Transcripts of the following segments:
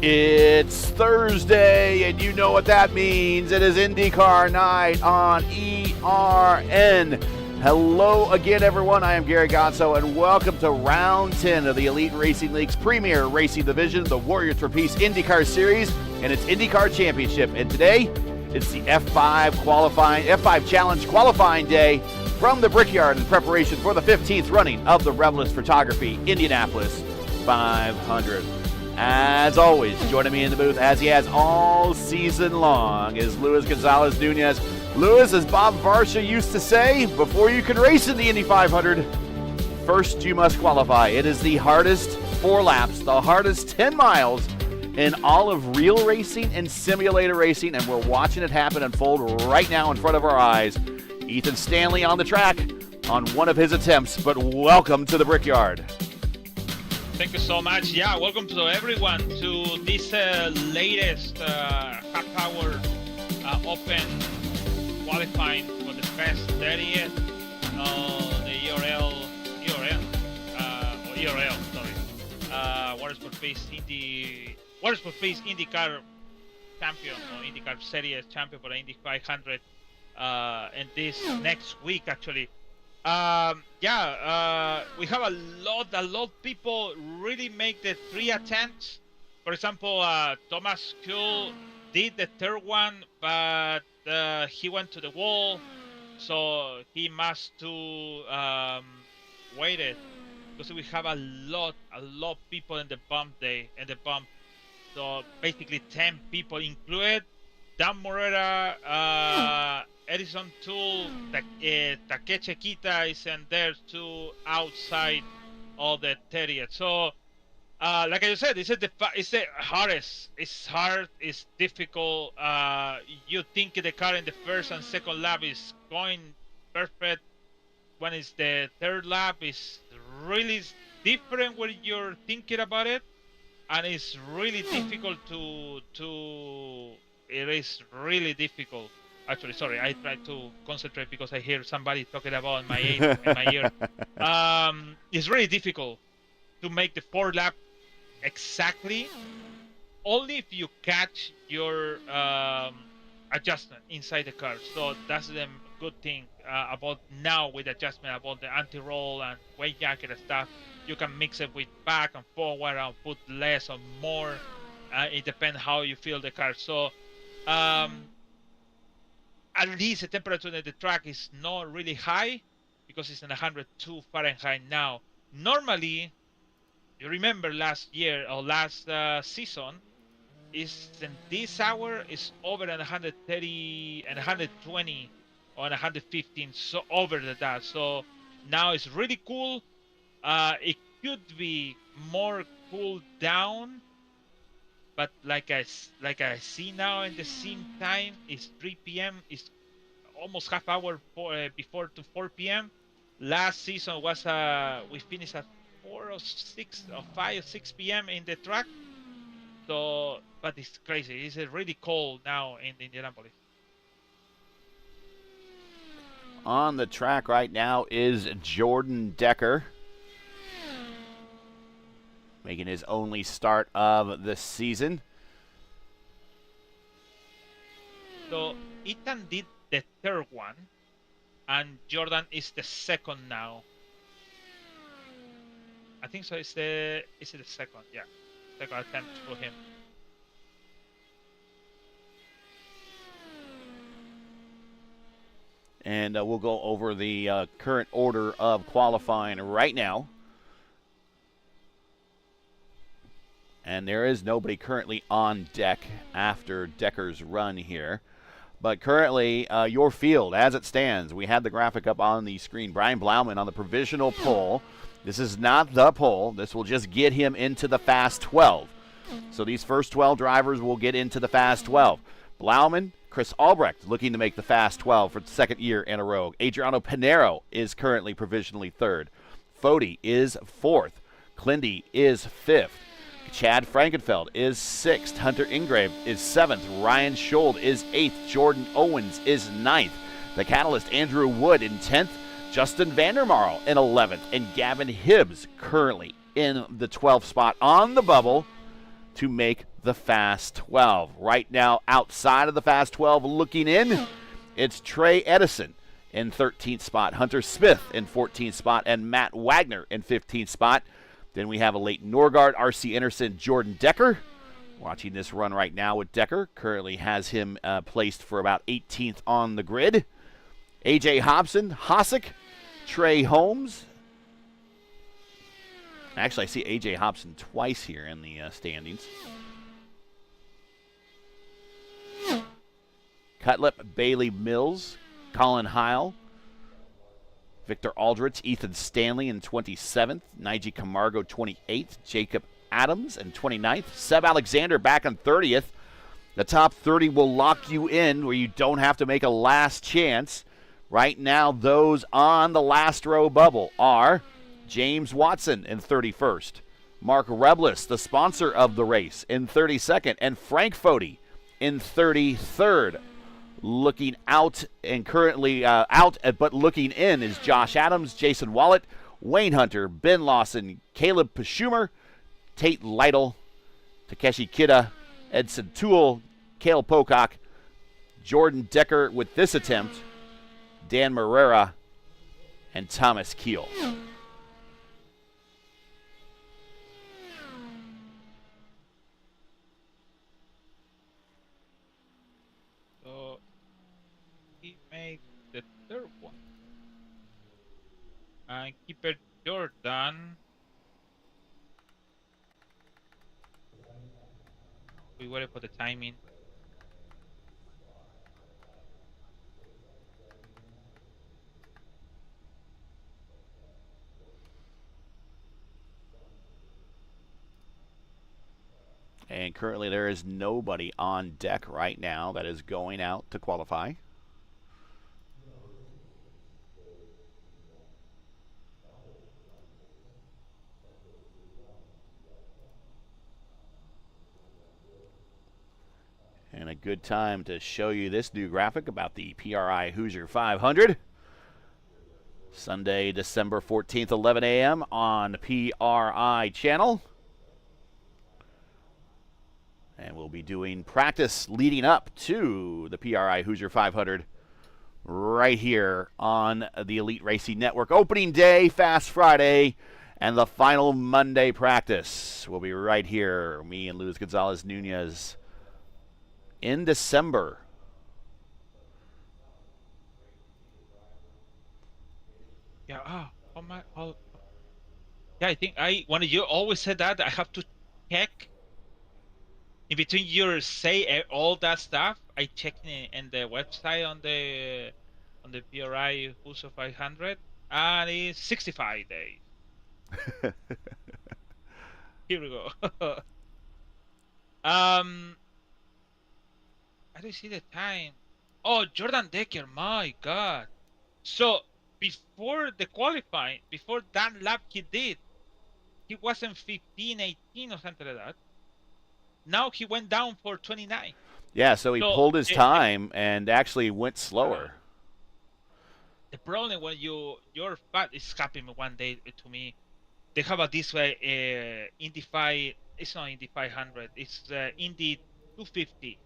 It's Thursday, and you know what that means. It is IndyCar night on ERN. Hello again, everyone. I am Gary Gonzo, and welcome to Round 10 of the Elite Racing League's premier racing division, the Warriors for Peace IndyCar Series, and its IndyCar Championship. And today, it's the F5 Challenge qualifying day from the Brickyard in preparation for the 15th running of the Rebilas Photography Indianapolis 500. As always, joining me in the booth, as he has all season long, is Luis Gonzalez Nunez. Luis, as Bob Varsha used to say, before you can race in the Indy 500, first you must qualify. It is the hardest 4 laps, the hardest 10 miles in all of real racing and simulator racing, and we're watching it happen unfold right now in front of our eyes. Ethan Stanley on the track on one of his attempts, but welcome to the Brickyard. Thank you so much. Yeah, welcome to everyone to this latest half-hour open qualifying for the Fast 30th, the ERL, Warriors for Peace IndyCar champion, or IndyCar Series champion for the Indy 500, and this next week actually. We have a lot of people really make the 3 attempts. For example, Thomas Kuhl did the 3rd one, but he went to the wall, so he must to wait it, because we have a lot of people in the bump. So basically 10 people included. Dan Morera, Edison Tool, Takeche Kita is in there too, outside of the 30th. So, like I said, it's the hardest. It's hard. It's difficult. You think the car in the first and second lap is going perfect. When it's the 3rd lap, it's really different when you're thinking about it, and it's really difficult to. It is really difficult. Actually, sorry, I try to concentrate because I hear somebody talking about my ear. It's really difficult to make the 4th lap exactly, only if you catch your adjustment inside the car. So that's the good thing about now with adjustment, about the anti-roll and weight jacket and stuff. You can mix it with back and forward and put less or more. It depends how you feel the car. So at least the temperature in the track is not really high, because it's in 102 Fahrenheit now. Normally, you remember last year or last season, is in this hour is over 130 and 120 or 115, so over that. So now it's really cool. It could be more cooled down. But like I see now in the same time, it's 3 p.m. It's almost half hour before to 4 p.m. Last season was we finished at 4 or 6 or 5 or 6 p.m. in the track. So, but it's crazy. It's really cold now in Indianapolis. On the track right now is Jordan Decker, making his only start of the season. So Ethan did the 3rd one, and Jordan is the 2nd now. I think so. Is it the 2nd? Yeah, 2nd attempt for him. And we'll go over the current order of qualifying right now. And there is nobody currently on deck after Decker's run here. But currently, your field, as it stands, we had the graphic up on the screen. Brian Blauman on the provisional pole. This is not the pole. This will just get him into the Fast 12. So these first 12 drivers will get into the Fast 12. Blauman, Chris Albrecht looking to make the Fast 12 for the 2nd year in a row. Adriano Pinheiro is currently provisionally 3rd. Foti is 4th. Klindy is 5th. Chad Frankenfeld is 6th. Hunter Ingrave is 7th. Ryan Schold is 8th. Jordan Owens is 9th. The Catalyst Andrew Wood in 10th. Justin Vandermarl in 11th. And Gavin Hibbs currently in the 12th spot on the bubble to make the Fast 12. Right now, outside of the Fast 12, looking in, it's Trey Edison in 13th spot, Hunter Smith in 14th spot, and Matt Wagner in 15th spot. Then we have a Leighton Norgard, R.C. Anderson, Jordan Decker. Watching this run right now with Decker. Currently has him placed for about 18th on the grid. A.J. Hobson, Hossack, Trey Holmes. Actually, I see A.J. Hobson twice here in the standings. Cutlip, Bailey Mills, Colin Heil, Victor Aldrich, Ethan Stanley in 27th, Nige Camargo 28th, Jacob Adams in 29th, Seb Alexander back on 30th. The top 30 will lock you in where you don't have to make a last chance. Right now, those on the last row bubble are James Watson in 31st, Mark Rebilas, the sponsor of the race, in 32nd, and Frank Foti in 33rd. Looking out and currently out, but looking in is Josh Adams, Jason Wallet, Wayne Hunter, Ben Lawson, Caleb Paschumer, Tate Lytle, Takeshi Kida, Edson Toole, Cale Pocock, Jordan Decker with this attempt, Dan Marrera, and Thomas Keel. Make the third one. And keeper Jordan. We waited for the timing. And currently there is nobody on deck right now that is going out to qualify. And a good time to show you this new graphic about the PRI Hoosier 500. Sunday, December 14th, 11 a.m. on PRI channel. And we'll be doing practice leading up to the PRI Hoosier 500 right here on the Elite Racing Network. Opening day, Fast Friday, and the final Monday practice will be right here. Me and Luis Gonzalez Nunez in December. Yeah, yeah, I think when you always said that, I have to check in between your say all that stuff. I check in the website on the PRI Huso 500, and it's 65 days. Here we go. I don't see the time. Oh, Jordan Decker, my God. So before the qualifying, before that lap he did, he wasn't 15, 18 or something like that. Now he went down for 29. Yeah, so he pulled his time and actually went slower. The problem when your fat is happening one day to me. They have a this way Indy 5. It's not Indy 500. It's Indy 250.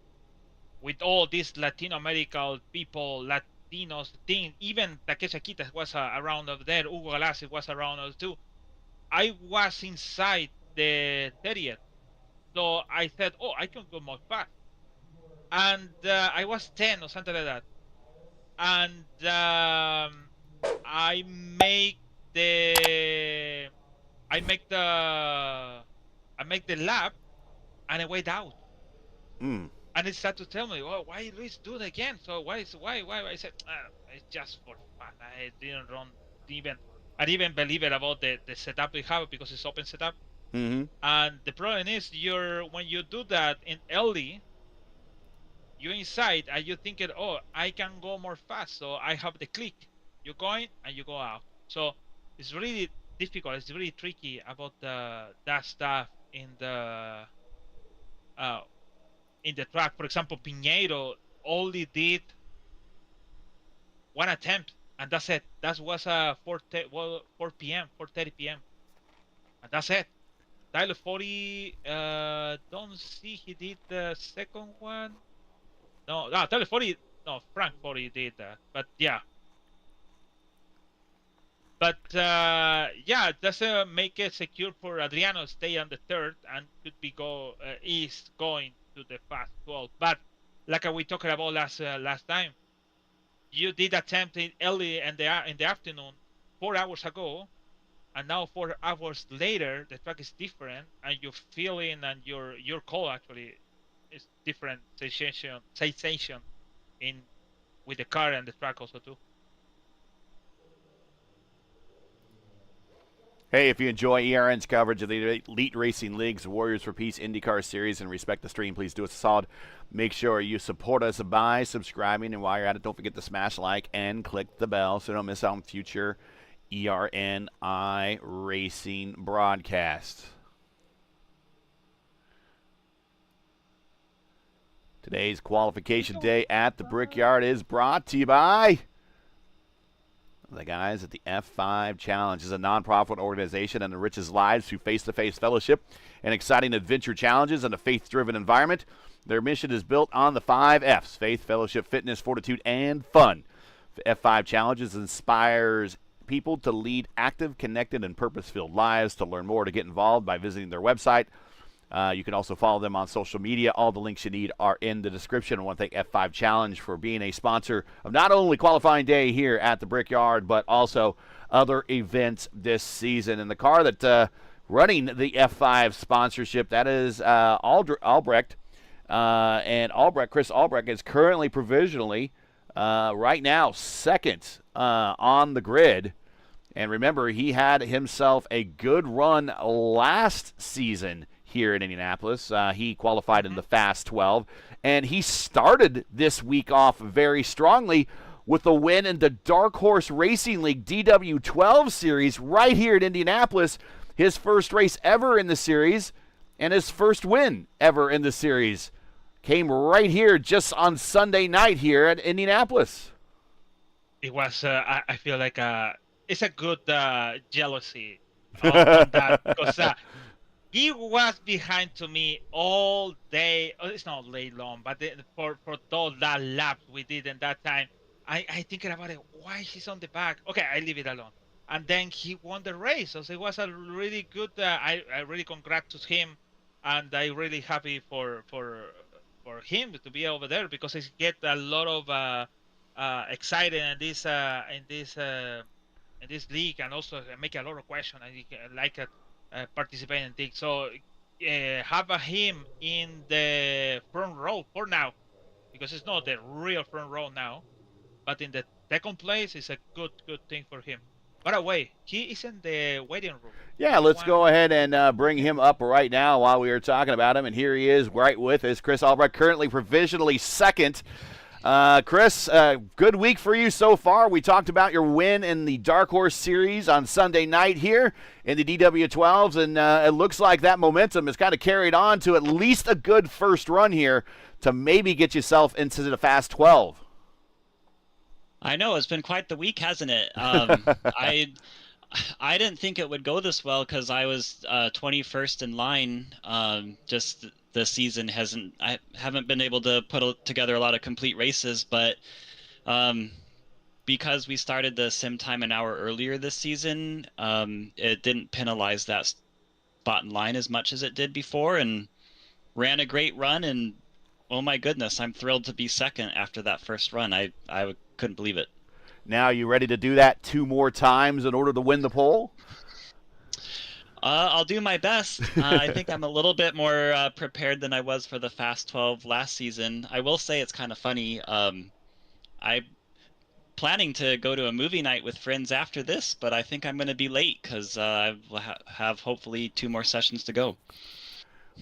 With all these Latino American people, Latinos thing, even Takeshi Kita was around over there. Hugo Galassi was around us too. I was inside the 30th, so I said, "Oh, I can go more fast," and I was 10 or something like that, and I make the lap, and I went out. And it started to tell me, "Well, why Luis do it again? So why?" I said, "It's just for fun. I didn't run even. I didn't even believe it about the setup we have because it's open setup." Mm-hmm. And the problem is, when you do that in early, you're inside and you're thinking, "Oh, I can go more fast." So I have the click. You're going and you go out. So it's really difficult. It's really tricky about that stuff in the track. For example, Pinheiro only did one attempt, and that's it. That was 4 p.m., 4:30 p.m., and that's it. Tyler 40, don't see he did the second one. No, Tyler 40, no, Frank 40 did that. But yeah. But yeah, it doesn't make it secure for Adriano to stay on the third and could be is going to the fast 12. But like we talked about last time, you did attempt it early in the afternoon, 4 hours ago, and now 4 hours later the track is different, and your feeling and your call actually is different sensation in with the car and the track also too. Hey, if you enjoy ERN's coverage of the Elite Racing League's Warriors for Peace IndyCar Series and respect the stream, please do us a solid. Make sure you support us by subscribing, and while you're at it, don't forget to smash like and click the bell so you don't miss out on future ERNI Racing broadcasts. Today's qualification day at the Brickyard is brought to you by the guys at the F5 Challenge. Is a nonprofit organization and enriches lives through face-to-face fellowship and exciting adventure challenges in a faith-driven environment. Their mission is built on the 5 F's: faith, fellowship, fitness, fortitude, and fun. The F5 Challenges inspires people to lead active, connected, and purpose-filled lives. To learn more, to get involved by visiting their website. You can also follow them on social media. All the links you need are in the description. I want to thank F5 Challenge for being a sponsor of not only qualifying day here at the Brickyard, but also other events this season. And the car that running the F5 sponsorship, that is Albrecht. And Chris Albrecht is currently provisionally, right now, second on the grid. And remember, he had himself a good run last season here in Indianapolis. He qualified in the Fast 12, and he started this week off very strongly with a win in the Dark Horse Racing League DW12 Series right here in Indianapolis. His first race ever in the series and his first win ever in the series came right here just on Sunday night here at Indianapolis. It was, I feel like it's a good jealousy on that, because he was behind to me all day. It's not late long, but for all that lap we did in that time, I thinking about it. Why he's on the back? Okay, I leave it alone. And then he won the race. So it was a really good. I really congrats to him, and I really happy for him to be over there, because he get a lot of excited in this league, and also make a lot of questions. I like it. Participating in things. So have him in the front row for now, because it's not the real front row now, but in the second place is a good thing for him. By the way, he is in the waiting room. Yeah, let's go ahead and bring him up right now while we are talking about him. And here he is right with us, Chris Albrecht, currently provisionally second. Chris, good week for you so far. We talked about your win in the Dark Horse Series on Sunday night here in the DW12s, and it looks like that momentum is kind of carried on to at least a good first run here to maybe get yourself into the Fast 12. I know, it's been quite the week, hasn't it? I didn't think it would go this well, because I was 21st in line. Just the season I haven't been able to put together a lot of complete races, but because we started the sim time an hour earlier this season, it didn't penalize that spot in line as much as it did before, and ran a great run. And oh my goodness, I'm thrilled to be second after that first run. I couldn't believe it. Now, you ready to do that 2 more times in order to win the pole? I'll do my best. I think I'm a little bit more prepared than I was for the Fast 12 last season. I will say it's kind of funny. I'm planning to go to a movie night with friends after this, but I think I'm going to be late, because I have hopefully 2 more sessions to go.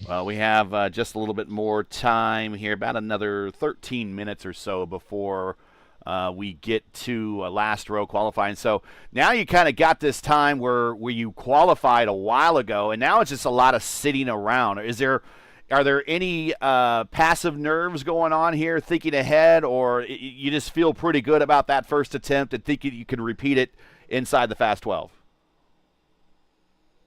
Well, we have just a little bit more time here, about another 13 minutes or so before we get to last row qualifying. So now you kind of got this time where you qualified a while ago, and now it's just a lot of sitting around. Are there any passive nerves going on here, thinking ahead, or you just feel pretty good about that first attempt and think you can repeat it inside the Fast 12?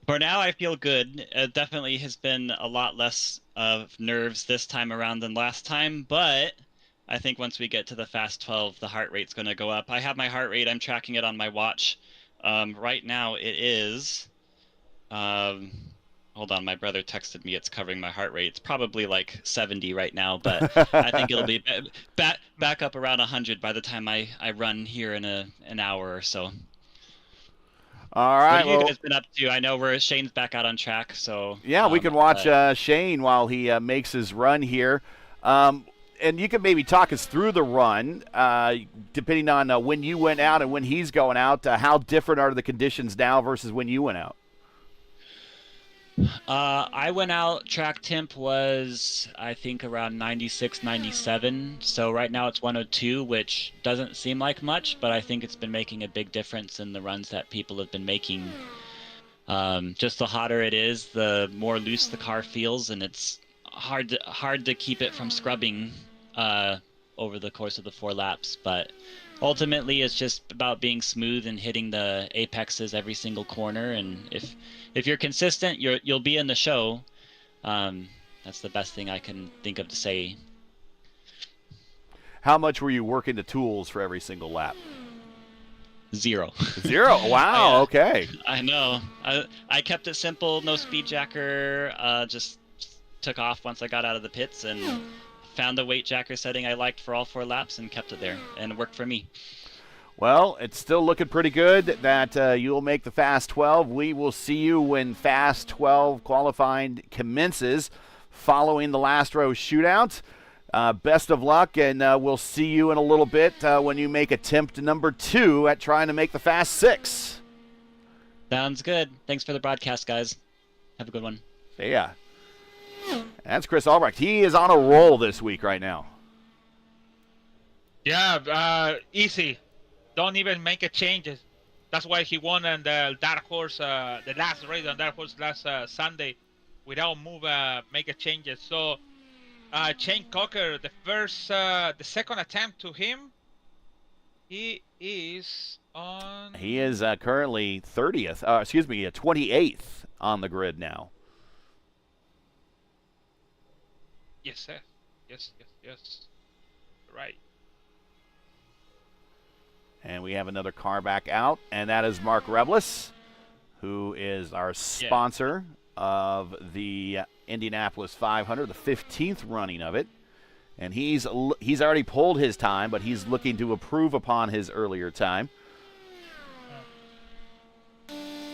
For now, I feel good. It definitely has been a lot less of nerves this time around than last time, but I think once we get to the Fast 12, the heart rate's going to go up. I have my heart rate. I'm tracking it on my watch. Right now, it is. Hold on, my brother texted me. It's covering my heart rate. It's probably like 70 right now, but I think it'll be back up around 100 by the time I run here in an hour or so. All right. What have you guys been up to? I know Shane's back out on track, so yeah, we can watch Shane while he makes his run here. And you can maybe talk us through the run, depending on when you went out and when he's going out. How different are the conditions now versus when you went out? I went out, track temp was, I think, around 96, 97. So right now it's 102, which doesn't seem like much, but I think it's been making a big difference in the runs that people have been making. Just the hotter it is, the more loose the car feels, and it's hard to keep it from scrubbing over the course of the 4 laps. But ultimately, it's just about being smooth and hitting the apexes every single corner. And if you're consistent, you'll be in the show. That's the best thing I can think of to say. How much were you working the tools for every single lap? 0. 0? Wow, okay. I know. I kept it simple, no speed jacker, just took off once I got out of the pits and found the weight jacker setting I liked for all 4 laps and kept it there, and it worked for me. Well, it's still looking pretty good that you'll make the Fast 12. We will see you when Fast 12 qualifying commences following the last row shootout. Best of luck, and we'll see you in a little bit when you make attempt number 2 at trying to make the Fast 6. Sounds good. Thanks for the broadcast, guys. Have a good one. See ya. That's Chris Albrecht. He is on a roll this week right now. Yeah, easy. Don't even make a changes. That's why he won on the Dark Horse, the last race on Dark Horse last Sunday, without make a changes. So, Shane Cocker, the second attempt to him, he is on. He is currently 28th on the grid now. Yes, sir. Yes. Right. And we have another car back out, and that is Mark Rebilas, who is our sponsor of the Indianapolis 500, the 15th running of it. And he's already pulled his time, but he's looking to improve upon his earlier time.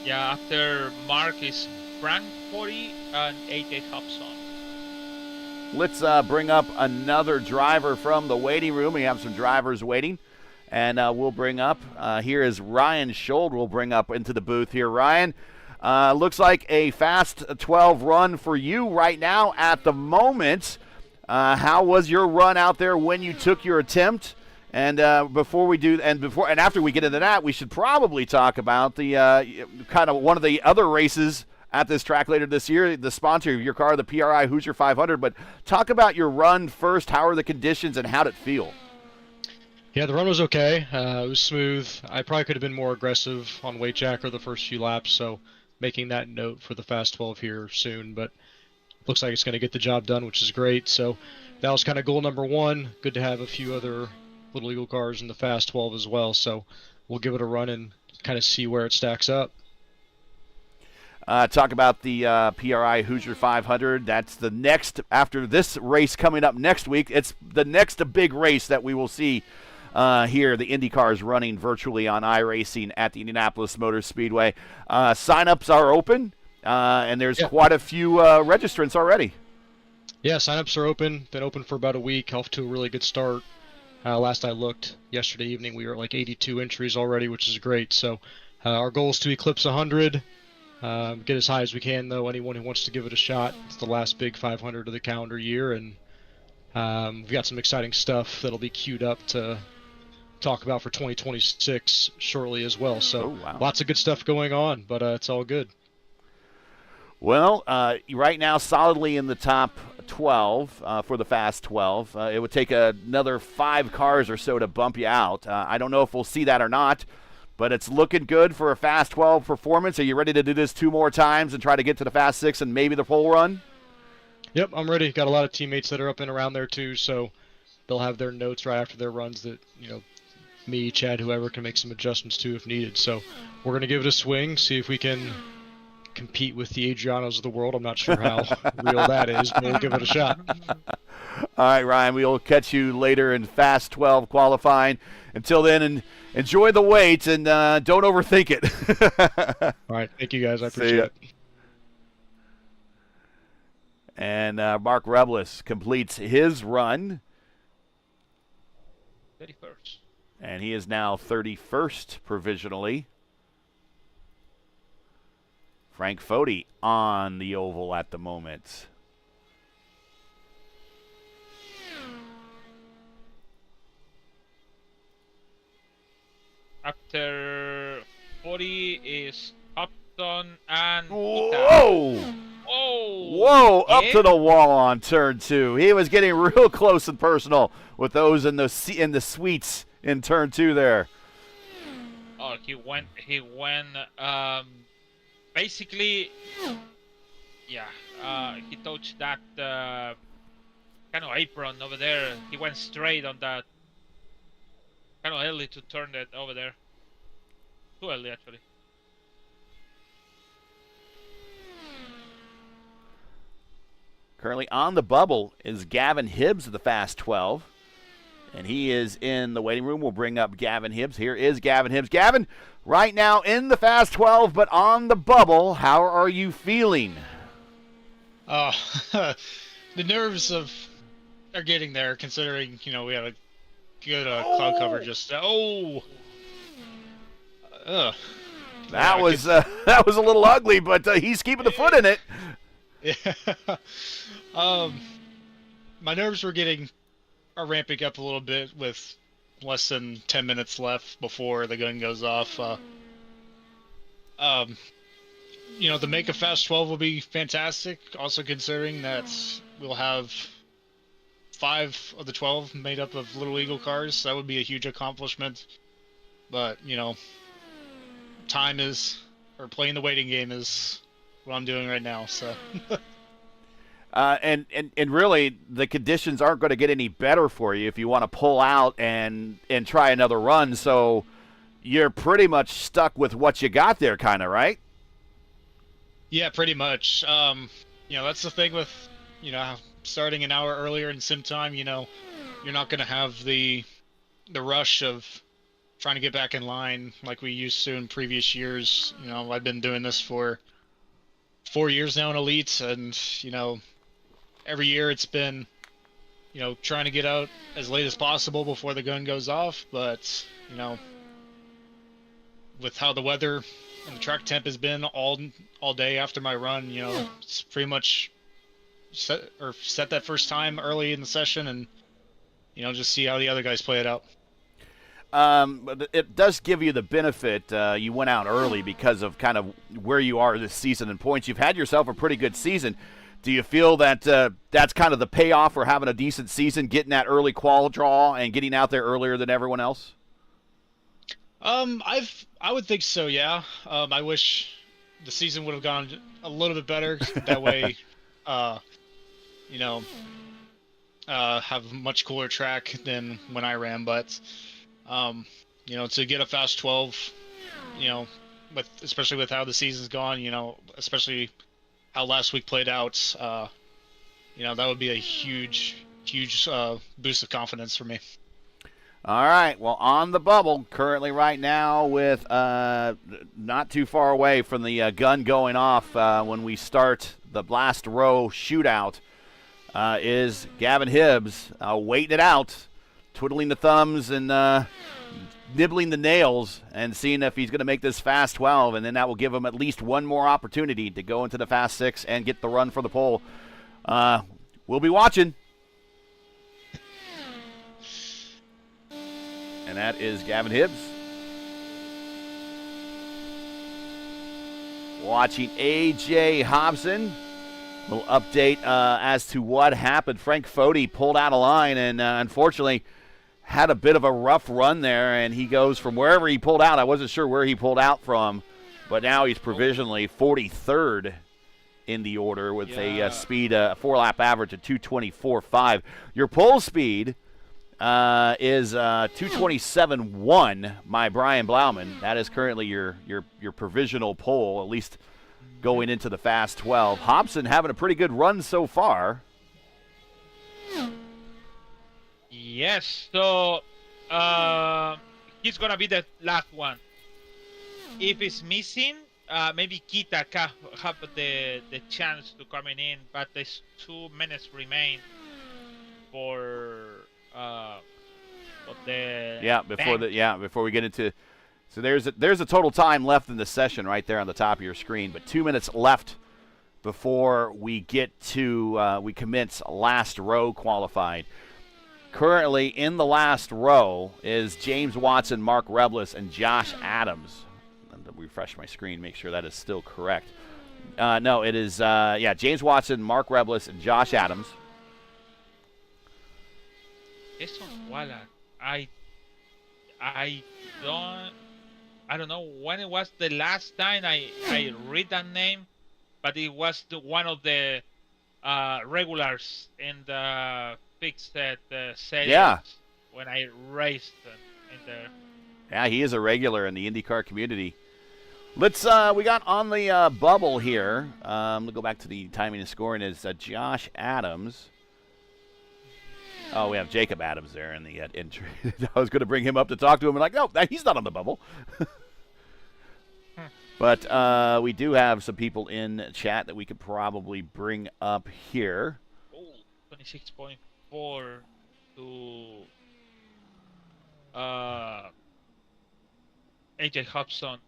Yeah, after Mark is Frank 40 and AJ Hobson. Let's bring up another driver from the waiting room. We have some drivers waiting. And we'll bring up, here is Ryan Schold. We'll bring up into the booth here. Ryan, looks like a Fast 12 run for you right now at the moment. How was your run out there when you took your attempt? And before we do, and after we get into that, we should probably talk about the kind of one of the other races at this track later this year, the sponsor of your car, the PRI Hoosier 500. But talk about your run first. How are the conditions and how did it feel? Yeah, the run was okay. It was smooth. I probably could have been more aggressive on weight jacker the first few laps, so making that note for the Fast 12 here soon. But looks like it's going to get the job done, which is great. So that was kind of goal number 1. Good to have a few other Little Eagle cars in the Fast 12 as well. So we'll give it a run and kind of see where it stacks up. Talk about the PRI Hoosier 500. That's the next, after this race coming up next week, it's the next big race that we will see here. The IndyCar is running virtually on iRacing at the Indianapolis Motor Speedway. Sign-ups are open, and there's quite a few registrants already. Yeah, sign-ups are open. Been open for about a week. Off to a really good start. Last I looked yesterday evening, we were at like 82 entries already, which is great. So our goal is to eclipse 100. Get as high as we can, though. Anyone who wants to give it a shot, it's the last big 500 of the calendar year, and we've got some exciting stuff that'll be queued up to talk about for 2026 shortly as well. So lots of good stuff going on, but it's all good. Well, right now solidly in the top 12 for the Fast 12. It would take another 5 cars or so to bump you out. I don't know if we'll see that or not. but it's looking good for a Fast 12 performance. Are you ready to do this 2 more times and try to get to the Fast 6 and maybe the pole run? Yep, I'm ready. Got a lot of teammates that are up and around there too, so they'll have their notes right after their runs that, me, Chad, whoever can make some adjustments to if needed. So we're going to give it a swing, see if we can compete with the Adrianos of the world. I'm not sure how real that is, but we'll give it a shot. All right, Ryan, we'll catch you later in Fast 12 qualifying. Until then, enjoy the wait and don't overthink it. All right, thank you guys. I appreciate it. And Mark Rebilas completes his run. 31st. And he is now 31st provisionally. Frank Foti on the oval at the moment. After 40 is Upton and Whoa! Whoa! Up to the wall on turn 2. He was getting real close and personal with those in the suites in turn 2 there. Oh, he went. Basically, yeah. He touched that kind of apron over there. He went straight on that. Kind of early to turn that over there. Too early, actually. Currently on the bubble is Gavin Hibbs of the Fast 12. And he is in the waiting room. We'll bring up Gavin Hibbs. Here is Gavin Hibbs. Gavin, right now in the Fast 12, but on the bubble, how are you feeling? The nerves are getting there, considering, we had a good cloud cover just... That was a little ugly, but he's keeping the foot in it. Yeah. My nerves are ramping up a little bit with less than 10 minutes left before the gun goes off. The make of Fast 12 will be fantastic, also considering that we'll have 5 of the 12 made up of Little Eagle cars. That would be a huge accomplishment. But, playing the waiting game is what I'm doing right now, so... And really, the conditions aren't going to get any better for you if you want to pull out and try another run. So you're pretty much stuck with what you got there, kind of, right? Yeah, pretty much. That's the thing with, starting an hour earlier in sim time. You're not going to have the rush of trying to get back in line like we used to in previous years. I've been doing this for 4 years now in Elite, and every year it's been, trying to get out as late as possible before the gun goes off. But, with how the weather and the track temp has been all day after my run, it's pretty much set that first time early in the session and, just see how the other guys play it out. But it does give you the benefit. You went out early because of kind of where you are this season and points. You've had yourself a pretty good season. Do you feel that that's kind of the payoff for having a decent season, getting that early qual draw and getting out there earlier than everyone else? I would think so, yeah. I wish the season would have gone a little bit better. That way, have a much cooler track than when I ran. But, to get a Fast 12, especially with how the season's gone, especially how last week played out, that would be a huge boost of confidence for me. All right, well, on the bubble, currently right now with not too far away from the gun going off when we start the blast row shootout is Gavin Hibbs waiting it out, twiddling the thumbs and nibbling the nails and seeing if he's going to make this Fast 12, and then that will give him at least one more opportunity to go into the Fast 6 and get the run for the pole. We'll be watching. And that is Gavin Hibbs. Watching A.J. Hobson. A little update as to what happened. Frank Foti pulled out of line and unfortunately had a bit of a rough run there, and he goes from wherever he pulled out. I wasn't sure where he pulled out from, but now he's provisionally 43rd in the order with a speed, 4-lap average of 2:24.5. Your pole speed is 2:27.1 by Brian Blauman. That is currently your provisional pole, at least going into the Fast 12. Hobson having a pretty good run so far. Yes, so he's gonna be the last one. If he's missing, maybe Kita have the chance to coming in, but there's 2 minutes remain for the before we get into. So there's a total time left in the session right there on the top of your screen, but 2 minutes left before we get to we commence last row qualified. Currently in the last row is James Watson, Mark Rebilas, and Josh Adams. I'm going to refresh my screen, make sure that is still correct. No, it is, James Watson, Mark Rebilas, and Josh Adams. Jason Wallace, I don't know when it was the last time I read that name, but it was one of the regulars in the fixed series when I raced in there. Yeah, he is a regular in the IndyCar community. Let's we got on the bubble here. We'll go back to the timing and scoring. Is Josh Adams. Oh, we have Jacob Adams there in the entry. I was going to bring him up to talk to him, and like, no, he's not on the bubble. But we do have some people in chat that we could probably bring up here. Oh, 26.4 to AJ Hobson.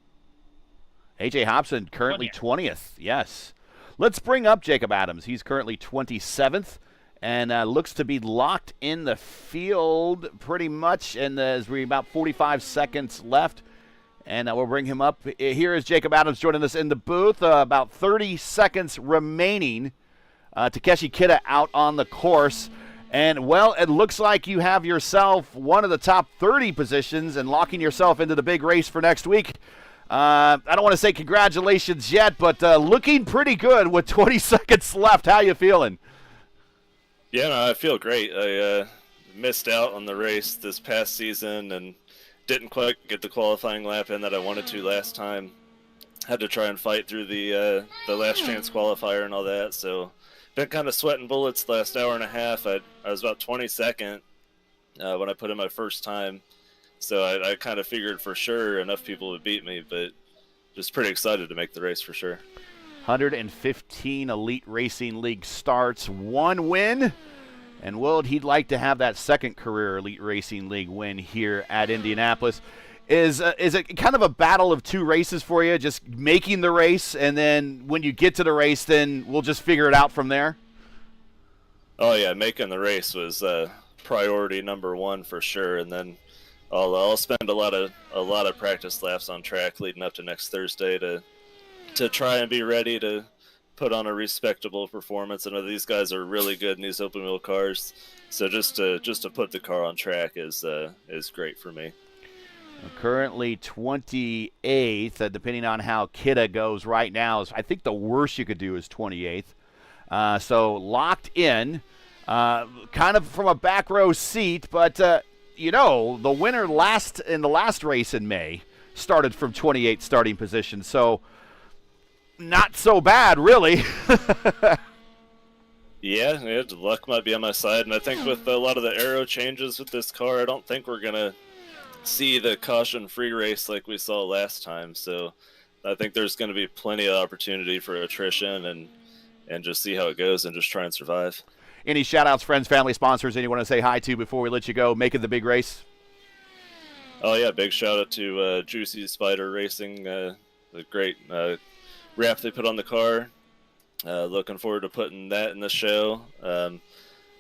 AJ Hobson currently 20th. Yes. Let's bring up Jacob Adams. He's currently 27th and looks to be locked in the field pretty much. And there's about 45 seconds left. And we'll bring him up. Here is Jacob Adams joining us in the booth. About 30 seconds remaining. Takeshi Kita out on the course. And, well, it looks like you have yourself one of the top 30 positions and locking yourself into the big race for next week. I don't want to say congratulations yet, but looking pretty good with 20 seconds left. How you feeling? Yeah, no, I feel great. I missed out on the race this past season and didn't quite get the qualifying lap in that I wanted to last time. Had to try and fight through the last chance qualifier and all that, so been kind of sweating bullets the last hour and a half. I was about 22nd when I put in my first time, so I kind of figured for sure enough people would beat me, but just pretty excited to make the race for sure. 115 Elite Racing League starts, 1 win, and he'd like to have that second career Elite Racing League win here at Indianapolis. Is it kind of a battle of 2 races for you, just making the race, and then when you get to the race, then we'll just figure it out from there? Oh yeah, making the race was priority number 1 for sure, and then I'll spend a lot of practice laps on track leading up to next Thursday to try and be ready to put on a respectable performance. I know these guys are really good in these open wheel cars, so just to put the car on track is great for me. Currently 28th, depending on how Kita goes right now. I think the worst you could do is 28th. So locked in, kind of from a back row seat, but the winner in the last race in May started from 28th starting position, so not so bad, really. Yeah, the luck might be on my side, and I think with a lot of the aero changes with this car, I don't think we're going to see the caution-free race like we saw last time, so I think there's going to be plenty of opportunity for attrition and just see how it goes and just try and survive. Any shout-outs, friends, family, sponsors, anyone to say hi to before we let you go, making the big race? Oh, yeah, big shout-out to Juicy Spider Racing, the great wrap they put on the car. Looking forward to putting that in the show.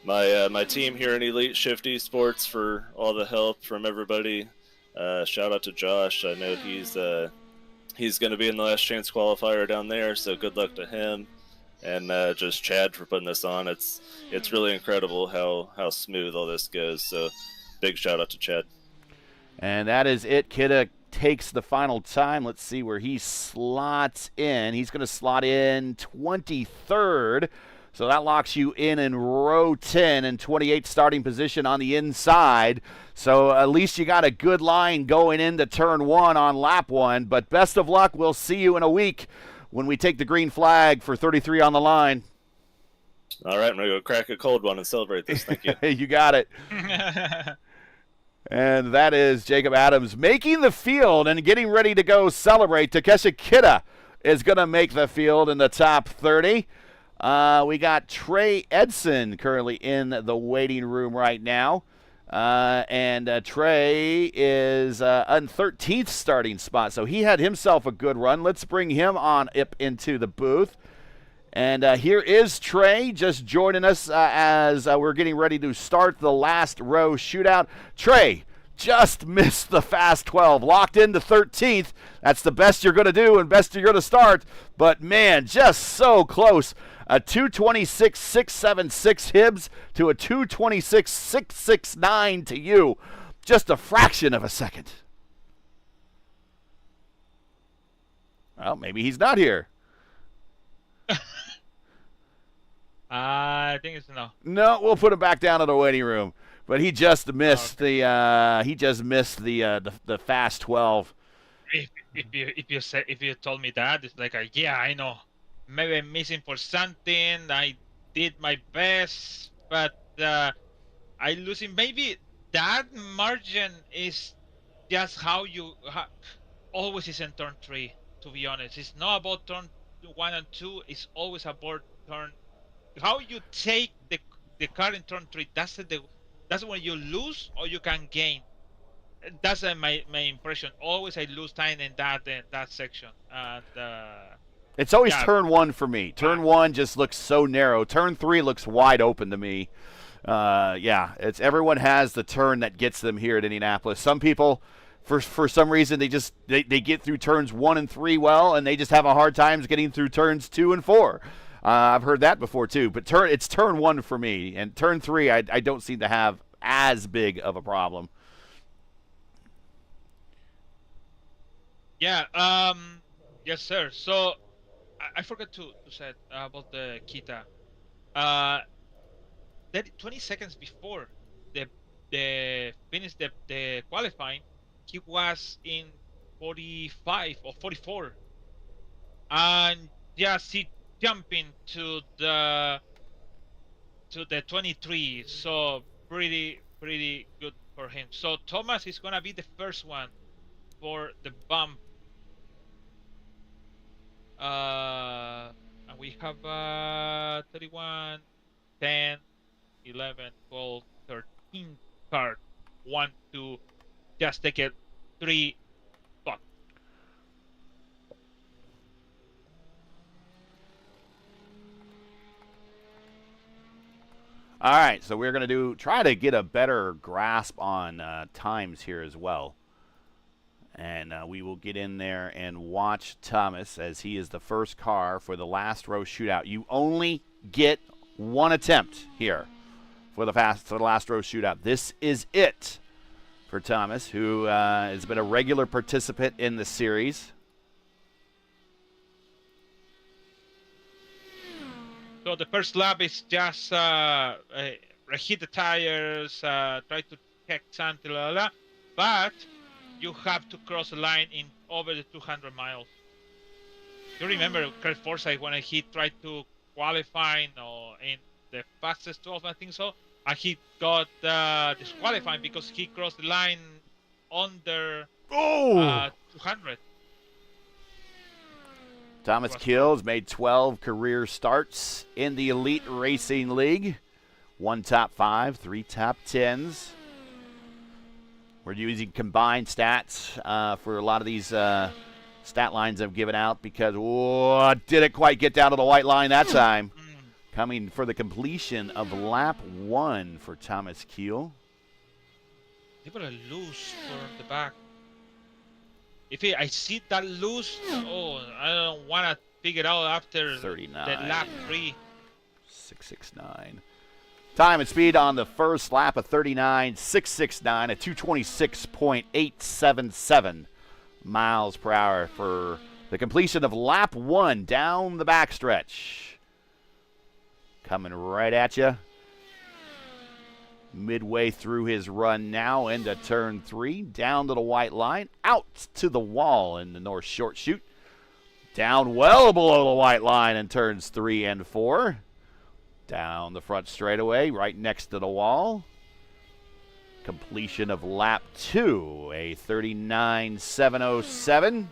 My team here in Elite Shifty Sports for all the help from everybody. Shout out to Josh. I know he's going to be in the last chance qualifier down there, so good luck to him. And just Chad for putting this on. It's really incredible how smooth all this goes. So big shout out to Chad. And that is it. Kidda takes the final time. Let's see where he slots in. He's going to slot in 23rd. So that locks you in row 10 and 28th starting position on the inside. So at least you got a good line going into turn 1 on lap 1. But best of luck. We'll see you in a week when we take the green flag for 33 on the line. All right, I'm going to go crack a cold one and celebrate this. Thank you. You got it. And that is Jacob Adams making the field and getting ready to go celebrate. Takeshi Kidda is going to make the field in the top 30. We got Trey Edson currently in the waiting room right now. And Trey is on 13th starting spot, so he had himself a good run. Let's bring him on up into the booth. And here is Trey just joining us as we're getting ready to start the last row shootout. Trey just missed the fast 12, locked into 13th. That's the best you're going to do and best you're going to start. But, man, just so close. A 226.676 Hibbs to a 226.669 to you. Just a fraction of a second. Well, maybe he's not here. I think it's no. No, we'll put him back down in the waiting room. But he just missed the fast 12. If you told me that, it's like yeah, I know. Maybe I'm missing for something. I did my best, but I losing. Maybe that margin is just how you always is in turn 3. To be honest, it's not about turn 1 and 2. It's always about turn. How you take the car in turn 3. That's when you lose or you can gain. That's my impression. Always I lose time in that section. And it's always turn 1 for me. Turn 1 just looks so narrow. Turn 3 looks wide open to me. It's everyone has the turn that gets them here at Indianapolis. Some people, for some reason, they get through turns 1 and 3 well, and they just have a hard time getting through turns 2 and 4. I've heard that before too. But it's turn 1 for me, and turn 3 I don't seem to have as big of a problem. Yeah. Yes, sir. So I forgot to say about the Kita. That 20 seconds before the finish the qualifying, he was in 45 or 44, and just he jumping to the 23. So pretty good for him. So Thomas is gonna be the first one for the bump. And we have 31, 10, 11, 12, 13 card. 1 to just take it 3 spot. All right, so we're going to try to get a better grasp on times here as well. And we will get in there and watch Thomas as he is the first car for the last row shootout. You only get one attempt here for the last row shootout. This is it for Thomas, who has been a regular participant in the series. So the first lap is just reheat the tires, try to check something, but you have to cross the line in over the 200 miles. You remember Kurt Forsyth when he tried to qualify in the fastest 12, I think so, and he got disqualified because he crossed the line under 200. Thomas Kills made 12 career starts in the Elite Racing League. 1 top 5, 3 top 10s. We're using combined stats for a lot of these stat lines I've given out because didn't quite get down to the white line that time. Coming for the completion of lap 1 for Thomas Keel. They were loose for the back. If I see that loose, I don't want to figure it out after 39. the lap 3. 669. Time and speed on the first lap of 39.669 at 226.877 miles per hour for the completion of lap 1 down the backstretch. Coming right at you. Midway through his run now into turn 3, down to the white line, out to the wall in the north short chute. Down well below the white line in turns 3 and 4. Down the front straightaway, right next to the wall. Completion of lap 2, a 39.707.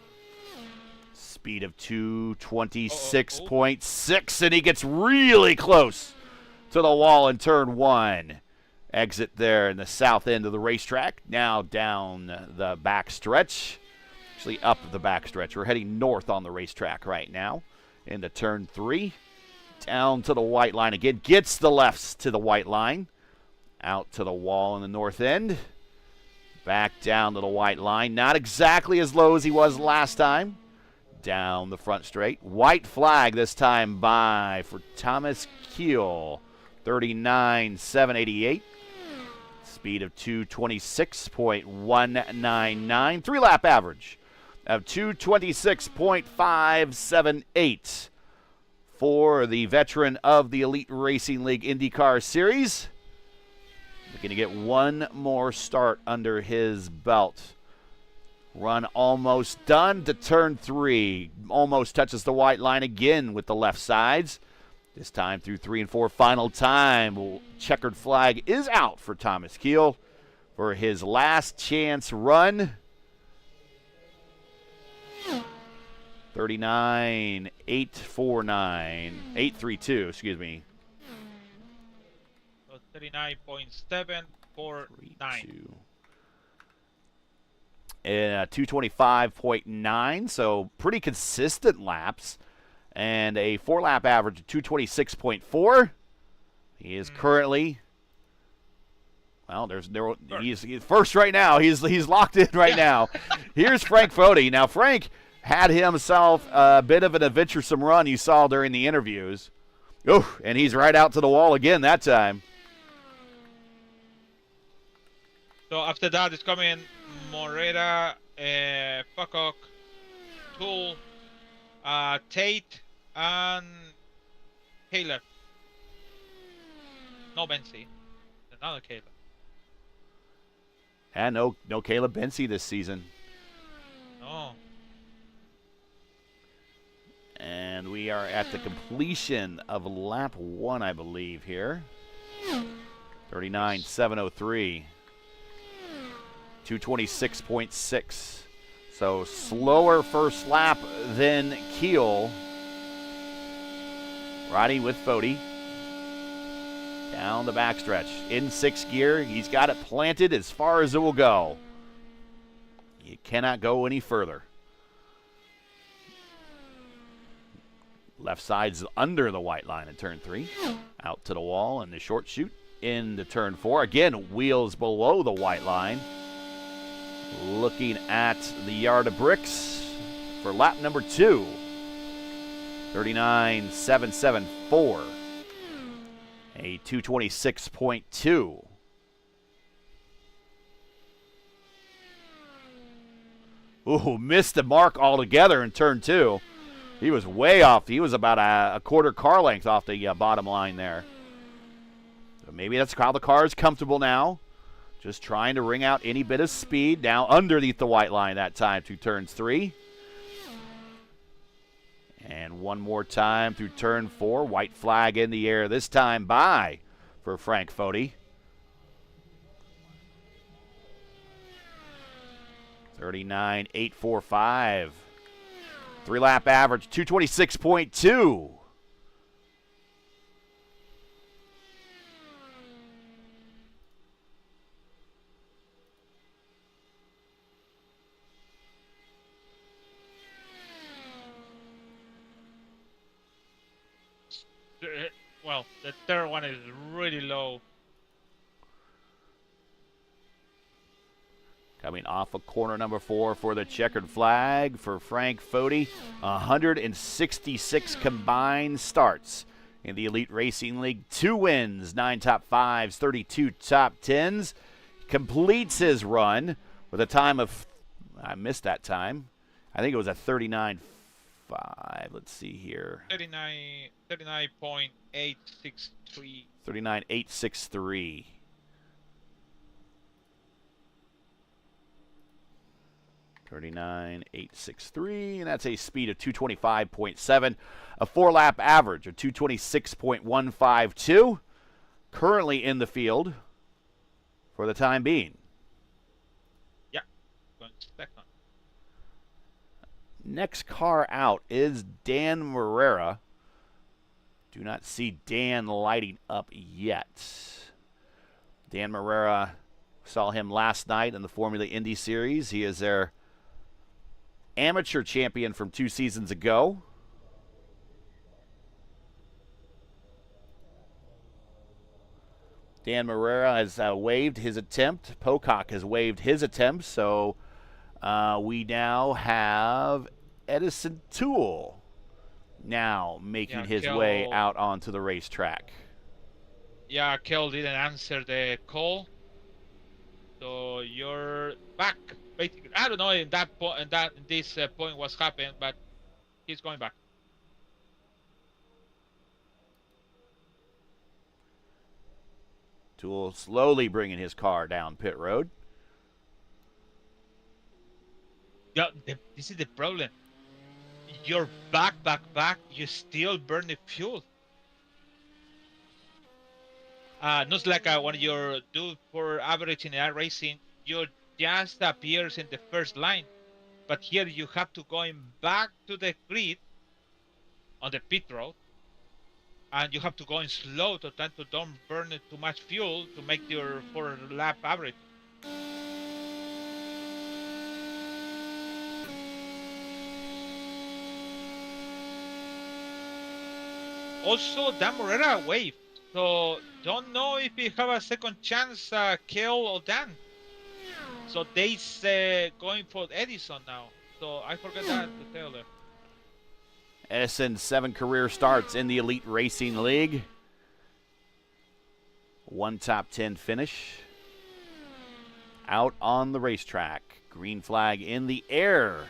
Speed of 226.6, and he gets really close to the wall in turn 1. Exit there in the south end of the racetrack. Now down the backstretch. Actually up the backstretch. We're heading north on the racetrack right now into turn 3. Down to the white line again. Gets the lefts to the white line. Out to the wall in the north end. Back down to the white line. Not exactly as low as he was last time. Down the front straight. White flag this time by for Thomas Keel. 39.788. Speed of 226.199. 3-lap average of 226.578 for the veteran of the Elite Racing League IndyCar Series. Looking to get one more start under his belt. Run almost done to turn 3. Almost touches the white line again with the left sides. This time through 3 and 4. Final time. Checkered flag is out for Thomas Keel for his last chance run. 39.832, excuse me. So 39.749. And 225.9, so pretty consistent laps. And a 4-lap average of 226.4. He is currently, well, he's first right now. He's locked in right now. Here's Frank Foti. Now, Frank had himself a bit of an adventuresome run you saw during the interviews. Oh, and he's right out to the wall again that time. So after that, it's coming Morera, Pocock, Tool, Tate, and Caleb. No Benci. Another Caleb. And no Caleb Benci this season. No. And we are at the completion of lap 1, I believe, here. 39.703. 226.6. So slower first lap than Keel. Riding with Foti. Down the backstretch. In 6th gear. He's got it planted as far as it will go. You cannot go any further. Left side's under the white line in turn 3. Out to the wall in the short chute. Into turn 4. Again, wheels below the white line. Looking at the yard of bricks for lap number 2. 39.774. A 226.2. Ooh, missed the mark altogether in turn 2. He was way off. He was about a quarter car length off the bottom line there. So maybe that's how the car is comfortable now. Just trying to wring out any bit of speed. Now underneath the white line that time through turns 3. And one more time through turn 4. White flag in the air this time by for Frank Foti. 39.845. 3-lap average, 226.2. Well, the third one is really low. Coming off of corner number 4 for the checkered flag for Frank Foti. 166 combined starts in the Elite Racing League. 2 wins, 9 top 5s, 32 top 10s. Completes his run with a time of, I missed that time. I think it was a 39.5. Let's see here. 39.863. 39.863. And that's a speed of 225.7, a 4-lap average of 226.152. Currently in the field for the time being. Yeah, going second. Next car out is Dan Morera. Do not see Dan lighting up yet. Dan Morera, saw him last night in the Formula Indy Series. He is their amateur champion from 2 seasons ago. Dan Morera has waived his attempt. Pocock has waived his attempt, so we now have Edison Toole now making his way out onto the racetrack. Yeah, Kel didn't answer the call, so you're back. Basically, I don't know in that point, this point what's happened, but he's going back. Toole slowly bringing his car down pit road. Yeah, this is the problem. You're back. You still burn the fuel. Not like when you're do for average in air racing, you just appears in the first line, but here you have to going back to the grid on the pit road, and you have to go in slow to try to don't burn too much fuel to make your 4-lap average. Also, Dan Morera waved, so don't know if he have a second chance, Kel or Dan. So they's going for Edison now. So I forgot that to tell them. Edison, 7 career starts in the Elite Racing League. 1 top 10 finish. Out on the racetrack. Green flag in the air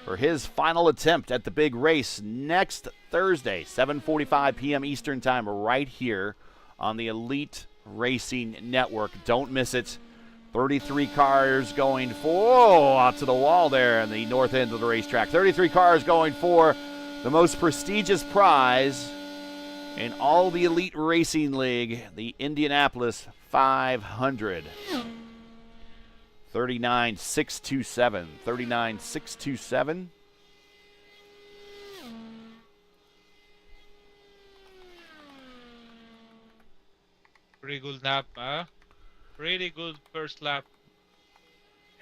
for his final attempt at the big race next Thursday, 7:45 p.m. Eastern Time, right here on the Elite Racing Network. Don't miss it. 33 cars going for, out to the wall there in the north end of the racetrack. 33 cars going for the most prestigious prize in all the Elite Racing League, the Indianapolis 500. 39,627. 39,627. Pretty good lap, huh? Pretty good first lap.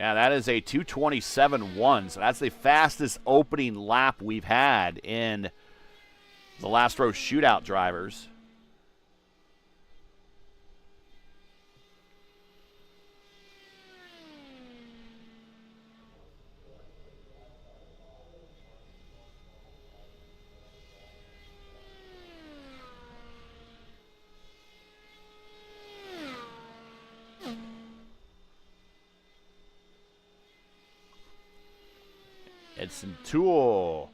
Yeah, that is a 227.1. So that's the fastest opening lap we've had in the last row shootout drivers. Edison Toole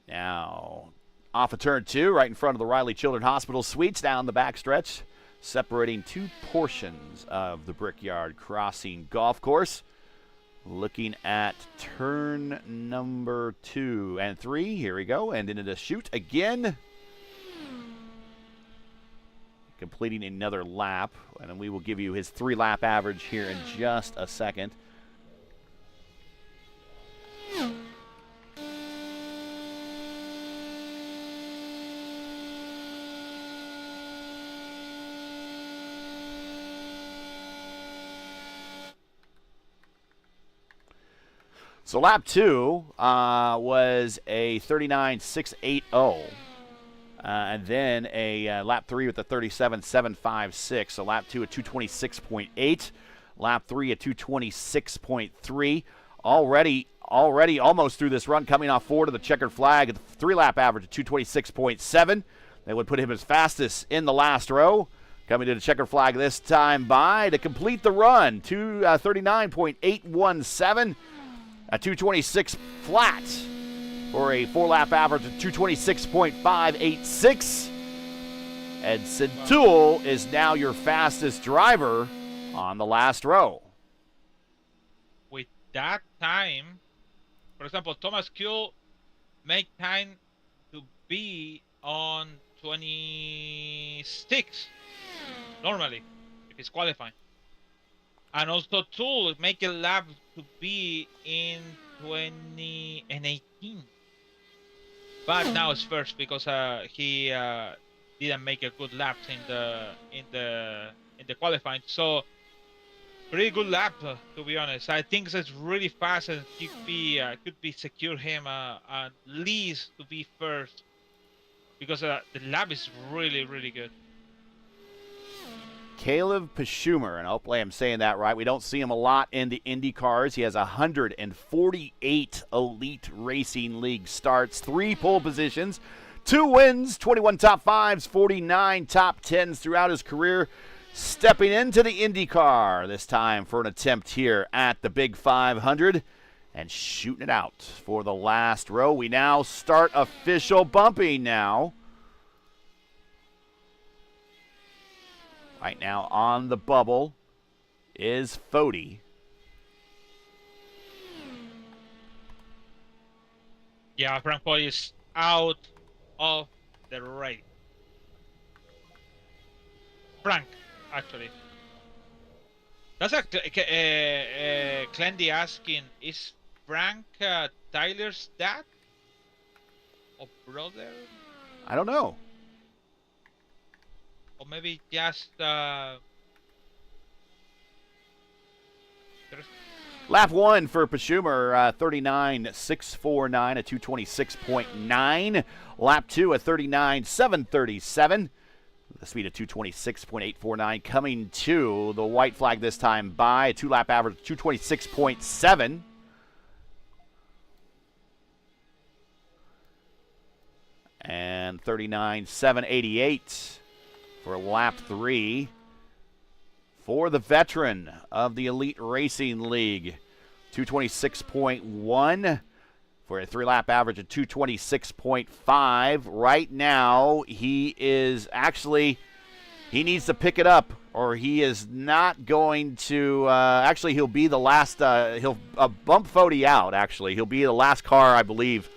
now off of turn 2, right in front of the Riley Children's Hospital suites down the backstretch, separating 2 portions of the Brickyard Crossing golf course. Looking at turn number 2 and 3. Here we go, and into the chute again. Completing another lap, and then we will give you his 3-lap average here in just a second. So lap 2 was a 39.680. And then a lap 3 with a 37.756. So lap 2 at 226.8. Lap 3 at 226.3. Already almost through this run, coming off 4 to the checkered flag. 3-lap average of 226.7. That would put him as fastest in the last row. Coming to the checkered flag this time by to complete the run, 239.817, a 226 flat for a 4-lap average of 226.586. Edson Toole is now your fastest driver on the last row. With that time, for example, Thomas Kuhl make time to be on 26 normally if it's qualifying, and also Toole make a lap to be in 20 and 18, but now it's first because he didn't make a good lap in the qualifying. So pretty good lap, to be honest. I think it's really fast and could be secure him at least to be first because the lap is really, really good. Caleb Benci, and hopefully I'm saying that right. We don't see him a lot in the Indy cars. He has 148 Elite Racing League starts, 3 pole positions, 2 wins, 21 top 5s, 49 top 10s throughout his career. Stepping into the IndyCar this time for an attempt here at the Big 500 and shooting it out for the last row. We now start official bumping now. Right now on the bubble is Fody. Yeah, Frank Fody is out of the race. Frank, actually. That's Clendy asking, is Frank Tyler's dad or brother? I don't know. Or maybe just Lap 1 for Benci, 39.649, a 226.9. Lap 2 at 39.737. The speed of 226.849 coming to the white flag this time by a 2-lap average of 226.7. And 39.788 for lap 3 for the veteran of the Elite Racing League. 226.1 for a 3-lap average of 226.5. Right now, he needs to pick it up, or he is not going to, actually, he'll be the last, he'll bump Fody out, actually. He'll be the last car, I believe,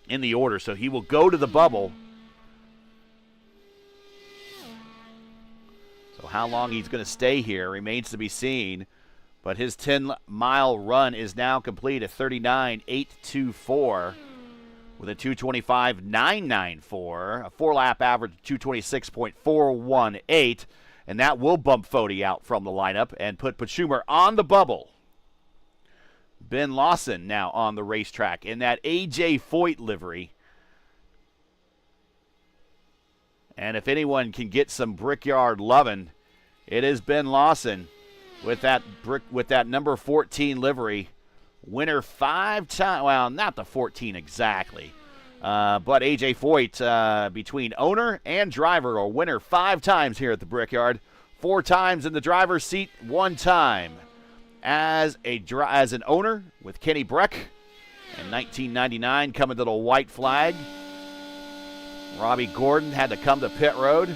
in the order, so he will go to the bubble. So how long he's going to stay here remains to be seen. But his 10-mile run is now complete at 39.824 with a 225.994, a 4-lap average of 226.418, and that will bump Fody out from the lineup and put Benci on the bubble. Ben Lawson now on the racetrack in that A.J. Foyt livery. And if anyone can get some Brickyard loving, it is Ben Lawson. With that number 14 livery, winner 5 times. Well, not the 14 exactly, but AJ Foyt, between owner and driver, a winner 5 times here at the Brickyard. 4 times in the driver's seat, 1 time as an owner with Kenny Breck in 1999, coming to the white flag. Robbie Gordon had to come to pit road.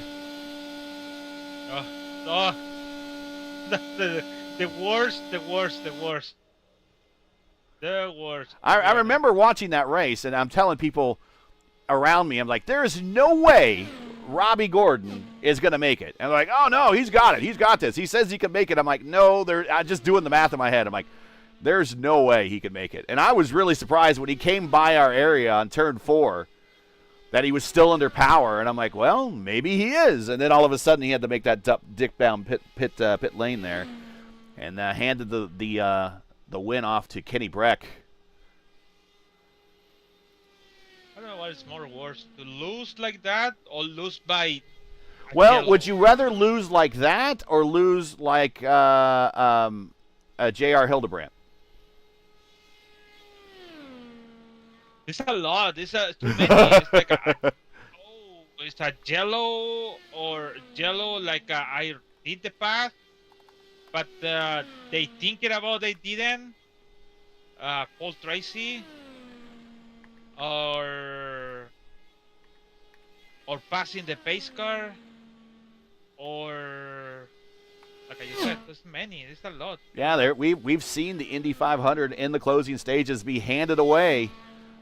The worst. I remember watching that race, and I'm telling people around me, I'm like, there is no way Robbie Gordon is going to make it. And they're like, oh, no, he's got it. He's got this. He says he can make it. I'm like, no, I'm just doing the math in my head. I'm like, there's no way he can make it. And I was really surprised when he came by our area on turn 4 that he was still under power, and I'm like, well, maybe he is. And then all of a sudden, he had to make that dick down pit lane there, and handed the win off to Kenny Breck. I don't know what is more worse, to lose like that or lose by. Well, would you rather lose like that or lose like J.R. Hildebrand? It's a lot. It's too many. It's like it's a yellow like I did the path, but they thinking about they didn't. Paul Tracy or passing the pace car, or like you said, there's many. There's a lot. Yeah, we've seen the Indy 500 in the closing stages be handed away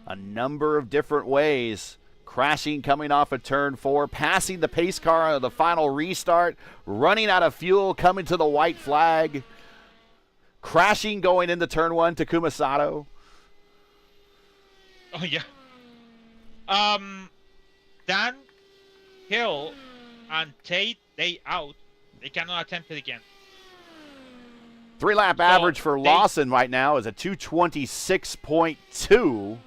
a number of different ways. Crashing coming off of turn 4, passing the pace car on the final restart, running out of fuel, coming to the white flag, crashing going into turn 1 to Kumasato. Oh yeah. Dan Hill and Tate, they out. They cannot attempt it again. 3-lap average for Lawson right now is a 226.2.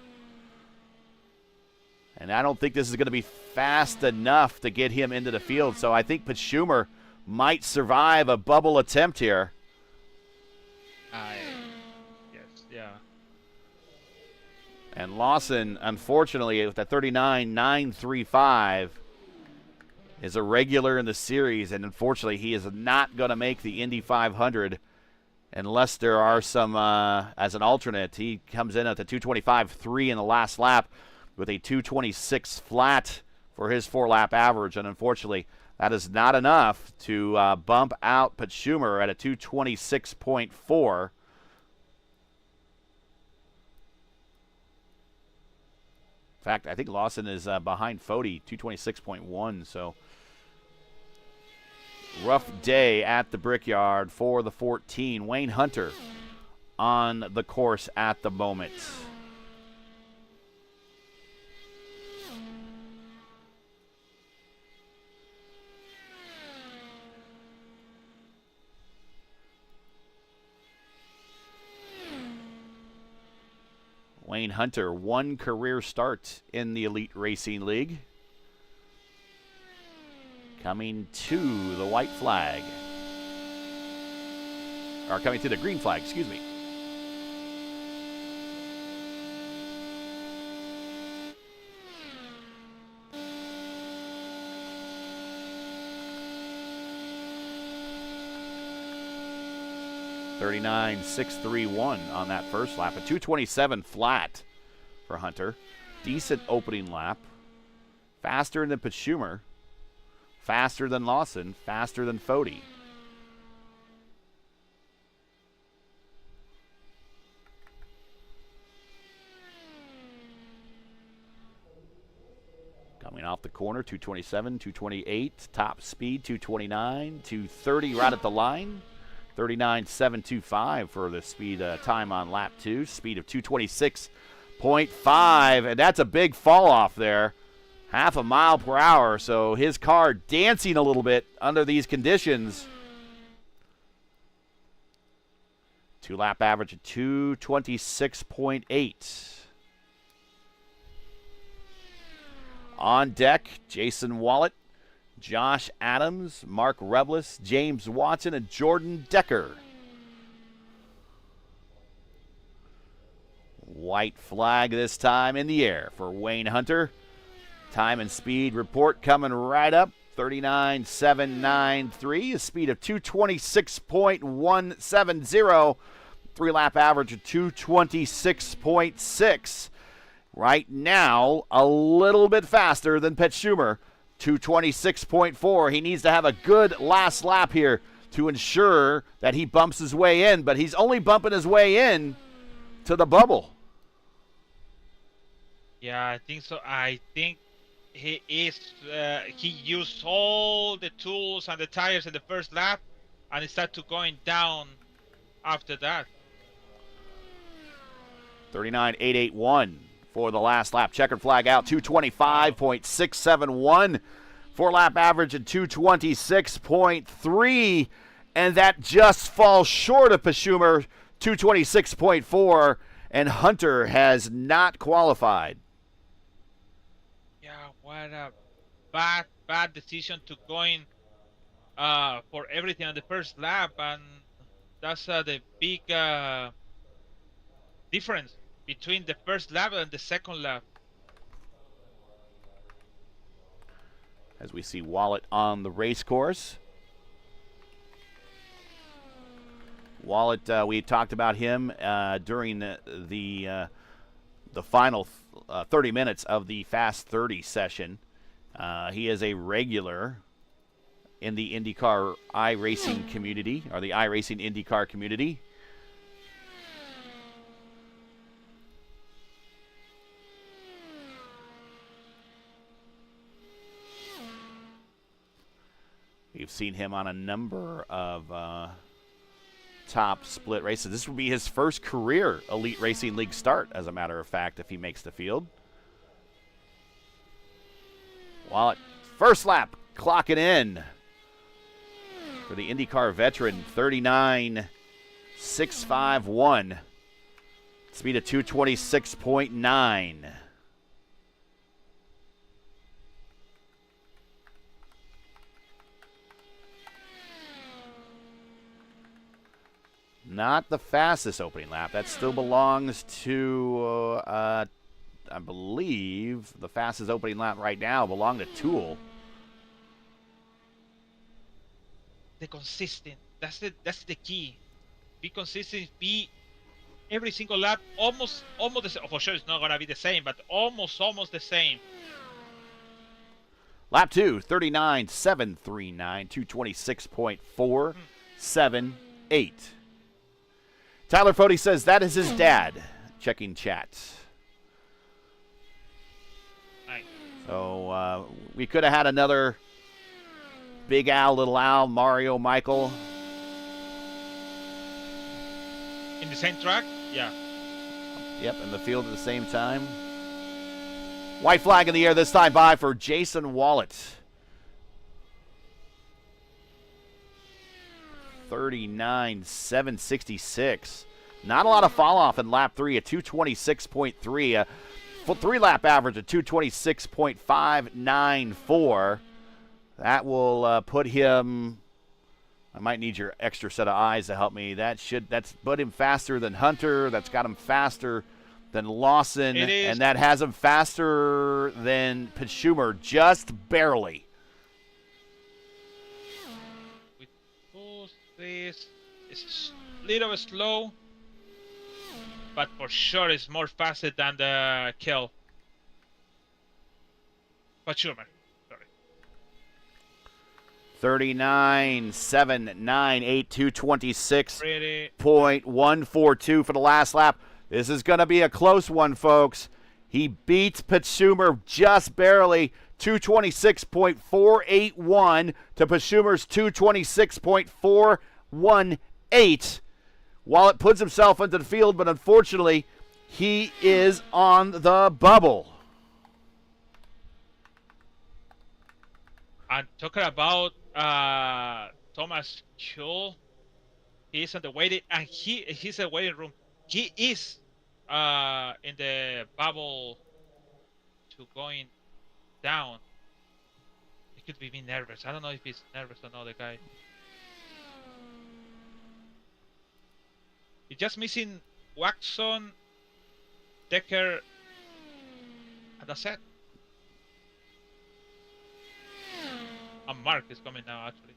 And I don't think this is going to be fast enough to get him into the field. So I think Schumer might survive a bubble attempt here. Yes, yeah. And Lawson, unfortunately, with a 39.935, is a regular in the series. And unfortunately, he is not going to make the Indy 500 unless there are some, as an alternate. He comes in at the 225.3 in the last lap, with a 226 flat for his 4-lap average. And unfortunately, that is not enough to bump out Schumer at a 226.4. In fact, I think Lawson is behind Foti, 226.1. So rough day at the Brickyard for the 14. Wayne Hunter on the course at the moment. Wayne Hunter, 1 career start in the Elite Racing League. Coming to the white flag. Or coming to the green flag, excuse me. .39.631 on that first lap. A 227 flat for Hunter. Decent opening lap. Faster than Schumer. Faster than Lawson. Faster than Foti. Coming off the corner, 227, 228. Top speed, 229, 230 right at the line. 39.725 for the speed time on lap 2. Speed of 226.5, and that's a big fall off there. Half a mile per hour, so his car dancing a little bit under these conditions. 2-lap average of 226.8. On deck, Jason Wallet, Josh Adams, Mark Rebilas, James Watson, and Jordan Decker. White flag this time in the air for Wayne Hunter. Time and speed report coming right up. 39.793, a speed of 226.170. 3-lap average of 226.6. Right now, a little bit faster than Schumer. 226.4. He needs to have a good last lap here to ensure that he bumps his way in, but he's only bumping his way in to the bubble. Yeah, I think so. I think he used all the tools and the tires in the first lap, and it started going down after that. 39.881 for the last lap. Checkered flag out, 225.671. 4-lap average at 226.3, and that just falls short of Schumer, 226.4, and Hunter has not qualified. Yeah, what a bad decision to going for everything on the first lap, and that's the big difference between the first lap and the second lap. as we see Wallet on the race course. Wallet, we talked about him during the final 30 minutes of the Fast 30 session. He is a regular in the IndyCar iRacing community, or the iRacing IndyCar community. We've seen him on a number of top split races. This would be his first career Elite Racing League start, as a matter of fact, if he makes the field. Wallet, first lap, clocking in for the IndyCar veteran, 39.651. Speed of 226.9. Not the fastest opening lap. That still belongs to, I believe, the fastest opening lap right now belongs to Tool. The consistent. That's the key. Be consistent. Be every single lap almost the same. For sure, it's not gonna be the same, but almost the same. Lap 2, 39.739, 226.478. Tyler Fody says that is his dad. Checking chat. Nice. So we could have had another Big Al, Little Al, Mario, Michael. In the same track? Yeah. Yep, in the field at the same time. White flag in the air this time by for Jason Wallet. 39.766. Not a lot of fall off in lap 3 at 226.3. A full 3-lap average of 226.594. That will put him. I might need your extra set of eyes to help me. That's put him faster than Hunter. That's got him faster than Lawson, and that has him faster than Schumer, just barely. This is a little bit slow, but for sure it's more faster than the kill. But Schumer, sorry. 39.798, 226.142 for the last lap. This is going to be a close one, folks. He beats Schumer just barely. 226.481 to Schumer's 226.418. Wallet puts himself into the field, but unfortunately, he is on the bubble. I'm talking about Thomas Kuhl. He's in the waiting, and he's in the waiting room. He is in the bubble to going down. He could be nervous. I don't know if he's nervous or not, the guy. He's just missing Waxon, Decker, and that's it. And Mark is coming now, actually.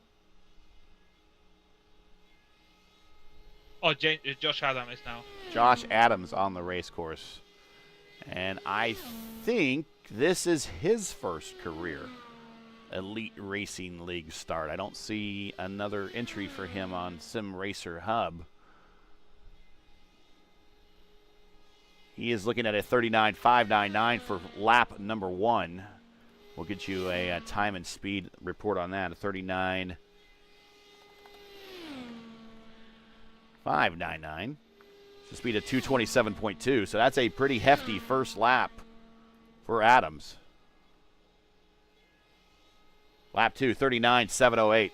Oh, Josh Adams is now. Josh Adams on the race course. And I think this is his first career Elite Racing League start. I don't see another entry for him on Sim Racer Hub. He is looking at a 39.599 for lap number 1. We'll get you a time and speed report on that. A 39.599. It's a speed of 227.2. So that's a pretty hefty first lap for Adams. Lap 2, 39.708.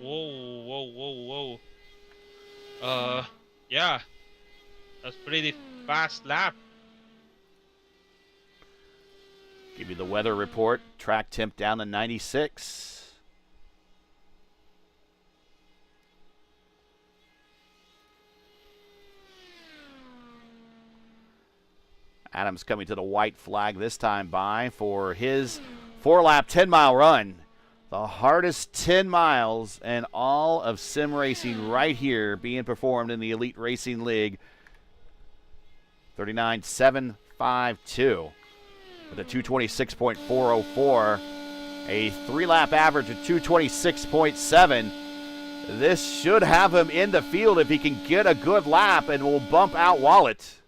Whoa. Yeah. That's pretty fast lap. Give you the weather report. Track temp down to 96. Adams coming to the white flag this time by for his 4-lap, 10-mile run. The hardest 10 miles in all of sim racing right here being performed in the Elite Racing League. 39.752 with a 226.404. A 3-lap average of 226.7. This should have him in the field if he can get a good lap and will bump out Wallet.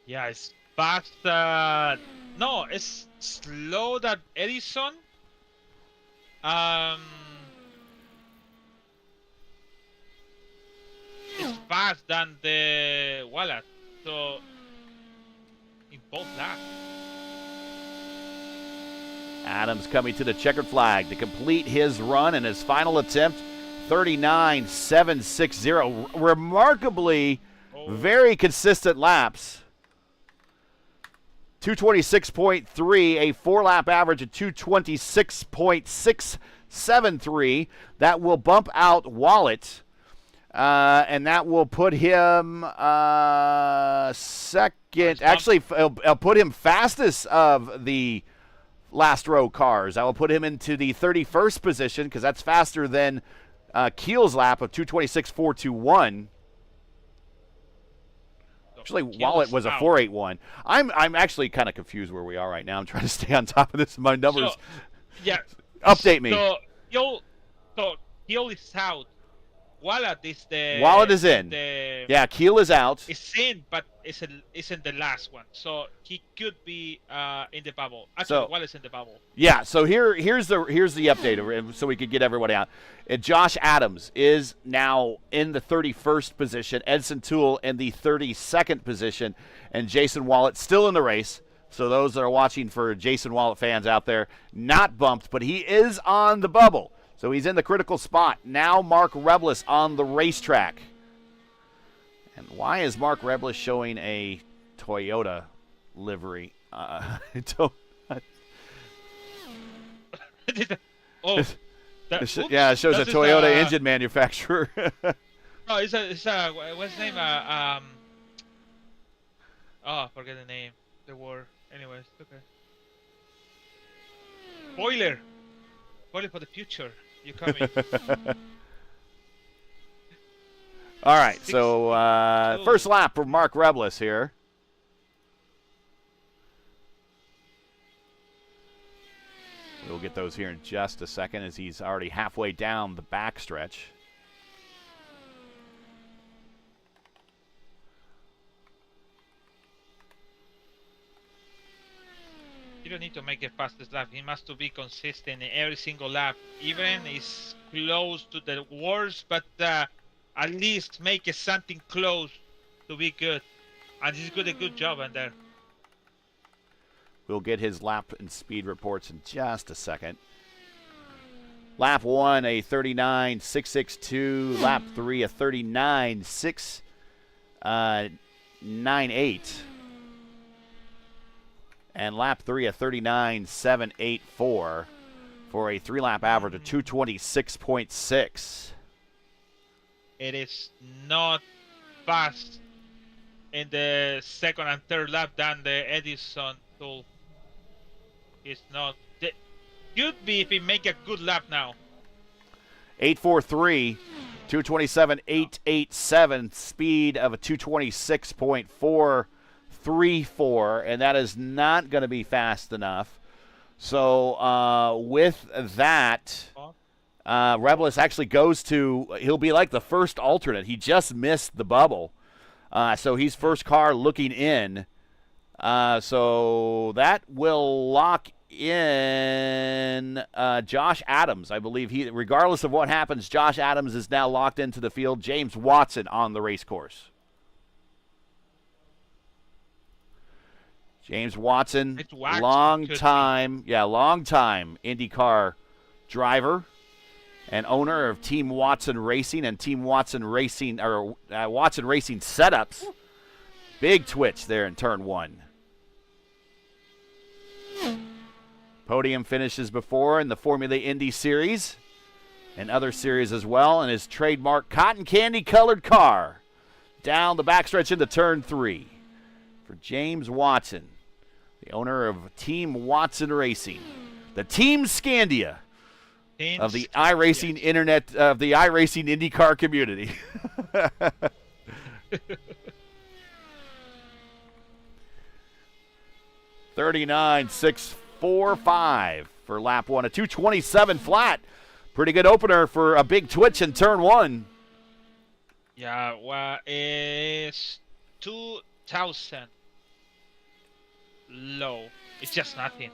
Yeah, it's fast. No, it's slow that Edison. It's fast than the Wallet. So in both laps. Adams coming to the checkered flag to complete his run in his final attempt, 39.760. Remarkably, very consistent laps. 226.3, a 4-lap average of 226.673. That will bump out Wallet, and that will put him second. Actually, I'll put him fastest of the last row cars. I will put him into the 31st position because that's faster than Keel's lap of 226.421. Actually, Wallet was a 4.81. I'm actually kind of confused where we are right now. I'm trying to stay on top of this. My numbers. So, yeah. Update me. So Keel is out. Wallet is the. Wallet is in. Yeah, Keel is out. It's in, but isn't the last one. So he could be in the bubble. Actually, Wallet's in the bubble. Yeah. So here's the update, so we could get everybody out. Josh Adams is now in the 31st position. Edson Toole in the 32nd position, and Jason Wallet still in the race. So those that are watching, for Jason Wallet fans out there, not bumped, but he is on the bubble. So he's in the critical spot. Now Mark Rebilas on the racetrack. And why is Mark Rebilas showing a Toyota livery? Oh, It shows a Toyota engine manufacturer. No, it's a what's the name? Oh, forget the name. The word. Anyways, okay. Boiler for the future. You coming? All right, so first lap for Mark Rebilas here. We'll get those here in just a second as he's already halfway down the backstretch. You don't need to make it fastest lap. He must to be consistent in every single lap. Even is close to the worst, but at least make it something close to be good. And he's doing a good job in there. We'll get his lap and speed reports in just a second. Lap 1, a 39.662. Lap 3, a 39.698. And lap 3, a 39.784 for a 3-lap average of 226.6. It is not fast in the second and third lap than the Edison tool. It's not. It could be if he make a good lap now. 843, 227.887, speed of a 226.434, and that is not going to be fast enough. So with that, Rebilas actually goes to, he'll be like the first alternate. He just missed the bubble. So he's first car looking in. So that will lock in Josh Adams. I believe regardless of what happens, Josh Adams is now locked into the field. James Watson on the race course. James Watson, long time IndyCar driver and owner of Team Watson Racing and Team Watson Racing, or Watson Racing Setups. Big twitch there in turn 1. Podium finishes before in the Formula Indy Series and other series as well, and his trademark cotton candy colored car down the backstretch into turn 3 for James Watson. the owner of Team Watson Racing, the Team Scandia of the iRacing internet, of the iRacing IndyCar community. 39.645 for lap 1. A 227 flat. Pretty good opener for a big twitch in turn 1. Yeah, well, it's 2,000 low. It's just nothing.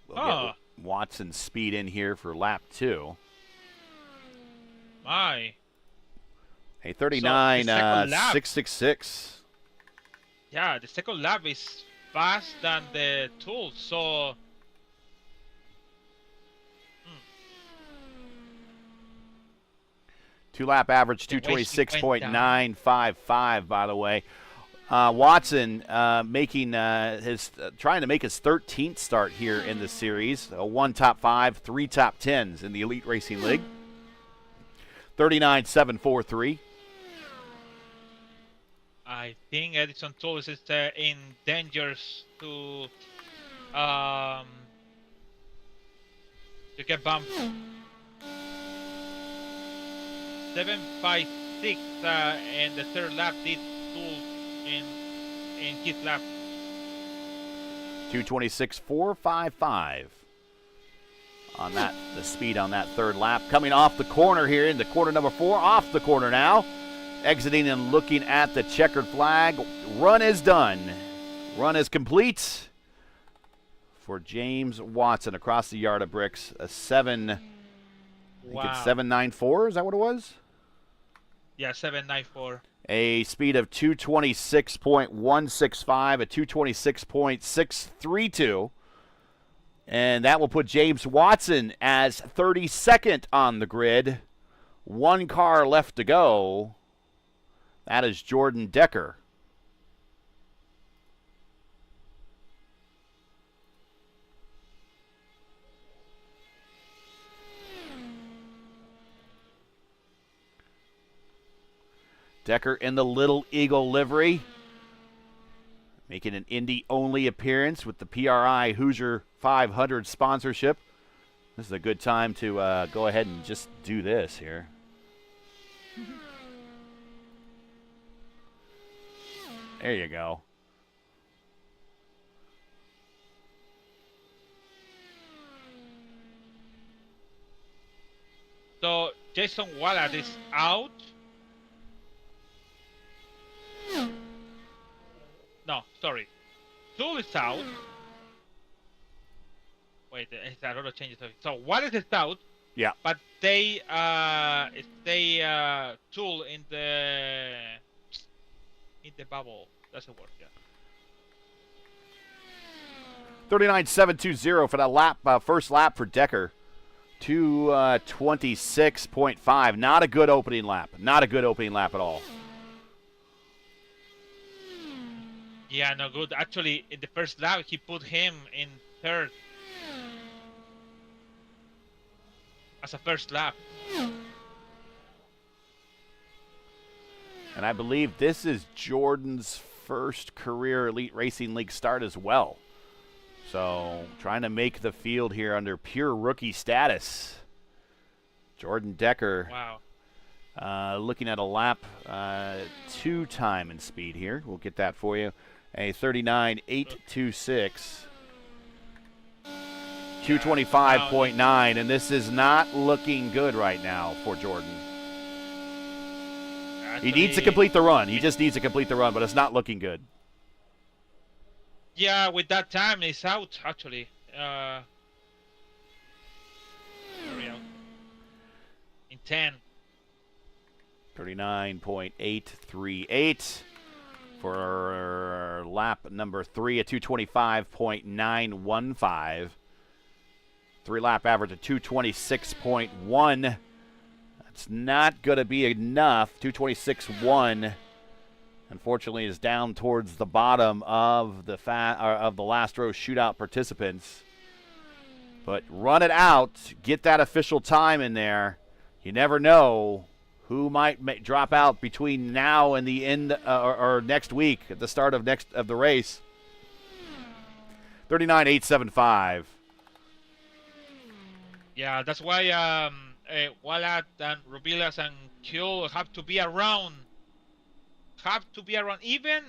We'll get Watson's speed in here for lap 2. My. Hey, 39.666. Yeah, the second lap is fast than the tool, so. Two-lap average, 226.955, by the way. Watson making trying to make his 13th start here in the series. 1 top 5, 3 top 10s in the Elite Racing League. 39.743. I think Edison Tools is in danger to get bumped. 7.56 in the third lap did Tools in his lap. 226.455 on that, the speed on that third lap. Coming off the corner here into corner number 4, off the corner now. Exiting and looking at the checkered flag. Run is done. Run is complete for James Watson across the yard of bricks. A 7, I think it's 7.94, is that what it was? Yeah, 7.94. A speed of 226.165, a 226.632. And that will put James Watson as 32nd on the grid. 1 car left to go. That is Jordan Decker. Decker in the Little Eagle livery, making an Indy-only appearance with the PRI Hoosier 500 sponsorship. This is a good time to go ahead and just do this here. There you go. So Jason Wallace is out. No, sorry. Tool is out. Wait, it's a lot of changes. So Wallace is out. Yeah. But they Tool in the bubble. Doesn't work. Yeah. 39.720 for that lap, first lap for Decker. 226.5. Not a good opening lap. Not a good opening lap at all. Yeah, no good. Actually, in the first lap, he put him in third as a first lap. And I believe this is Jordan's first career Elite Racing League start as well. So trying to make the field here under pure rookie status. Jordan Decker. Wow. Looking at a lap 2 time in speed here. We'll get that for you. A 39.826. 225.9, and this is not looking good right now for Jordan. He needs to complete the run. He just needs to complete the run, but it's not looking good. Yeah, with that time, he's out, actually. In 10. 39.838 for lap number 3, a 225.915. 3-lap average of 226.1. That's not going to be enough. 226.1, unfortunately, is down towards the bottom of the last row shootout participants. But run it out, get that official time in there. You never know who might drop out between now and the end or next week at the start of the race. 39.875. Yeah, that's why Walad and Rebilas and Kill have to be around. Even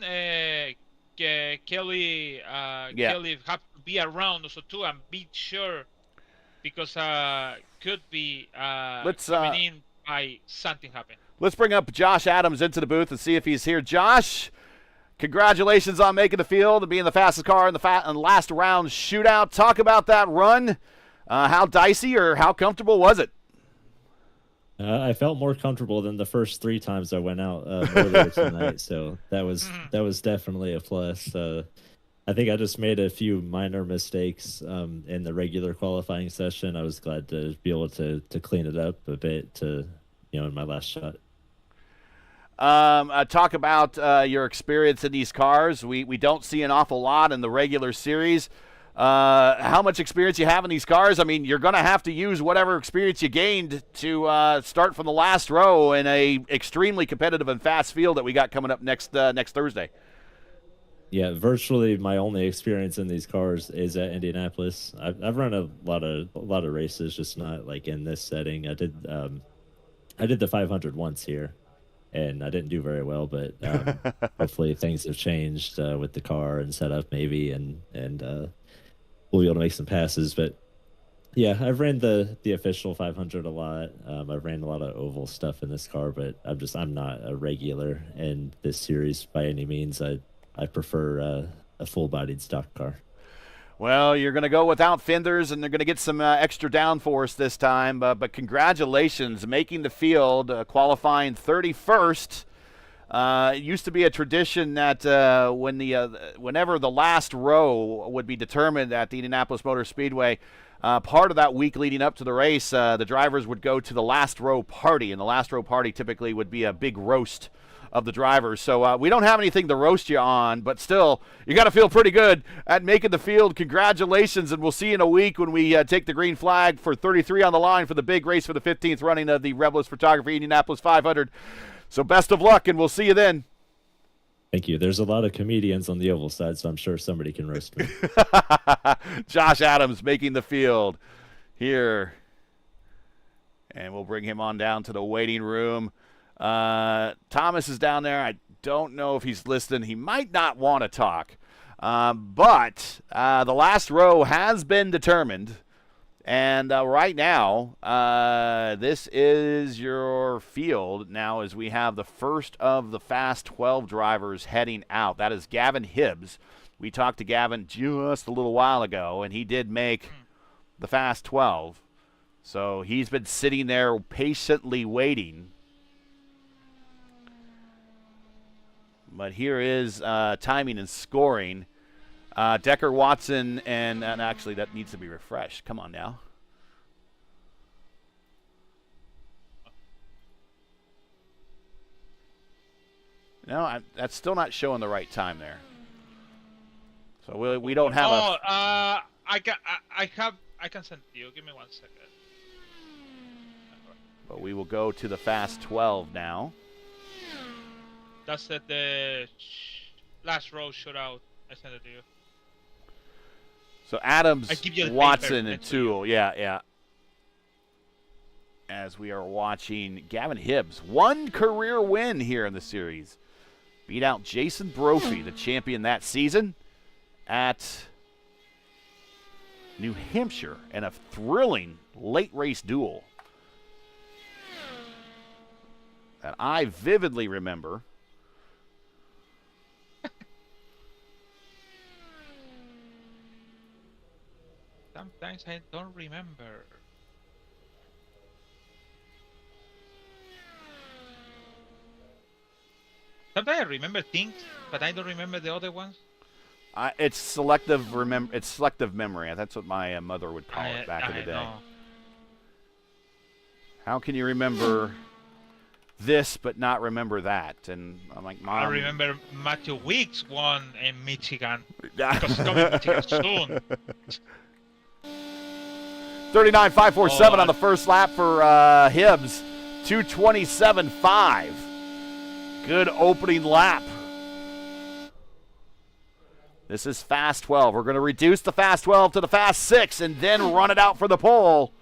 Kelly Kelly have to be around also too and be sure, because could be coming in by something happen. Let's bring up Josh Adams into the booth and see if he's here. Josh, congratulations on making the field and being the fastest car in the last round shootout. Talk about that run. How dicey or how comfortable was it? I felt more comfortable than the first 3 times I went out earlier tonight, so that was definitely a plus. I think I just made a few minor mistakes in the regular qualifying session. I was glad to be able to clean it up a bit in my last shot. Talk about your experience in these cars. We don't see an awful lot in the regular series. How much experience you have in these cars? I mean, you're going to have to use whatever experience you gained to start from the last row in a extremely competitive and fast field that we got coming up next Thursday. Yeah, virtually my only experience in these cars is at Indianapolis. I've run a lot of races, just not like in this setting. I did the 500 once here, and I didn't do very well. But hopefully things have changed with the car and setup, maybe, and we'll be able to make some passes. But yeah, I've ran the official 500 a lot. I've ran a lot of oval stuff in this car, but I'm not a regular in this series by any means. I prefer a full-bodied stock car. Well, you're going to go without fenders, and they're going to get some extra downforce this time. But congratulations, making the field, qualifying 31st. It used to be a tradition that whenever the last row would be determined at the Indianapolis Motor Speedway, part of that week leading up to the race, the drivers would go to the last row party, and the last row party typically would be a big roast of the drivers. So we don't have anything to roast you on, but still, you got to feel pretty good at making the field. Congratulations, and we'll see you in a week when we take the green flag for 33 on the line for the big race for the 15th running of the Rebilas Photography Indianapolis 500. So best of luck, and we'll see you then. Thank you. There's a lot of comedians on the oval side, so I'm sure somebody can roast me. Josh Adams making the field here. And we'll bring him on down to the waiting room. Thomas is down there. I don't know if he's listening. He might not want to talk. But the last row has been determined. And right now, this is your field now as we have the first of the Fast 12 drivers heading out. That is Gavin Hibbs. We talked to Gavin just a little while ago, and he did make the Fast 12. So he's been sitting there patiently waiting. But here is timing and scoring. Decker, Watson, and actually that needs to be refreshed. Come on now. No, that's still not showing the right time there. So we don't have I can send it to you. Give me 1 second. But we will go to the Fast 12 now. That's the last row shootout. I sent it to you. So Adams, Watson, paper, and Toole. Yeah. As we are watching Gavin Hibbs, one career win here in the series. Beat out Jason Brophy, the champion that season, at New Hampshire in a thrilling late race duel that I vividly remember. Sometimes I don't remember. Sometimes I remember things, but I don't remember the other ones. It's selective It's selective memory. That's what my mother would call it back in the day. Know. How can you remember this but not remember that? And I'm like, Mom. I remember Matthew Weeks won in Michigan because he's coming to Michigan soon. 39.547 on the first lap for Hibbs. 227.5. Good opening lap. This is fast 12. We're going to reduce the fast 12 to the fast 6 and then run it out for the pole.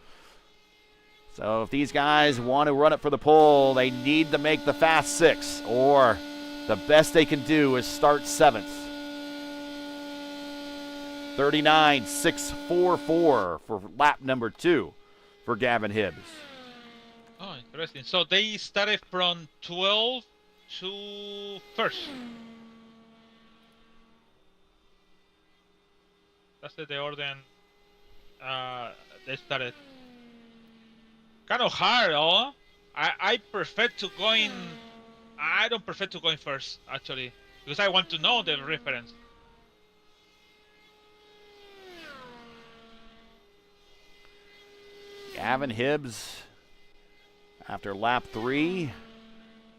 So if these guys want to run it for the pole, they need to make the fast 6, or the best they can do is start 7th. 39.644 for lap number 2 for Gavin Hibbs. Oh, interesting. So they started from 12 to first. That's the order they started. Kind of hard, oh? I prefer to going. I don't prefer to going first, actually, because I want to know the reference. Gavin Hibbs, after lap 3,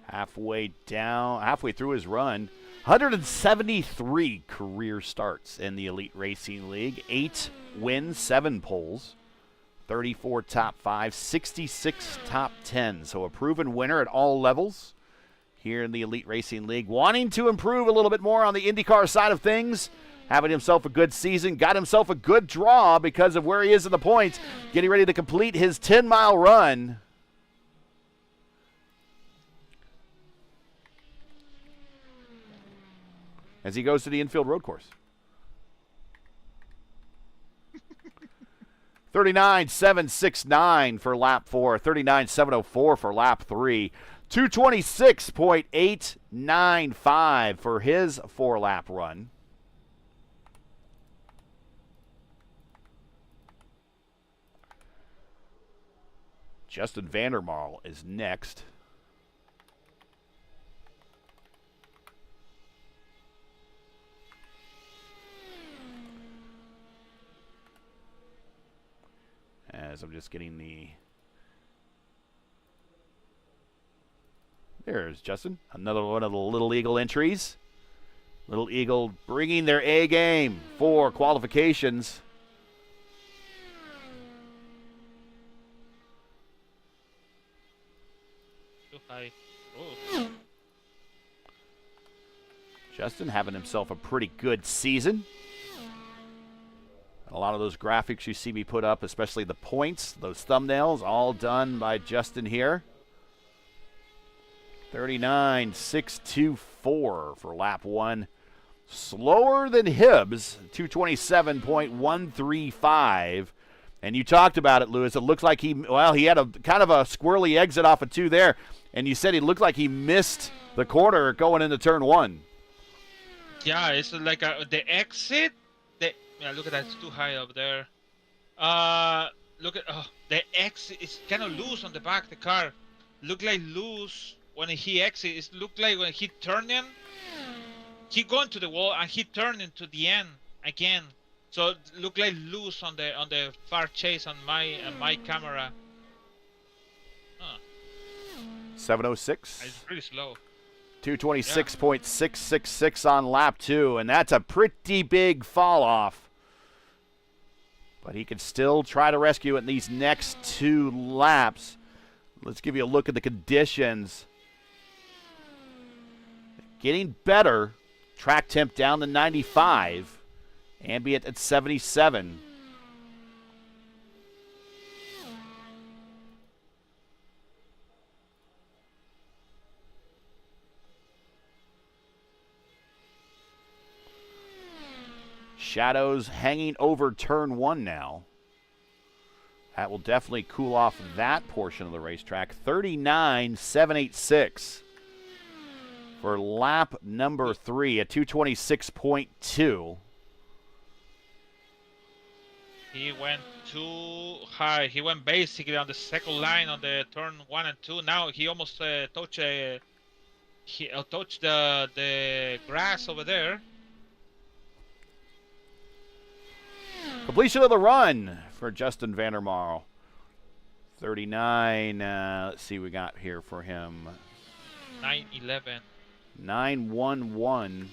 halfway through his run, 173 career starts in the Elite Racing League, 8 wins, 7 poles, 34 top 5, 66 top 10. So a proven winner at all levels here in the Elite Racing League. Wanting to improve a little bit more on the IndyCar side of things, having himself a good season, got himself a good draw because of where he is in the points, getting ready to complete his 10-mile run. As he goes to the infield road course. 39.769 for lap 4, 39.704 for lap 3, 226.895 for his 4-lap run. Justin Vandermarl is next. As I'm just getting the... There's Justin. Another one of the Little Eagle entries. Little Eagle bringing their A game for qualifications. Too high. Oh. Justin having himself a pretty good season. A lot of those graphics you see me put up, especially the points, those thumbnails, all done by Justin here. 39.624 for lap 1. Slower than Hibbs, 227.135. And you talked about it, Lewis. It looks like he had a kind of a squirrely exit off of 2 there. And you said he looked like he missed the corner going into turn 1. Yeah, it's like the exit. Yeah, look at that. It's too high up there. Look at the exit is kind of loose on the back of the car. Look like loose when he exits. It looked like when he turned in, he going to the wall and he turned into the end again. So it looked like loose on the far chase on my camera. 706. It's really slow. 226.666 on lap 2, and that's a pretty big fall off. But he can still try to rescue it in these next 2 laps. Let's give you a look at the conditions. Getting better. Track temp down to 95. Ambient at 77. Shadows hanging over turn 1 now. That will definitely cool off that portion of the racetrack. 39.786 for lap number 3 at 226.2. He went too high. He went basically on the second line on the turn 1 and 2. Now he almost touched the grass over there. Completion of the run for Justin Vandermarl. 39. Let's see what we got here for him. 9:11. 9:11.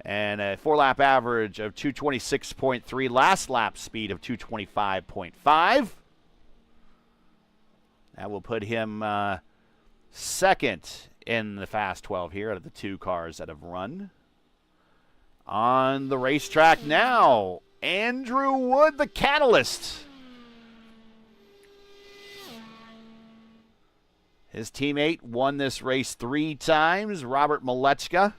And a 4-lap average of 226.3. Last lap speed of 225.5. That will put him second in the Fast 12 here out of the 2 cars that have run. On the racetrack now, Andrew Wood, the catalyst. His teammate won this race 3 times, Robert Maleczka.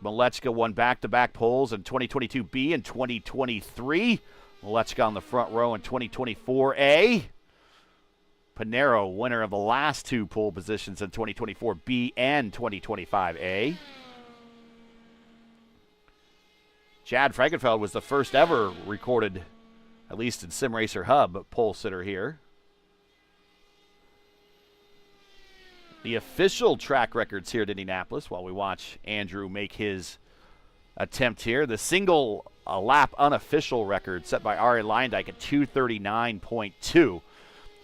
Maleczka won back-to-back poles in 2022B and 2023. Maleczka on the front row in 2024A. Pinheiro, winner of the last 2 pole positions in 2024B and 2025A. Chad Frankenfeld was the first ever recorded, at least in Sim Racer Hub, pole sitter here. The official track records here at Indianapolis while we watch Andrew make his attempt here. The single lap unofficial record set by Ari Leindijk at 239.2,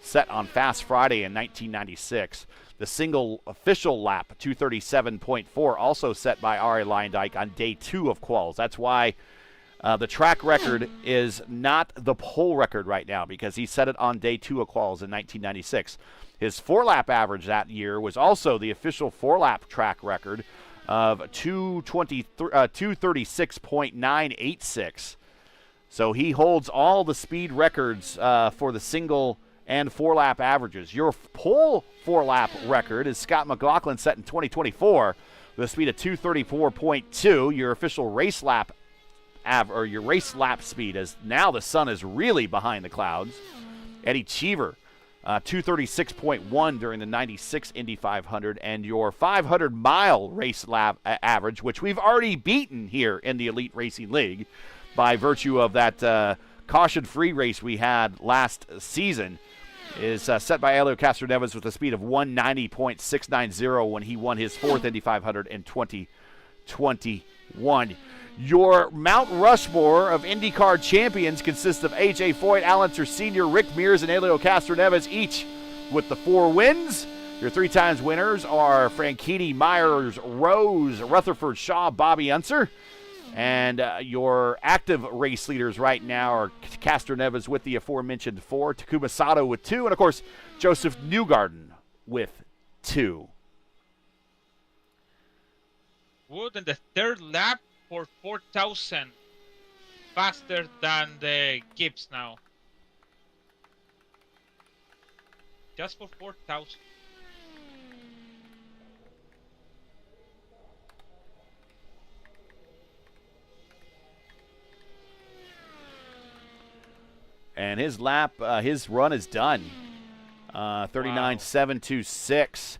set on Fast Friday in 1996. The single official lap, 237.4, also set by Ari Leindijk on day 2 of quals. That's why the track record is not the pole record right now, because he set it on day 2 of quals in 1996. His 4-lap average that year was also the official 4-lap track record of 236.986. So he holds all the speed records for the single and 4-lap averages. Your pole 4-lap record is Scott McLaughlin, set in 2024 with a speed of 234.2. Your official race lap or your race lap speed, as now the sun is really behind the clouds. Eddie Cheever, 236.1 during the 96 Indy 500, and your 500-mile race lap average, which we've already beaten here in the Elite Racing League by virtue of that caution-free race we had last season, is set by Helio Castroneves with a speed of 190.690 when he won his 4th Indy 500 in 2021. Your Mount Rushmore of IndyCar champions consists of A.J. Foyt, Alan Sr., Rick Mears, and Helio Castroneves, each with the 4 wins. Your 3-times winners are Franchitti, Myers, Rose, Rutherford, Shaw, Bobby Unser. And your active race leaders right now are Castroneves with the aforementioned 4, Takuma Sato with 2, and, of course, Joseph Newgarden with 2. Wood in the 3rd lap for 4,000, faster than the Gibbs now. Just for 4,000. And his lap, his run is done. 39.726.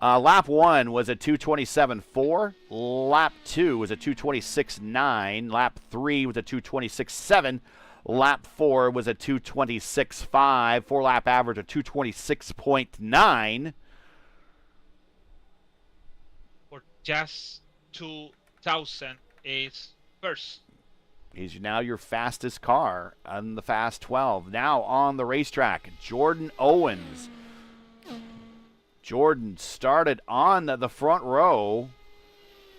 Lap 1 was a 227.4. Lap 2 was a 226.9. Lap 3 was a 226.7. Lap 4 was a 226.5. 4-lap average of 226.9. For just 2,000 is first. He's now your fastest car on the Fast 12. Now on the racetrack, Jordan Owens. Jordan started on the front row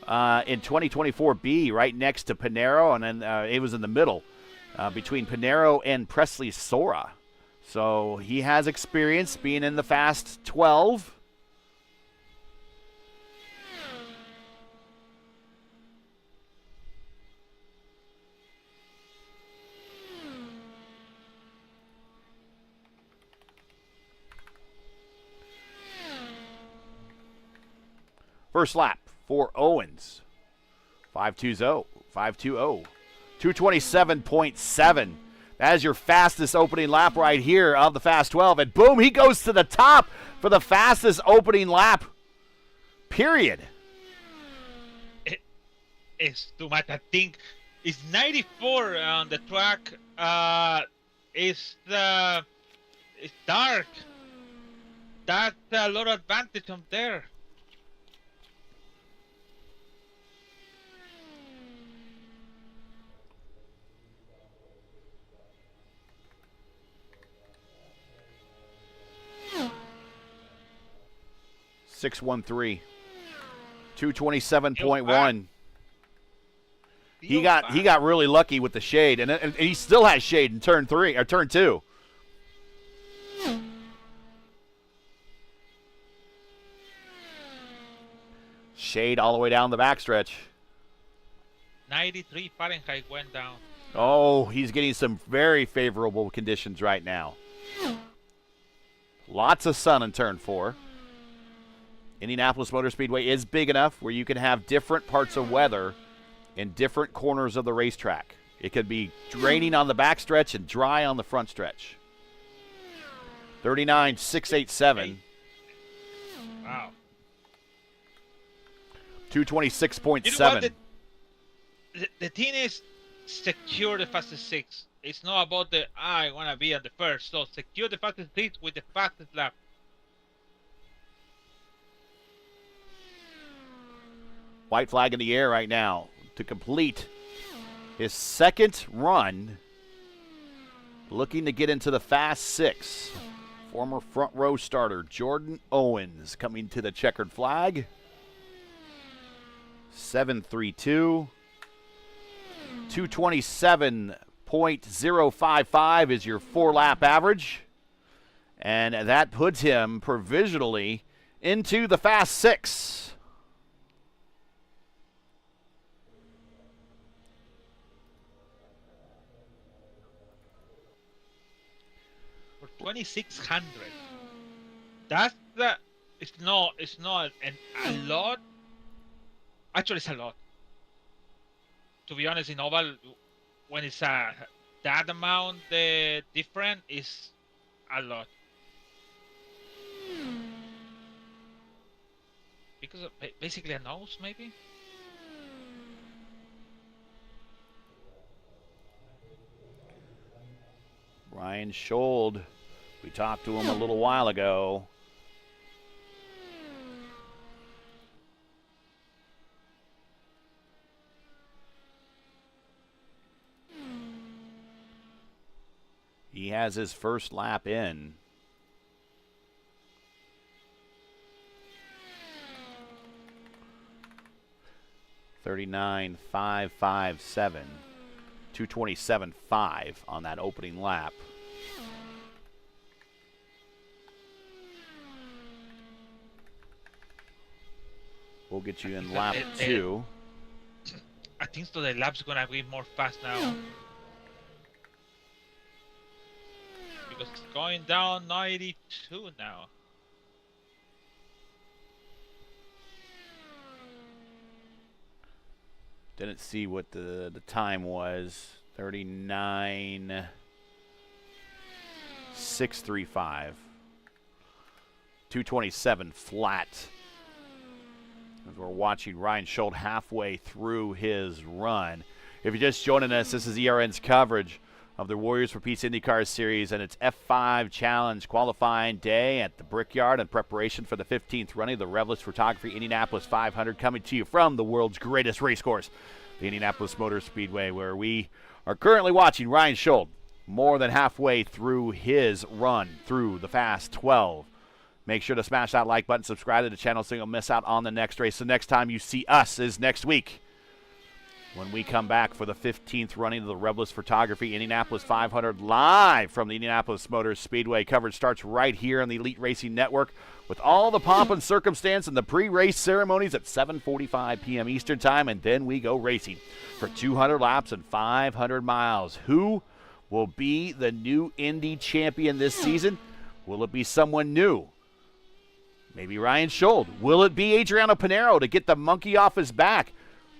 in 2024B, right next to Pinheiro, and then it was in the middle between Pinheiro and Presley Sora. So he has experience being in the Fast 12. First lap for Owens, 5.20, 227.7. That is your fastest opening lap right here of the Fast 12. And boom, he goes to the top for the fastest opening lap, period. It's too much. I think it's 94 on the track. It's dark. That's a lot of advantage on there. 613. 227.1. He got really lucky with the shade, and he still has shade in turn 2. Shade all the way down the backstretch. 93 Fahrenheit went down. Oh, he's getting some very favorable conditions right now. Lots of sun in turn 4. Indianapolis Motor Speedway is big enough where you can have different parts of weather in different corners of the racetrack. It could be raining on the backstretch and dry on the front stretch. 39.687. Wow. 226.7. You know what? The thing is, secure the fastest 6. It's not about I want to be on the first. So secure the fastest 6 with the fastest lap. White flag in the air right now to complete his second run. Looking to get into the fast 6. Former front row starter Jordan Owens coming to the checkered flag. 732. 227.055 is your 4-lap average. And that puts him provisionally into the fast 6. For 2,600. It's not a lot. Actually, it's a lot. To be honest, in oval, when it's that amount different, is a lot. Because of basically a nose, maybe. Ryan Schold, we talked to him a little while ago. He has his first lap in. $39.557. 227.5 on that opening lap. We'll get you in lap 2. I think so. The lap's gonna be more fast now. Because it's going down 92 now. Didn't see what the time was. 39.635. 227 flat. As we're watching Ryan Schold halfway through his run. If you're just joining us, this is ERN's coverage of the Warriors for Peace IndyCar Series and its F5 Challenge qualifying day at the Brickyard in preparation for the 15th running of the Rebilas Photography Indianapolis 500, coming to you from the world's greatest race course, the Indianapolis Motor Speedway, where we are currently watching Ryan Schold more than halfway through his run through the Fast 12. Make sure to smash that like button, subscribe to the channel so you'll miss out on the next race. The next time you see us is next week when we come back for the 15th running of the Rebilas Photography Indianapolis 500 live from the Indianapolis Motor Speedway. Coverage starts right here on the Elite Racing Network with all the pomp and circumstance and the pre-race ceremonies at 7:45 p.m. Eastern Time, and then we go racing for 200 laps and 500 miles. Who will be the new Indy champion this season? Will it be someone new? Maybe Ryan Schold. Will it be Adriano Pinheiro to get the monkey off his back?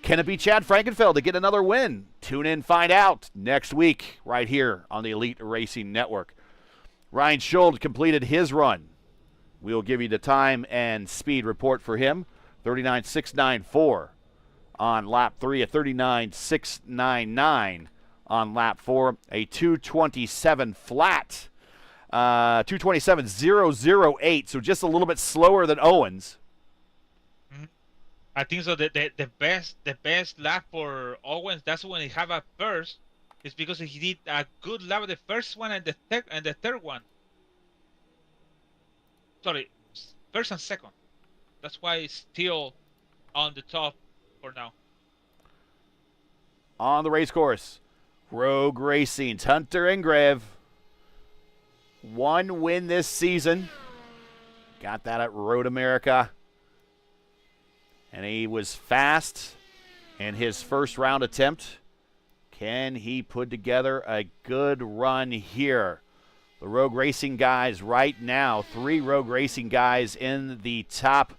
Can it be Chad Frankenfeld to get another win? Tune in, find out next week right here on the Elite Racing Network. Ryan Schold completed his run. We'll give you the time and speed report for him. 39.694 on lap 3, a 39.699 on lap 4, a 227 flat. 227.008, so just a little bit slower than Owens. I think so. The best lap for Owens, that's when he have a first, is because he did a good lap of the first one and the third one. Sorry, first and second. That's why it's still on the top for now. On the race course, Rogue Racing's Hunter Ingrave. 1 win this season. Got that at Road America. And he was fast in his first round attempt. Can he put together a good run here? The Rogue Racing guys right now, 3 Rogue Racing guys in the top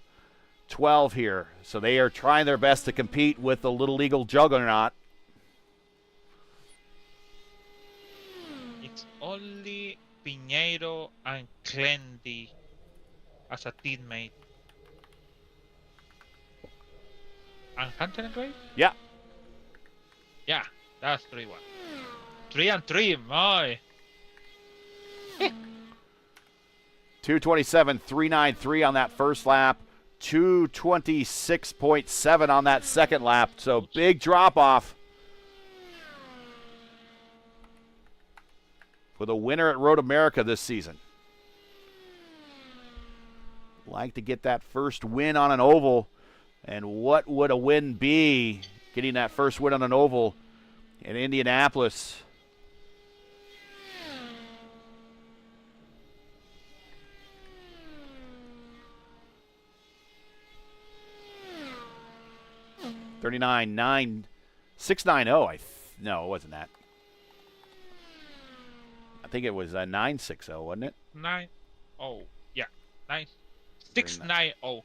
12 here. So they are trying their best to compete with the Little Eagle Juggernaut. It's only Pinheiro and Clendy as a teammate. And Hunter and Gray? Yeah. Yeah, that's 3-1. 3-3, my. 2:27.393 on that first lap. 2:26.7 on that second lap. So big drop off for the winner at Road America this season. Like to get that first win on an oval. And what would a win be? Getting that first win on an oval in Indianapolis. $39,960. No, it wasn't that. I think it was 960, wasn't it? 9-0. Yeah. 6-9-0.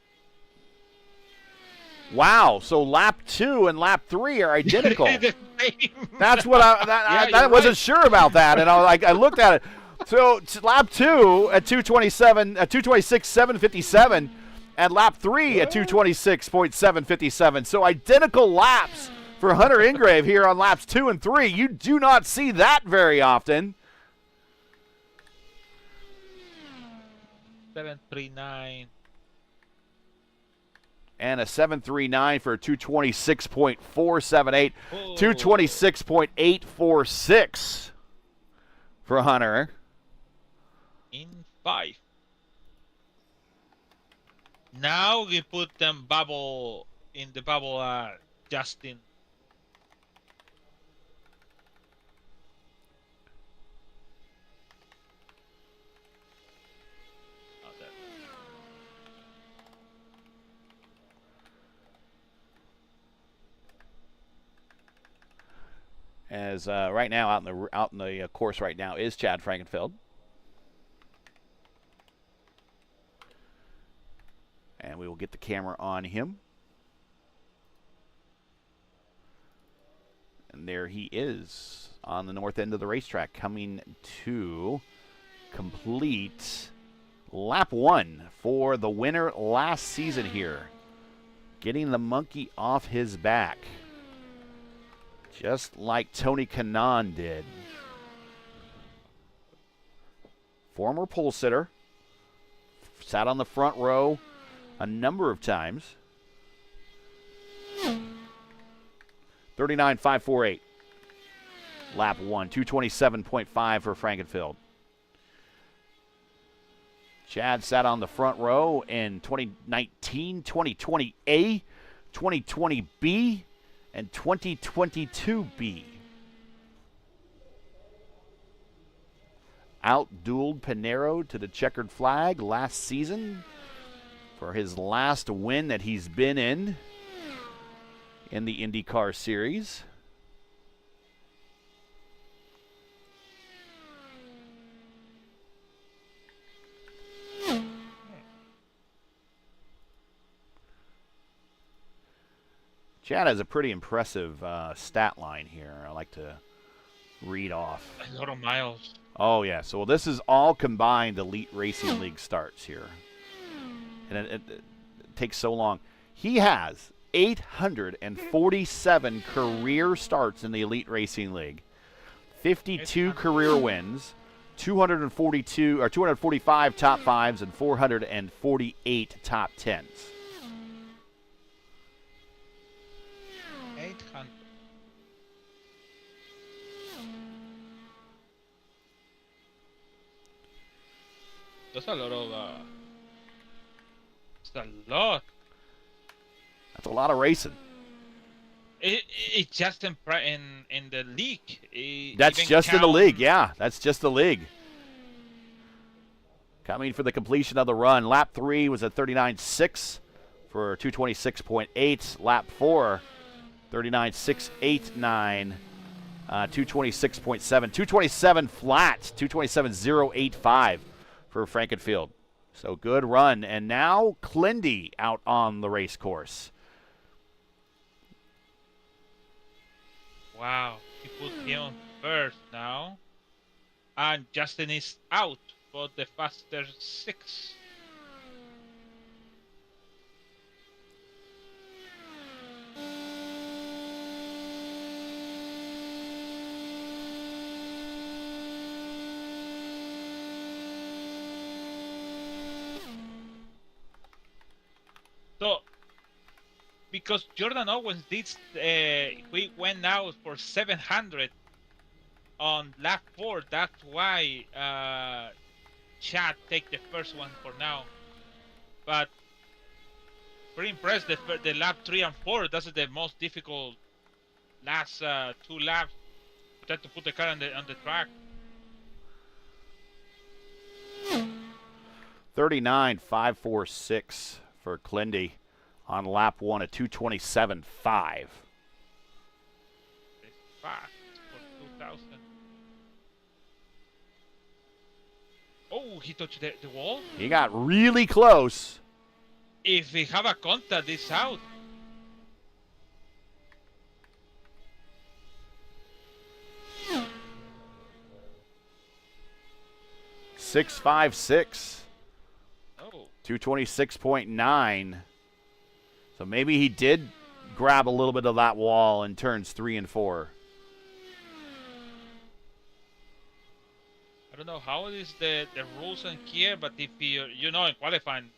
Wow, so lap 2 and lap 3 are identical. The same. That's what I wasn't sure about that, and I looked at it. So lap 2 at 2:26.757, and lap 3 at 2:26.757. So identical laps for Hunter Ingrave here on laps 2 and 3. You do not see that very often. 739. And a 739 for a 226.478. 226.846 for Hunter. In 5. Now we put them bubble in the bubble, Justin. As right now out in the course right now is Chad Frankenfeld. And we will get the camera on him. And there he is on the north end of the racetrack, coming to complete lap 1 for the winner last season here. Getting the monkey off his back. Just like Tony Kanaan did. Former pole sitter. Sat on the front row a number of times. 39.548. Lap 1. 227.5 for Frankenfeld. Chad sat on the front row in 2019, 2020A, 2020B, and 2022B. Outdueled Pinheiro to the checkered flag last season for his last win that he's been in the IndyCar series. Chad has a pretty impressive stat line here. I like to read off. A lot of miles. Oh, yeah. So this is all combined Elite Racing League starts here. And it takes so long. He has 847 career starts in the Elite Racing League. 52 career wins, 245 top 5s, and 448 top 10s. 800. That's a lot of a lot. That's a lot of racing. It just in the league. That's even just in the count- league, yeah. That's just the league. Coming for the completion of the run. Lap 3 was at 39.6 for 226.8. Lap 4, 39.689, 226.7. 227 flat, 227.085 for Frankenfield. So good run. And now Clindy out on the race course. Wow, he put him first now. And Justin is out for the faster 6. So, because Jordan Owens did, we went out for 700 on lap 4. That's why Chad take the first one for now. But pretty impressed that the lap 3 and 4. That's the most difficult last 2 laps. Try to put the car on the track. 39.546 for Clindy on lap 1 at 227.5. It's fast for 2000. Oh, he touched the wall. He got really close. If we have a contact, it's out. .656. Oh. 226.9. So maybe he did grab a little bit of that wall in turns 3 and 4. I don't know how it is the rules in here, but if you know in qualifying,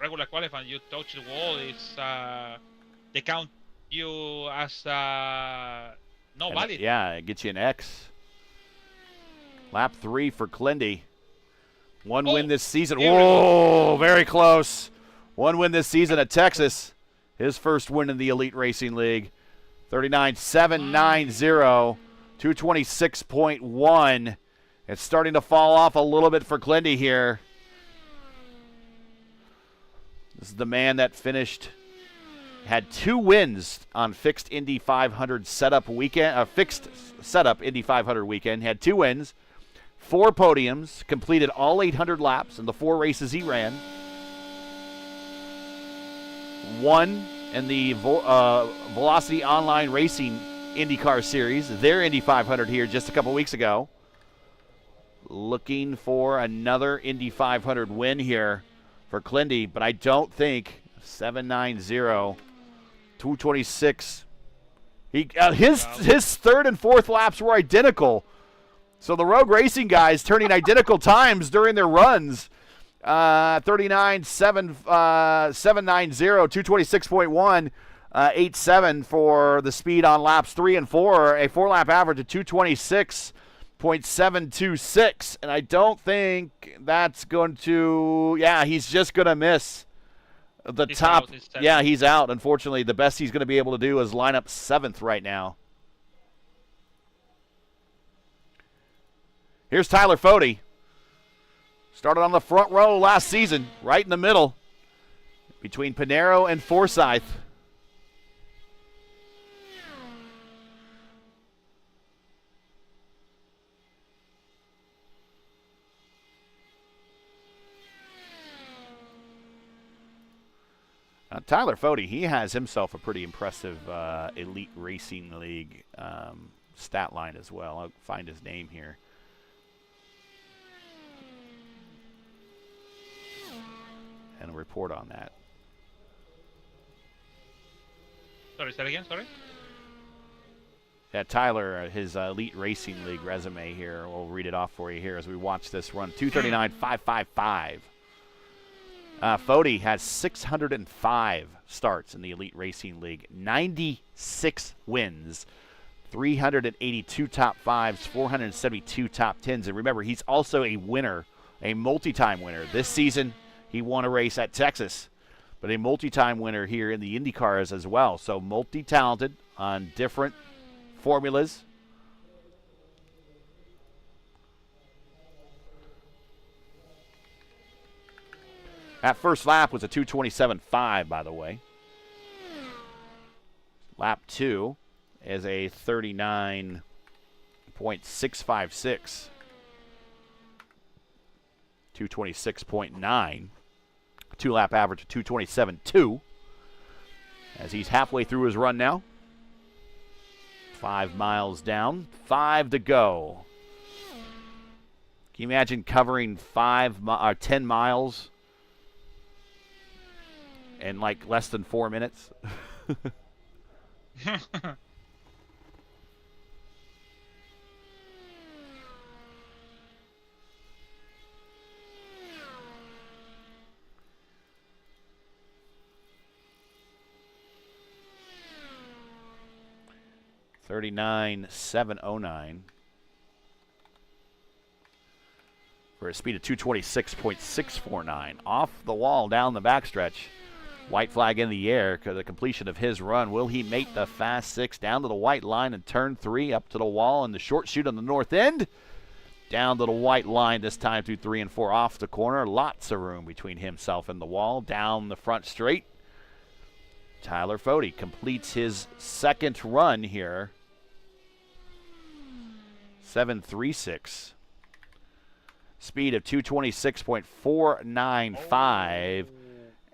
regular qualifying, you touch the wall, it's they count you as no valid. Yeah, it gets you an X. Lap 3 for Clindy. One win this season. Whoa, very close. One win this season at Texas. His first win in the Elite Racing League. 39.790, 226.1. It's starting to fall off a little bit for Clindy here. This is the man that had 2 wins on fixed Indy 500 setup weekend, fixed setup Indy 500 weekend. Had 2 wins, 4 podiums, completed all 800 laps in the 4 races he ran. 1 in the Velocity Online Racing IndyCar Series, their Indy 500 here just a couple weeks ago. Looking for another Indy 500 win here for Clindy, but I don't think 790, 226. His third and fourth laps were identical. So the Rogue Racing guys turning identical times during their runs. 39.790, 226.1, 87 for the speed on laps 3 and 4, a 4-lap average of 226.726. And I don't think that's going to, he's just going to miss the top. He's out. Unfortunately, the best he's going to be able to do is line up 7th right now. Here's Tyler Fode. Started on the front row last season, right in the middle, between Pinheiro and Forsyth. Now, Tyler Fode, he has himself a pretty impressive Elite Racing League stat line as well. I'll find his name here. And a report on that. Sorry, say that again, sorry? Yeah, Tyler, his Elite Racing League resume here. We'll read it off for you here as we watch this run. 239.555. Fode has 605 starts in the Elite Racing League, 96 wins, 382 top 5s, 472 top 10s. And remember, he's also a winner, a multi-time winner. This season, he won a race at Texas. but a multi-time winner here in the IndyCars as well. So multi-talented on different formulas. That first lap was a 2:27.5, by the way. Lap 2 is a 39.656. 226.9. Two-lap average of 227.2. As he's halfway through his run now. 5 miles down. 5 to go. Can you imagine covering 10 miles in like less than 4 minutes? 39.709 for a speed of 226.649. Off the wall down the backstretch. White flag in the air because the completion of his run. Will he make the fast 6 down to the white line and turn 3 up to the wall and the short chute on the north end? Down to the white line this time through 3 and 4 off the corner. Lots of room between himself and the wall. Down the front straight. Tyler Fode completes his second run here. 7.36. Speed of 226.495.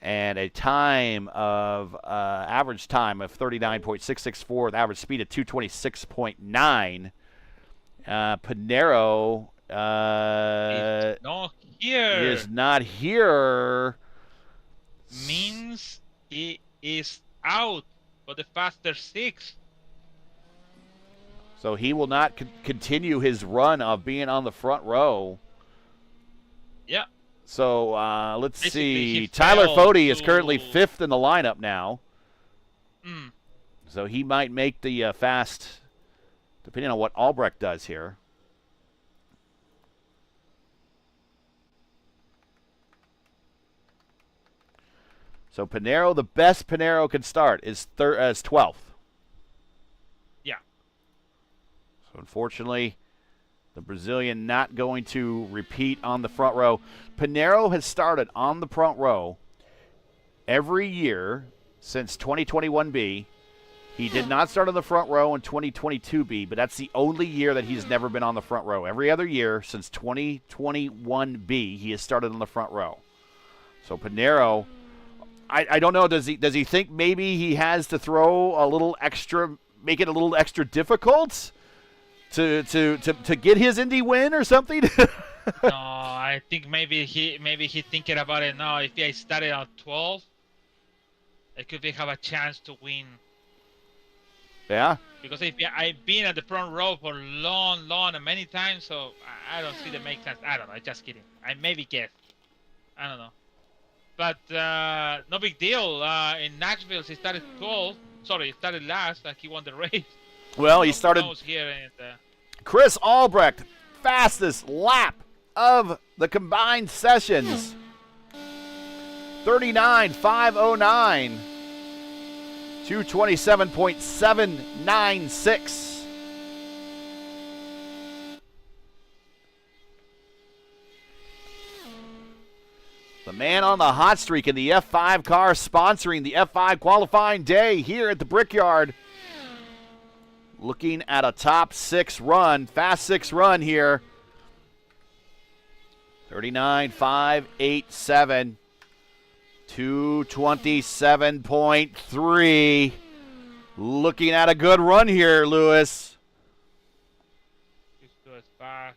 And a time of, average time of 39.664 with average speed of 226.9. Pinheiro is not here. Means he is out for the faster 6. So he will not continue his run of being on the front row. Yeah. So let's see. Tyler Fode is currently 5th in the lineup now. So he might make the fast, depending on what Albrecht does here. So Pinheiro, the best Pinheiro can start is 12th. Yeah. So unfortunately, the Brazilian not going to repeat on the front row. Pinheiro has started on the front row every year since 2021B. He did not start on the front row in 2022B, but that's the only year that he's never been on the front row. Every other year since 2021B, he has started on the front row. So Pinheiro, I don't know, does he think maybe he has to throw a little extra, make it a little extra difficult to get his Indy win or something? No, I think maybe he thinking about it now. If I started at 12, I could have a chance to win. Yeah. Because if I've been at the front row for long and many times, so I don't see that make sense. I don't know. I'm just kidding. I maybe guess. I don't know. But no big deal. In Nashville, he started 12. Sorry, he started last, and he won the race. Well, he started. Here and, Chris Albrecht, fastest lap of the combined sessions. 39.509. 227.796. The man on the hot streak in the F5 car sponsoring the F5 qualifying day here at the Brickyard. Looking at a top 6 run, fast 6 run here. 39.587. 227.3. Looking at a good run here, Lewis. He's good fast.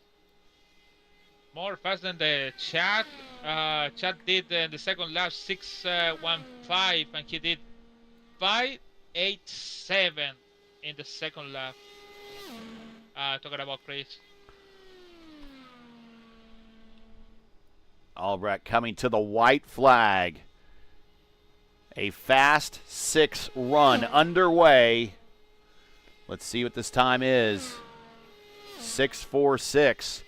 More fast than the Chad. Chad did in the second lap 6.15, and he did 5.87 in the second lap. Talking about Chris. Albrecht coming to the white flag. A fast 6 run underway. Let's see what this time is. 6.46.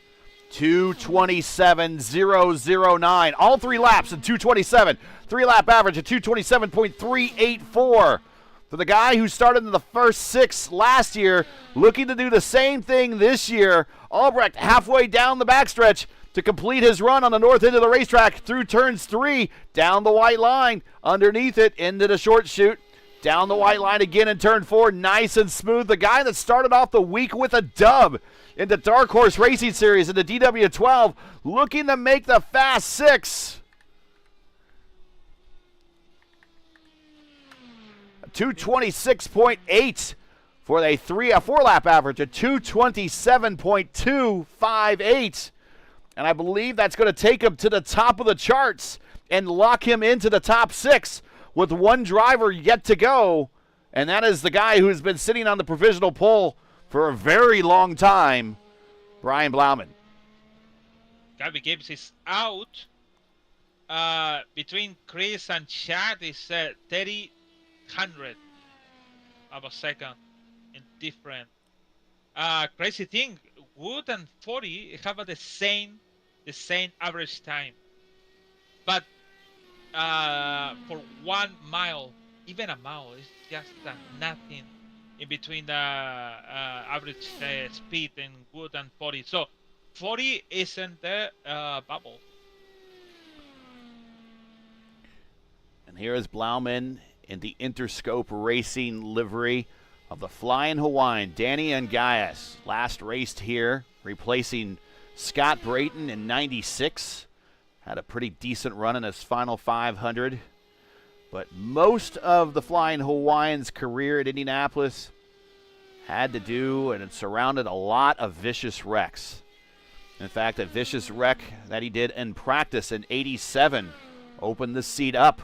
227.009. All 3 laps in 227. 3-lap average of 227.384. For the guy who started in the first 6 last year, looking to do the same thing this year. Albrecht halfway down the backstretch to complete his run on the north end of the racetrack through turns 3, down the white line, underneath it, into the short chute, down the white line again in turn 4, nice and smooth. The guy that started off the week with a dub in the Dark Horse Racing Series in the DW12, looking to make the Fast 6. 226.8 for a 4-lap average of 227.258. And I believe that's going to take him to the top of the charts and lock him into the top 6 with one driver yet to go. And that is the guy who has been sitting on the provisional pole for a very long time, Brian Blauman. Gabby Gibbs is out. Between Chris and Chad is 30 hundred of a second in different. Crazy thing, Wood and 40 have the same average time, but for 1 mile, even a mile, is just nothing in between the average speed in Wood and 40. So 40 isn't the bubble. And here is Blauman in the Interscope Racing livery of the Flying Hawaiian, Danny Angayas. Last raced here, replacing Scott Brayton in 96. Had a pretty decent run in his final 500. But most of the Flying Hawaiian's career at Indianapolis had to do and it surrounded a lot of vicious wrecks. In fact, a vicious wreck that he did in practice in 87 opened the seat up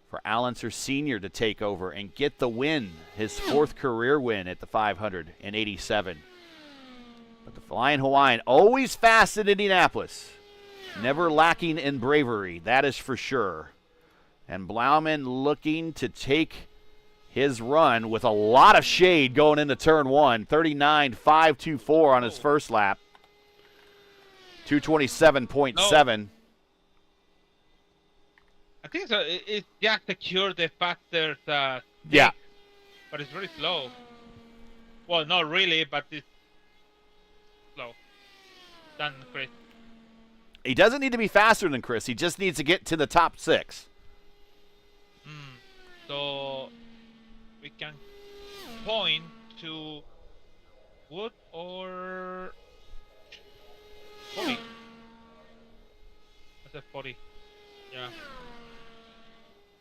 for Allenser Sr. to take over and get the win, his 4th career win at the 500 in 87. But the Flying Hawaiian, always fast in Indianapolis, never lacking in bravery, that is for sure. And Blauman looking to take his run with a lot of shade going into turn 1, 39.524 on his first lap, 227.7. No. I think so. It just secured the faster Yeah. But it's very slow. Well, not really, but it's slow than Chris. He doesn't need to be faster than Chris. He just needs to get to the top 6. So we can point to Wood or 40. I said 40. Yeah.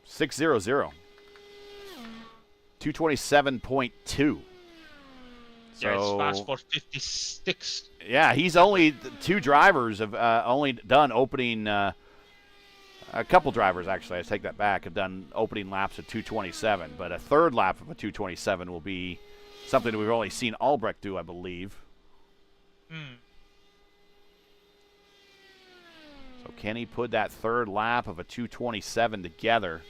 600. 227.2. Yeah, it's fast for 56. Yeah, he's only 2 drivers have only done opening. A couple drivers, actually, I take that back, have done opening laps at 227. But a 3rd lap of a 227 will be something that we've only seen Albrecht do, I believe. So can he put that 3rd lap of a 227 together?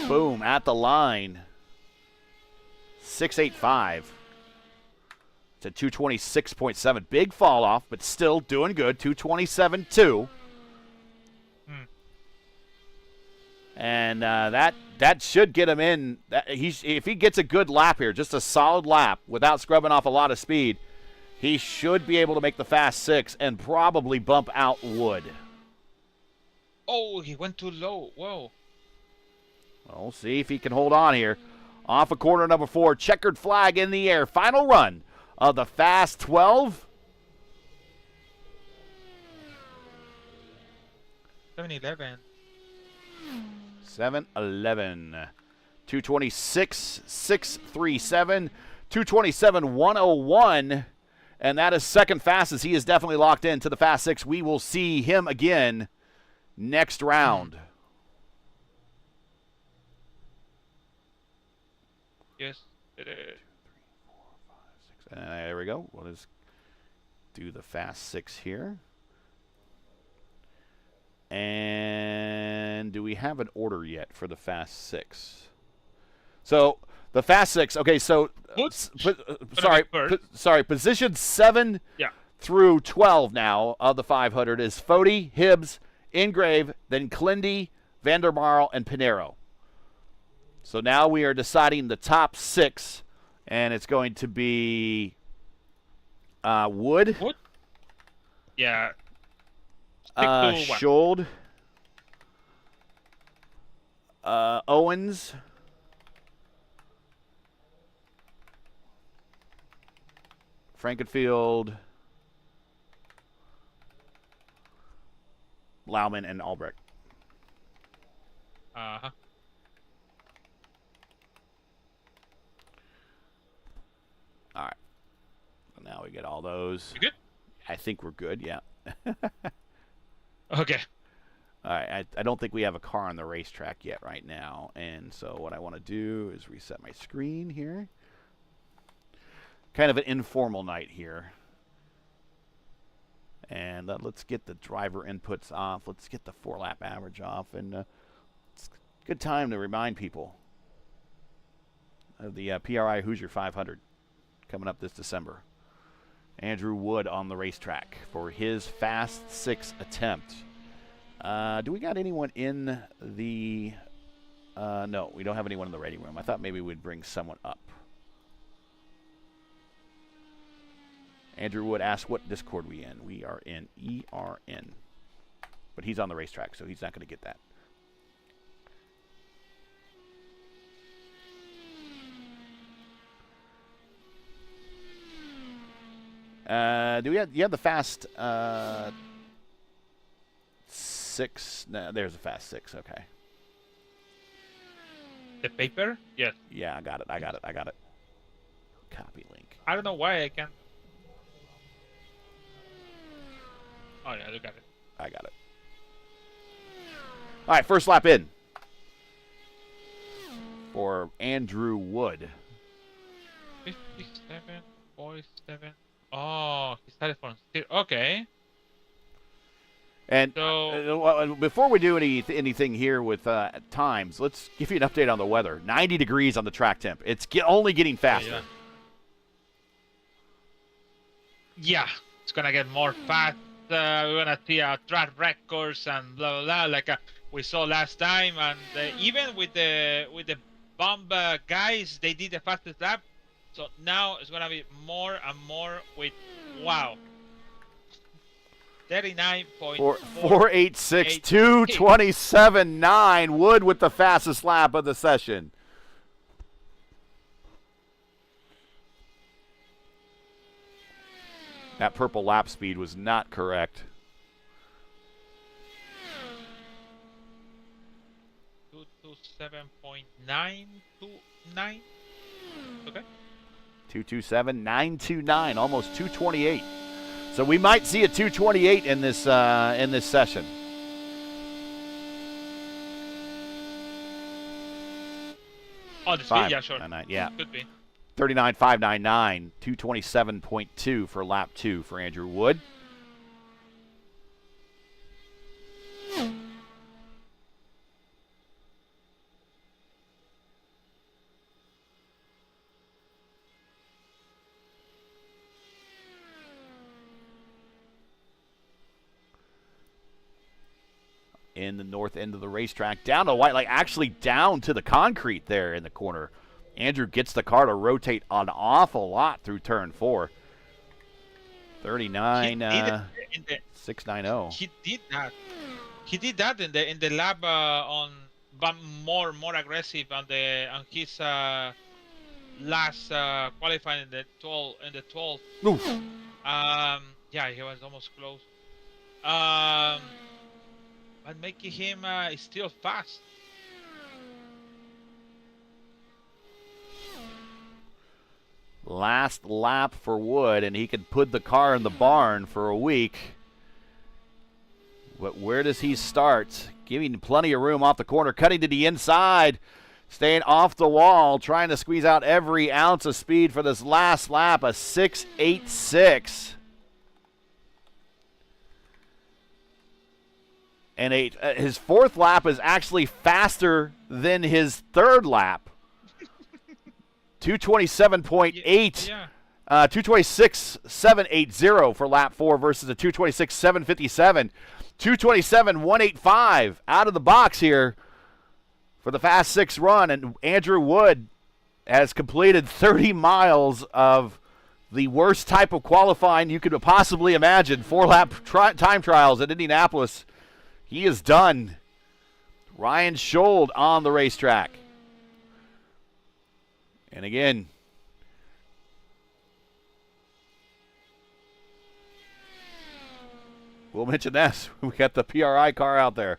Boom, at the line. 6.85. It's a 226.7. Big fall off, but still doing good. 227.2. And that should get him in. If he gets a good lap here, just a solid lap without scrubbing off a lot of speed, he should be able to make the Fast 6 and probably bump out Wood. Oh, he went too low. Whoa. Well, we'll see if he can hold on here. Off of corner number 4, checkered flag in the air. Final run of the Fast 12. 7-11. 7-11. 226.637. 227.101. And that is second fastest. He is definitely locked into the Fast 6. We will see him again next round. Yes, it is. There we go. We'll just do the Fast 6 here. And do we have an order yet for the Fast 6? So The Fast Six. Okay, so Who's sorry. Position 7 through 12 now of the 500 is Fody, Hibbs, Ingrave, then Clindy, Vandermarl, and Pinheiro. So now we are deciding the top 6, and it's going to be Wood. Yeah. Schold. Owens. Frankenfield. Lauman and Albrecht. Uh-huh. All right. So now we get all those. You good? I think we're good, yeah. Okay. All right. I don't think we have a car on the racetrack yet right now. And so what I want to do is reset my screen here. Kind of an informal night here. And let's get the driver inputs off. Let's get the 4-lap average off. And it's a good time to remind people of the PRI Hoosier 500 coming up this December. Andrew Wood on the racetrack for his Fast 6 attempt. Do we got anyone in the... no, we don't have anyone in the ready room. I thought maybe we'd bring someone up. Andrew Wood asked what Discord we in. We are in ERN. But he's on the racetrack, so he's not going to get that. You have the Fast 6? No, there's a Fast 6. Okay. The paper? Yes. Yeah, I got it. Copy link. I don't know why I can't. Oh, yeah, you got it. I got it. All right, first lap in for Andrew Wood. 57.7. Oh, he started from zero. Okay. And so, before we do anything here with times, let's give you an update on the weather. 90 degrees on the track temp. It's only getting faster. Yeah, it's going to get more fast. We're going to see track records and blah, blah, blah, like we saw last time. And even with the bomb guys, they did the fastest lap. So now it's going to be more and more with, wow. 486, 227.9. Wood with the fastest lap of the session. That purple lap speed was not correct. 227.929. Okay. 227.929, almost 228. So we might see a 228 in this session. Oh, the speed, yeah, sure. Yeah. Could be. 39.599, 227.2 for lap 2 for Andrew Wood. In the north end of the racetrack, down to white, like actually down to the concrete there in the corner. Andrew gets the car to rotate an awful lot through turn 4. 39.690. He did that. He did that in the lap but more aggressive on his last qualifying in the 12. Oof. Yeah, he was almost close. But making him still fast. Last lap for Wood, and he could put the car in the barn for a week. But where does he start? Giving plenty of room off the corner, cutting to the inside, staying off the wall, trying to squeeze out every ounce of speed for this last lap, a 6.86. And his fourth lap is actually faster than his third lap. 227.8. Yeah. 226.780 for lap 4 versus a 226.757. 227.185 out of the box here for the Fast 6 run. And Andrew Wood has completed 30 miles of the worst type of qualifying you could possibly imagine. 4-lap time trials at Indianapolis. He is done. Ryan Schold on the racetrack. And again, we'll mention this. We got the PRI car out there.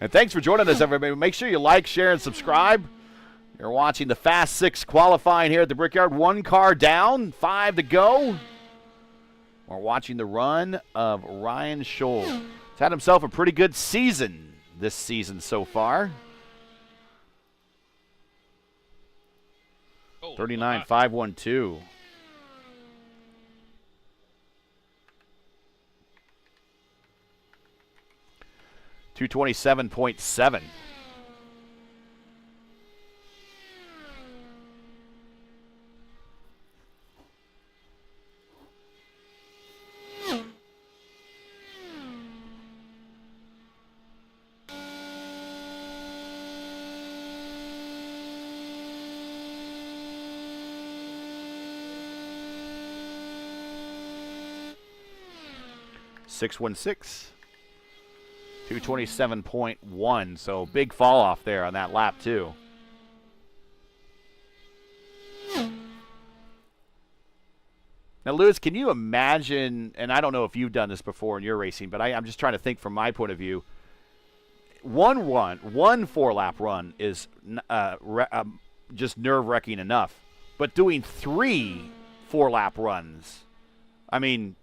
And thanks for joining us, everybody. Make sure you like, share, and subscribe. You're watching the Fast 6 qualifying here at the Brickyard. 1 car down, 5 to go. We're watching the run of Ryan Schold. He's had himself a pretty good season this season so far. 39.512. $227.7. $616. 227.1, so big fall off there on that lap too. Now, Lewis, can you imagine, and I don't know if you've done this before in your racing, but I'm just trying to think from my point of view. One 4-lap run is just nerve-wracking enough, but doing 3 4-lap runs, I mean,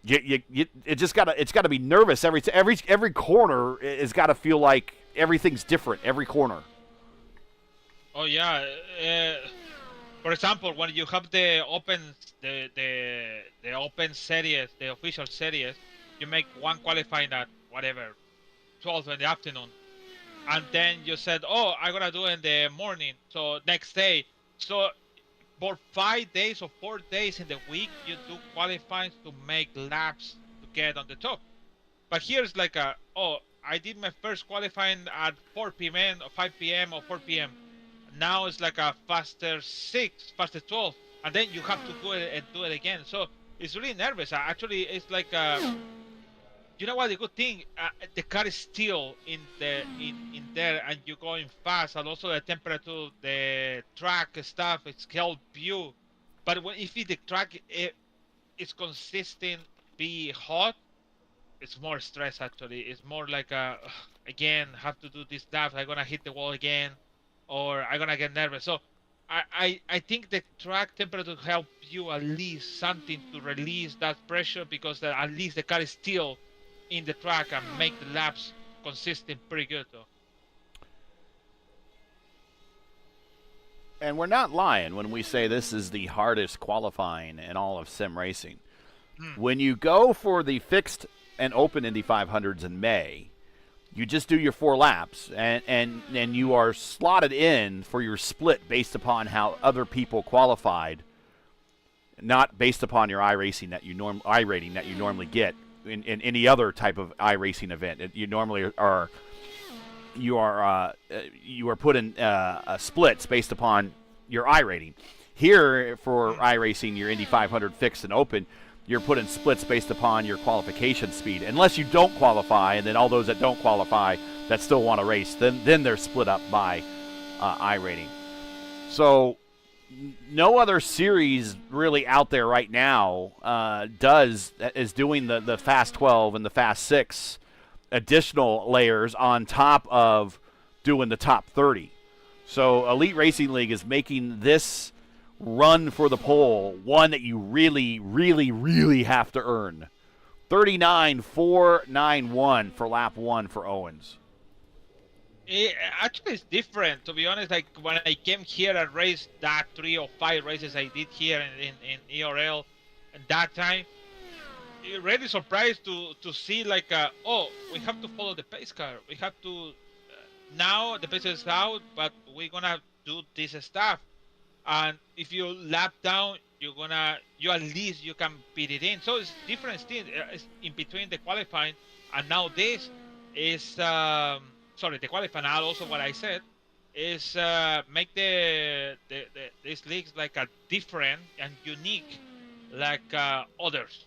it's got to be nervous every corner. Has got to feel like everything's different every corner. Oh yeah. For example, when you have the open series, the official series, you make one qualifying at whatever 12 in the afternoon, and then you said, "Oh, I'm gonna do it in the morning." So next day, so for 5 days or 4 days in the week, you do qualifying to make laps to get on the top. But here's like I did my first qualifying at 4 p.m. or 5 p.m. or 4 p.m. Now it's like a faster 6, faster 12, and then you have to do it and do it again. So it's really nervous. Actually, it's like you know what? The good thing, the car is still in there, and you're going fast, and also the temperature, the track stuff, it's help you. But if the track is consistent, be hot, it's more stress. Actually, it's more like again, have to do this lap. I'm gonna hit the wall again, or I'm gonna get nervous. So I think the track temperature help you at least something to release that pressure, because at least the car is still in the track and make the laps consistent pretty good though. And we're not lying when we say this is the hardest qualifying in all of sim racing. When you go for the fixed and open Indy 500s in May, you just do your 4 laps, and you are slotted in for your split based upon how other people qualified, not based upon your iRacing that you iRating that you normally get in any other type of iRacing event. You normally are put in splits based upon your iRating. Here for iRacing, your Indy 500 fixed and open, you're put in splits based upon your qualification speed. Unless you don't qualify, and then all those that don't qualify that still want to race, then they're split up by iRating. So no other series really out there right now is doing the Fast 12 and the Fast 6 additional layers on top of doing the top 30. So Elite Racing League is making this run for the pole one that you really, really, really have to earn. 39.491 for lap 1 for Owens. Actually, it's different, to be honest. Like when I came here and raced that 3 or 5 races I did here in ERL, at that time, it really surprised to see like, we have to follow the pace car. We have to now the pace is out, but we're gonna do this stuff. And if you lap down, you at least you can beat it in. So it's different things in between the qualifying and now this is the qualifying. And also what I said is make these leagues like a different and unique like others.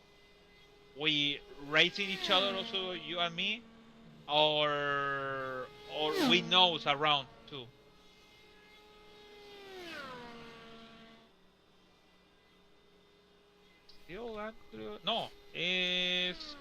We racing each other also, you and me, or we knows around too. Still Andrew? No, it's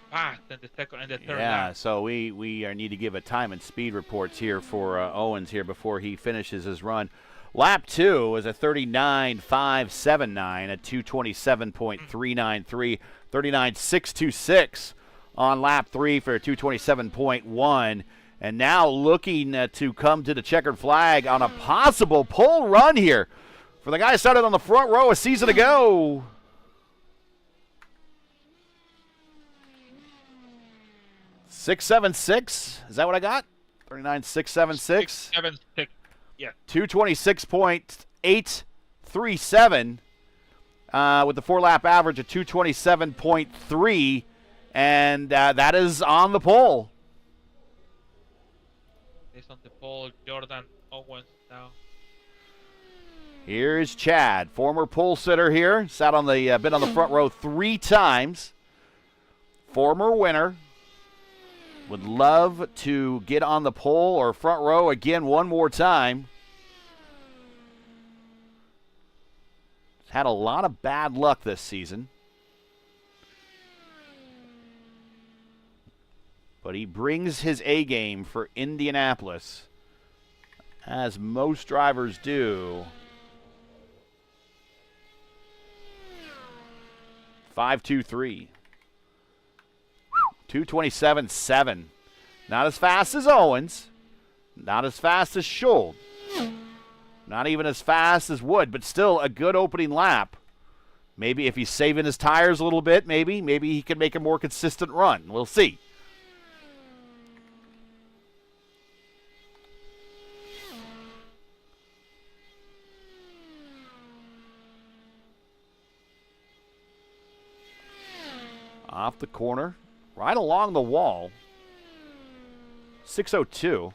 fast in the second and the third lap. So we need to give a time and speed reports here for Owens here before he finishes his run. Lap 2 is a 39.579 at 227.393, 39.626 on lap 3 for 227.1. And now looking to come to the checkered flag on a possible pole run here for the guy who started on the front row a season ago. .676, is that what I got? 39.676. 6.76. Yeah. 226.837 with the 4-lap average of 227.3, and that is on the pole. It's on the pole, Jordan Owens now. Here's Chad, former pole sitter here, sat on the been on the front row 3 times. Former winner. Would love to get on the pole or front row again one more time. He's had a lot of bad luck this season. But he brings his A game for Indianapolis, as most drivers do. 5.23. 227.7. Not as fast as Owens. Not as fast as Schuld. Not even as fast as Wood, but still a good opening lap. Maybe if he's saving his tires a little bit, maybe he can make a more consistent run. We'll see. Off the corner. Right along the wall. 6:02.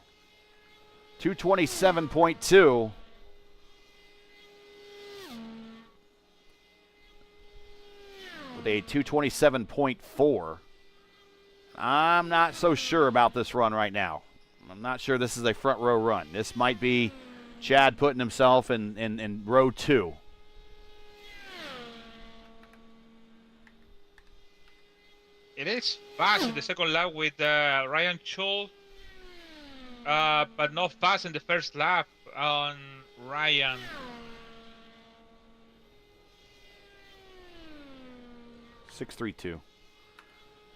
227.2. With a 227.4. I'm not so sure about this run right now. I'm not sure this is a front row run. This might be Chad putting himself in row 2. It is fast in the second lap with Ryan Schuld, but not fast in the first lap on Ryan. .632.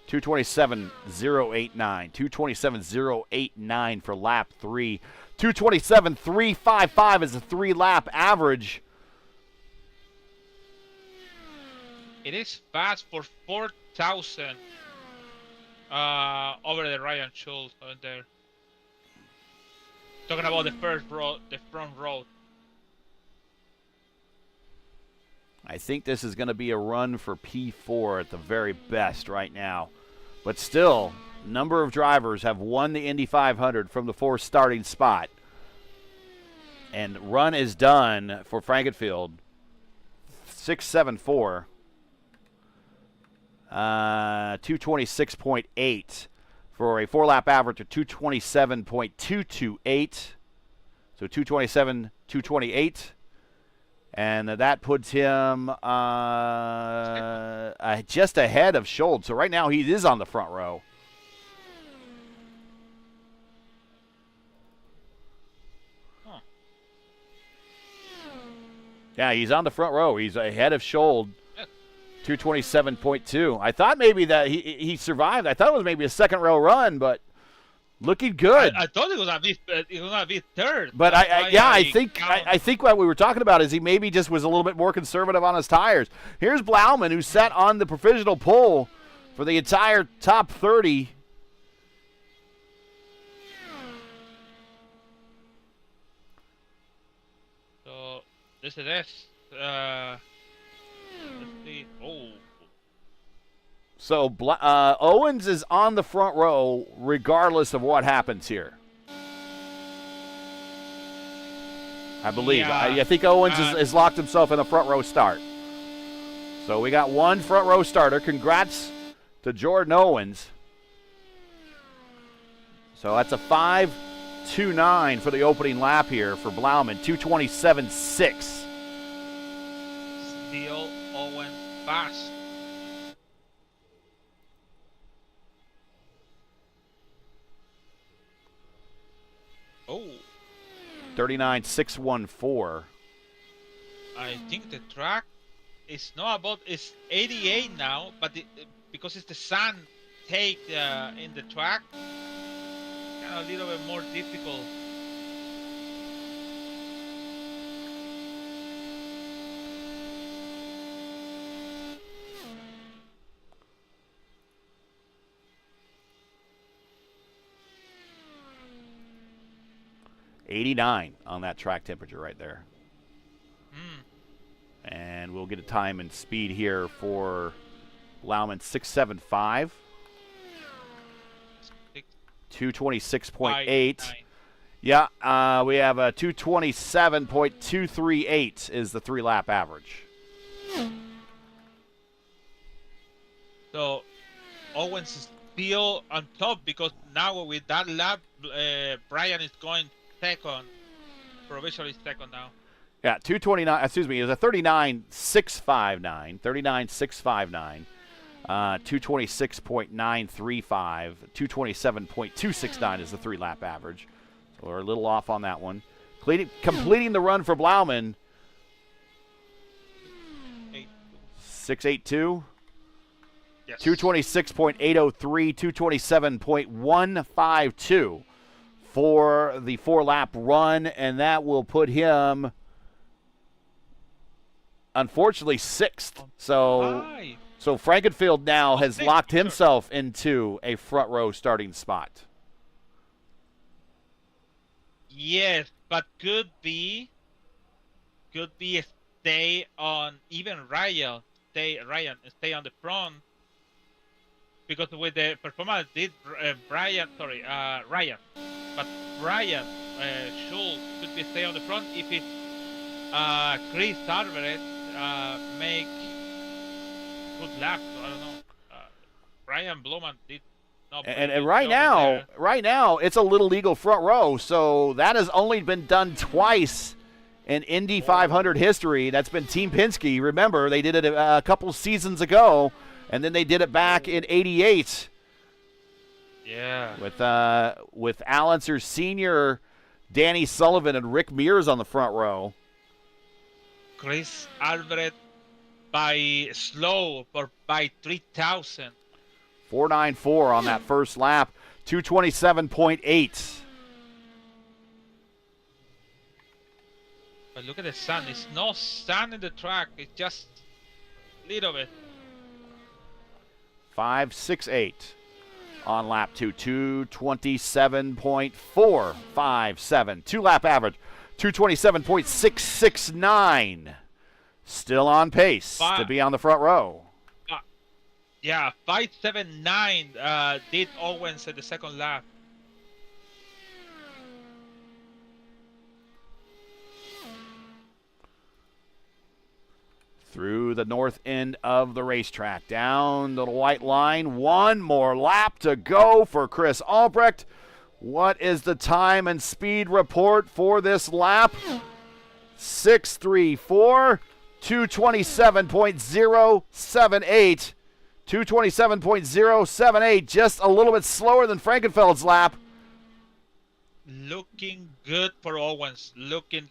227.089. 227.089 for lap 3. 227.355 is a 3-lap average. It is fast for 4,000 over the Ryan Schuld on there. Talking about the first row, the front row. I think this is going to be a run for P4 at the very best right now. But still, a number of drivers have won the Indy 500 from the 4th starting spot. And run is done for Frankenfield. 6.74. 226.8 for a 4-lap average of 227.228. So 227, 228. And that puts him just ahead of Schuld. So right now he is on the front row. Huh. Yeah, he's on the front row. He's ahead of Schuld. 227.2. I thought maybe that he survived. I thought it was maybe a second row run, but looking good. I thought it was gonna be third. But I think what we were talking about is he maybe just was a little bit more conservative on his tires. Here's Blauman, who sat on the provisional pole for the entire top 30. So this is it. Let's see. Oh, So Owens is on the front row regardless of what happens here. I believe. Yeah. I think Owens has locked himself in a front row start. So we got one front row starter. Congrats to Jordan Owens. So that's a 5.29 for the opening lap here for Blauman. 2:27.6. still Owen fast. Oh, 39.614. I think the track is not about, it's 88 now, but because it's the sun take in the track, kind of a little bit more difficult. .89 on that track temperature right there. Hmm. And we'll get a time and speed here for Lauman. 6.75. 226.8. Yeah, we have a 227.238 is the 3-lap average. So Owens is still on top because now with that lap, Brian is going second, provisionally second now. Yeah, 229. Excuse me, it was a 39.659. 39.659. 226.935. 227.269 is the 3-lap average. So we're a little off on that one. Completing the run for Blauman. 6.82. Yes. 226.803. 227.152 for the 4-lap run, and that will put him, unfortunately, 6th. So Frankenfield now has locked himself into a front row starting spot. Yes, but could be stay on, even Ryan stay on the front, because with the performance did Ryan, but Ryan could be stay on the front if it Chris Alvarez make good laps. I don't know. Ryan Blauman did not. And right now, it's a little legal front row, so that has only been done twice in Indy 500 history. That's been Team Penske. Remember, they did it a couple seasons ago, and then they did it back in '88. Yeah. With Al Unser Sr., Danny Sullivan, and Rick Mears on the front row. Chris Alvarez by 3,000. 4.94 on that first lap. 227.8. But look at the sun. It's no sun in the track. It's just a little bit. 5.68 on lap 2. 227.457. 2-lap average. 227.669. Still on pace to be on the front row. Yeah, 5.79 did Owens at the second lap. Through the north end of the racetrack, down to the white line. One more lap to go for Chris Albrecht. What is the time and speed report for this lap? 6.34, 227.078. 227.078, just a little bit slower than Frankenfeld's lap. Looking good for Owens. Looking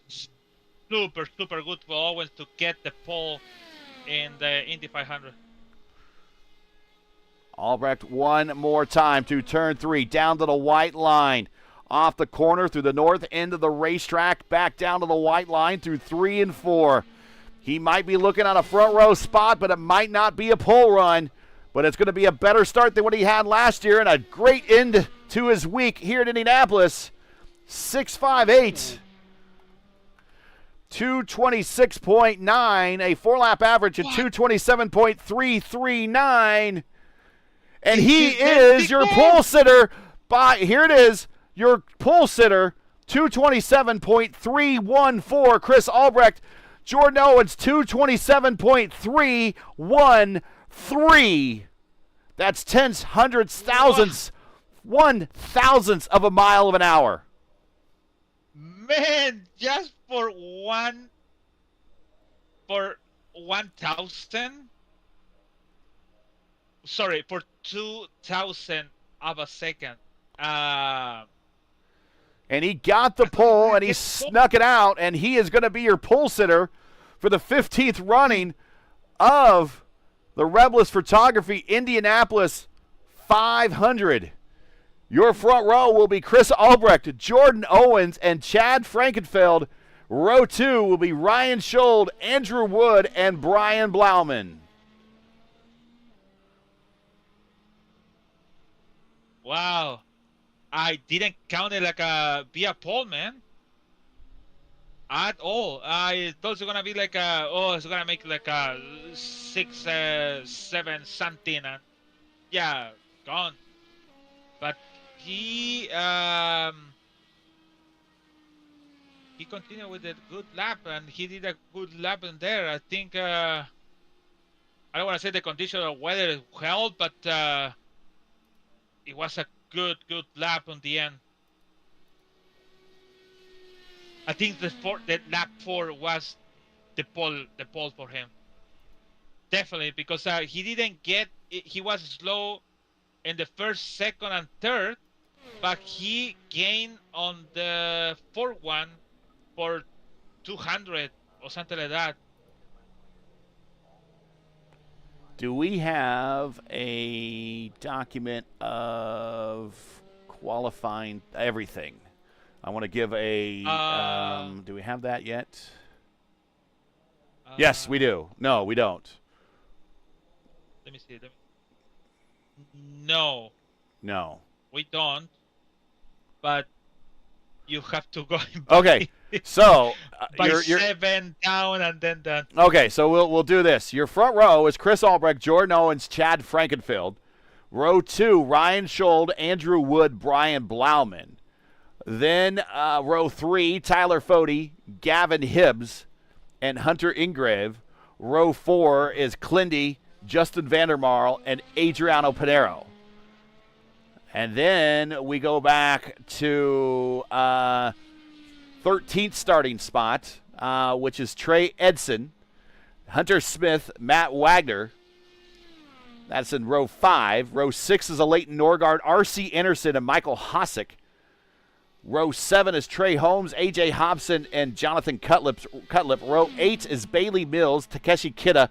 super, super good for Owens to get the pole in the Indy 500. Albrecht one more time to turn 3, down to the white line. Off the corner through the north end of the racetrack, back down to the white line through 3 and 4. He might be looking at a front row spot, but it might not be a pole run. but it's going to be a better start than what he had last year and a great end to his week here at Indianapolis. 6.58. 226.9, a 4-lap average of 227.339. And he is your pole sitter here it is, your pole sitter, 227.314, Chris Albrecht. Jordan Owens, 227.313. That's tenths, hundredths, thousandths, 1/1000th of a mile of an hour. Man, just for 1,000. Sorry, for 2,000 of a second. And he got the pole, and he snuck it out, and he is going to be your pole sitter for the 15th running of the Rebilas Photography Indianapolis 500. Your front row will be Chris Albrecht, Jordan Owens, and Chad Frankenfeld. Row 2 will be Ryan Schold, Andrew Wood, and Brian Blauman. Wow. I didn't count it like be a pole, man. At all. I thought it was gonna be like it's gonna make like a 6, 7 something, and yeah, gone. But he continued with a good lap, and he did a good lap in there. I think I don't want to say the condition of weather helped, but it was a good lap on the end. I think the lap 4 was the pole for him. Definitely, because he was slow in the first, second, and third, but he gained on the fourth one for 200 or something like that. Do we have a document of qualifying everything? I want to give a. Do we have that yet? Yes, we do. No, we don't. Let me see. No. No. We don't. But you have to go. Okay. So by you're 7 down and then done. Okay, so we'll do this. Your front row is Chris Albrecht, Jordan Owens, Chad Frankenfeld. Row 2, Ryan Schold, Andrew Wood, Brian Blauman. Then row 3, Tyler Fode, Gavin Hibbs, and Hunter Ingrave. Row 4 is Clindy, Justin Vandermarl, and Adriano Pinheiro. And then we go back to 13th starting spot, which is Trey Edson, Hunter Smith, Matt Wagner. That's in row 5. Row 6 is a Leighton Norgard, R.C. Anderson, and Michael Hosick. Row 7 is Trey Holmes, A.J. Hobson, and Jonathan Cutlip. Row 8 is Bailey Mills, Takeshi Kidda,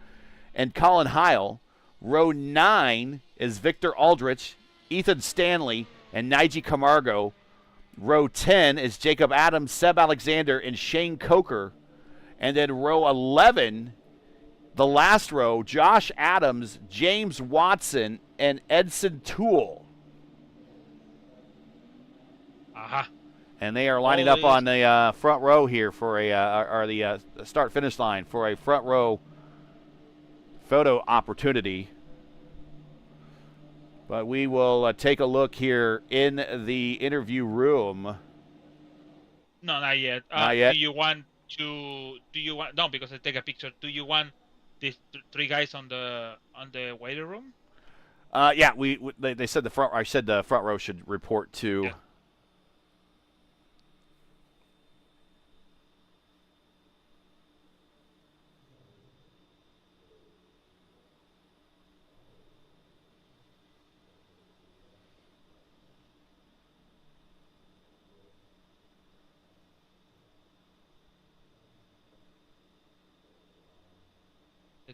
and Colin Heil. Row 9 is Victor Aldrich, Ethan Stanley, and Nige Camargo. Row 10 is Jacob Adams, Seb Alexander, and Shane Coker. And then row 11, the last row, Josh Adams, James Watson, and Edson Toole. And they are lining up on the front row here for the start-finish line for a front row photo opportunity. But we will take a look here in the interview room. No, not yet. Not yet. Do you want? No, because I take a picture. Do you want these 3 guys on the waiting room? Yeah, they said the front. I said the front row should report to. Yeah.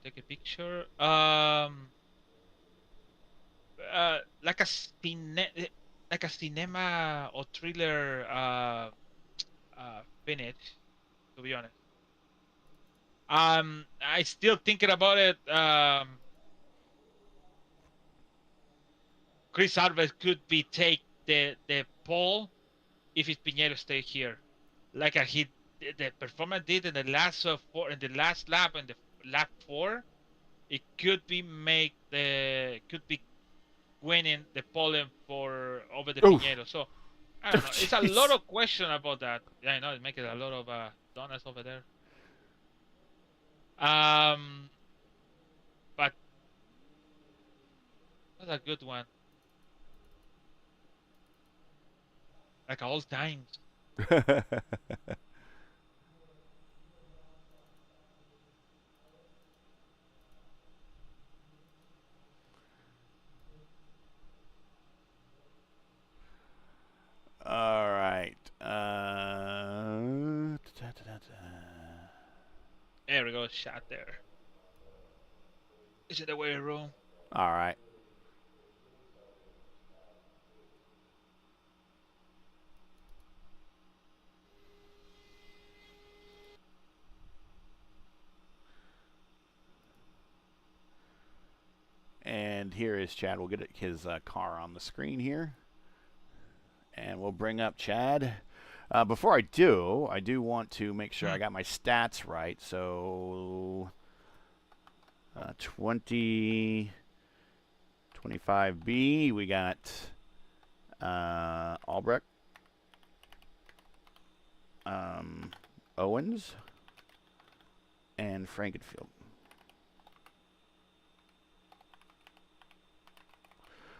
Take a picture. Like a cinema or thriller finish, to be honest. I still thinking about it. Chris Alves could be take the pole if it's Pinheiro stay here, like the performance did in the last in the last lap, in the lap 4. It could be winning the pole for over the Oof. Pinheiro. So I don't know. It's a lot of question about that. Yeah, I know it makes a lot of donuts over there. But that's a good one. Like all times. All right. There we go. Shot there. Is it the way room? All right. And here is Chad. We'll get his car on the screen here. And we'll bring up Chad. Before I do want to make sure I got my stats right. So 25B, we got Albrecht, Owens, and Frankenfield.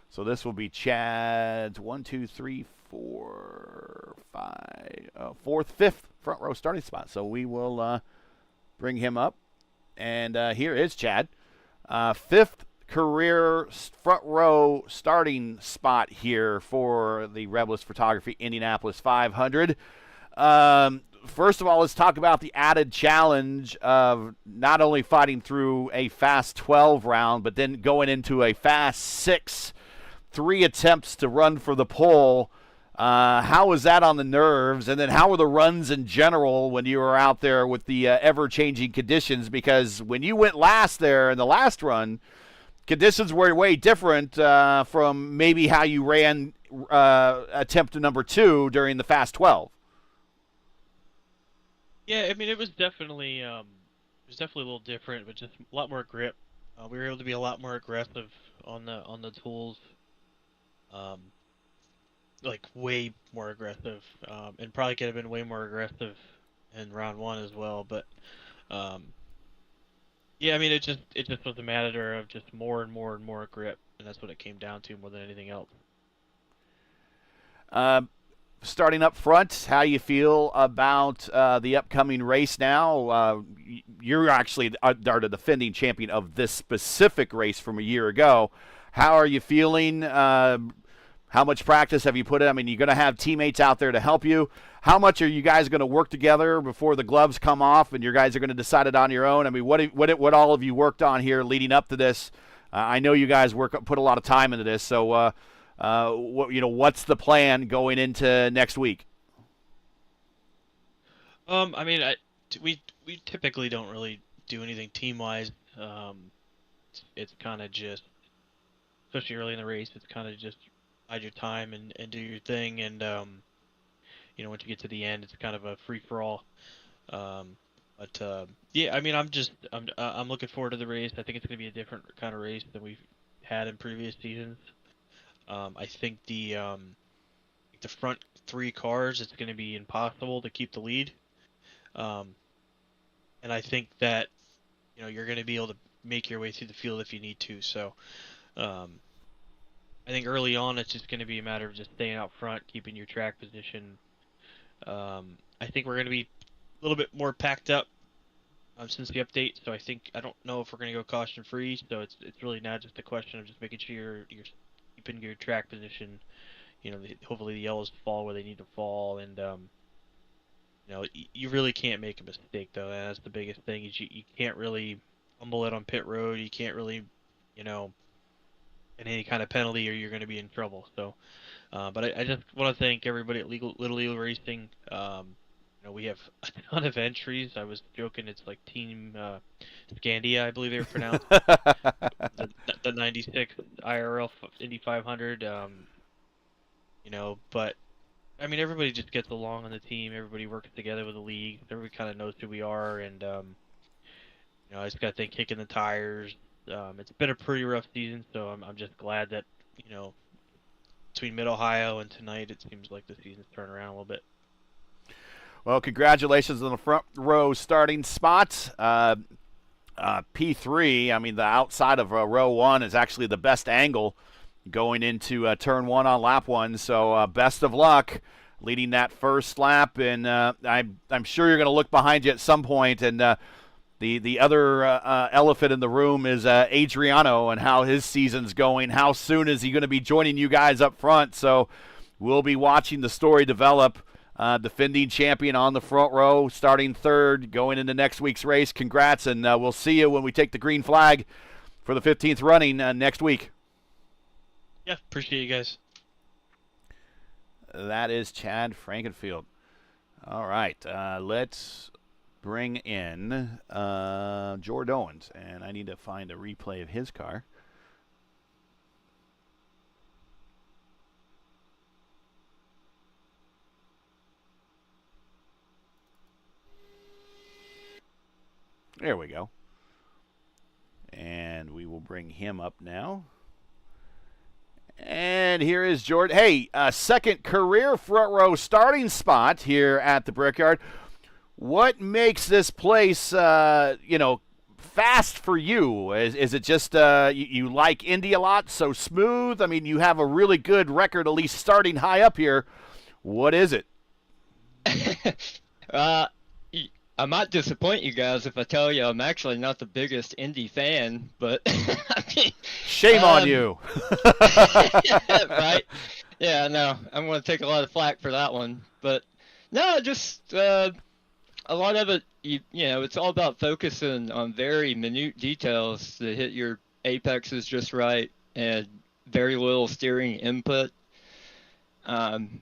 So this will be Chad's 1, 2, 3, 4, 5, 4th, 5th front row starting spot. So we will bring him up. And here is Chad. 5th career front row starting spot here for the Rebilas Photography Indianapolis 500. First of all, let's talk about the added challenge of not only fighting through a fast 12 round, but then going into a fast 6. 3 attempts to run for the pole. How was that on the nerves? And then how were the runs in general when you were out there with the ever-changing conditions? Because when you went last there in the last run, conditions were way different from maybe how you ran attempt number 2 during the fast 12. Yeah, I mean, it was definitely a little different, but just a lot more grip. We were able to be a lot more aggressive on the tools. Like way more aggressive, and probably could have been way more aggressive in round 1 as well. But yeah, I mean, it just was a matter of just more and more and more grip, and that's what it came down to more than anything else. Starting up front, how you feel about the upcoming race now? You're actually are the defending champion of this specific race from a year ago. How are you feeling? How much practice have you put in? I mean, you're going to have teammates out there to help you. How much are you guys going to work together before the gloves come off and you guys are going to decide it on your own? I mean, what all of you worked on here leading up to this? I know you guys put a lot of time into this. So, what's the plan going into next week? I mean, we typically don't really do anything team-wise. It's kind of just, especially early in the race, it's kind of just bide your time and do your thing, and once you get to the end, it's kind of a free-for-all. Yeah, I mean, I'm looking forward to the race. I think it's going to be a different kind of race than we've had in previous seasons. I think the front 3 cars, it's going to be impossible to keep the lead, and I think that you're going to be able to make your way through the field if you need to. So I think early on it's just going to be a matter of just staying out front, keeping your track position. I think we're going to be a little bit more packed up since the update, so I don't know if we're going to go caution free. So it's really now just a question of just making sure you're keeping your track position. Hopefully the yellows fall where they need to fall, and you really can't make a mistake though. That's the biggest thing is you can't really fumble it on pit road. You can't really in any kind of penalty or you're going to be in trouble. So, but I just want to thank everybody at Little Eagle Racing. we have a ton of entries. I was joking, it's like Team Scandia, I believe they were pronounced. the 96 IRL Indy 500. But I mean, everybody just gets along on the team. Everybody works together with the league. Everybody kind of knows who we are, and I just got to think kicking the tires. It's been a pretty rough season, so I'm just glad that between Mid Ohio and tonight, it seems like the season's turned around a little bit. Well, congratulations on the front row starting spots. P3, I mean, the outside of row 1 is actually the best angle going into turn 1 on lap 1. So best of luck leading that first lap. And I'm sure you're going to look behind you at some point. And the other elephant in the room is Adriano and how his season's going. How soon is he going to be joining you guys up front? So we'll be watching the story develop. Defending champion on the front row, starting third, going into next week's race. Congrats, and we'll see you when we take the green flag for the 15th running next week. Yeah, appreciate you guys. That is Chad Frankenfield. All right, let's bring in George Owens, and I need to find a replay of his car. There we go. And we will bring him up now. And here is Jordan. Hey, second career front row starting spot here at the Brickyard. What makes this place, fast for you? Is it just you like Indy a lot, so smooth? I mean, you have a really good record, at least starting high up here. What is it? I might disappoint you guys if I tell you I'm actually not the biggest Indy fan, but I mean, shame on you. Right? Yeah, no, I'm going to take a lot of flack for that one. But no, just a lot of it, it's all about focusing on very minute details to hit your apexes just right and very little steering input. I'm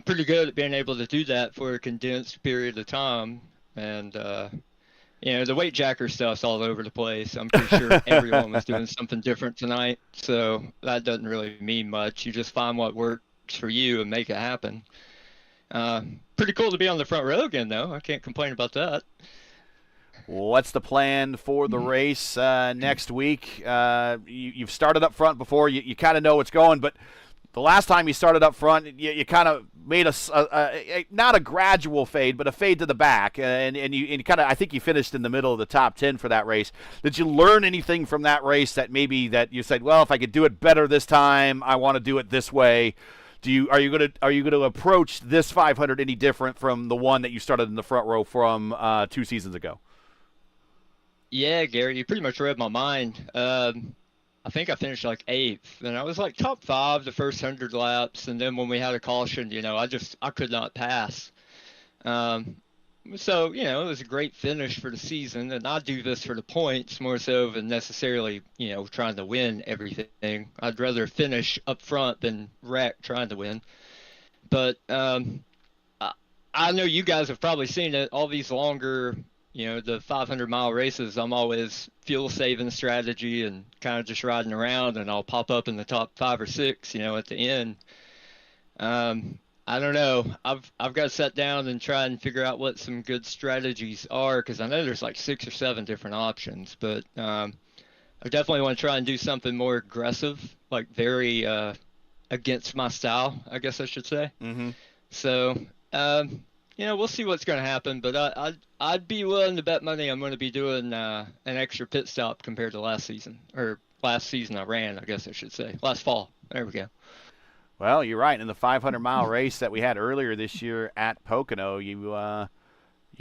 pretty good at being able to do that for a condensed period of time. And, the weight jacker stuff's all over the place. I'm pretty sure everyone was doing something different tonight. So that doesn't really mean much. You just find what works for you and make it happen. Pretty cool to be on the front row again, though. I can't complain about that. What's the plan for the race next week? You've started up front before. You kind of know what's going, but the last time you started up front, you kind of made a not a gradual fade, but a fade to the back, and you kind of, I think you finished in the middle of the top 10 for that race. Did you learn anything from that race that maybe that you said, well, if I could do it better this time, I want to do it this way? Are you gonna approach this 500 any different from the one that you started in the front row from 2 seasons ago? Yeah, Gary, you pretty much read my mind. I think I finished like 8th, and I was like top 5 the first 100 laps, and then when we had a caution, I could not pass. So, it was a great finish for the season, and I do this for the points more so than necessarily, trying to win everything. I'd rather finish up front than wreck trying to win. But I know you guys have probably seen it, all these longer, the 500-mile races, I'm always fuel-saving strategy and kind of just riding around, and I'll pop up in the top 5 or 6, at the end. I don't know. I've got to sit down and try and figure out what some good strategies are, because I know there's like 6 or 7 different options, but I definitely want to try and do something more aggressive, like very against my style, I guess I should say. Mm-hmm. So, we'll see what's going to happen, but I'd be willing to bet money I'm going to be doing an extra pit stop compared to last season I ran, I guess I should say. Last fall. There we go. Well, you're right. In the 500-mile race that we had earlier this year at Pocono, you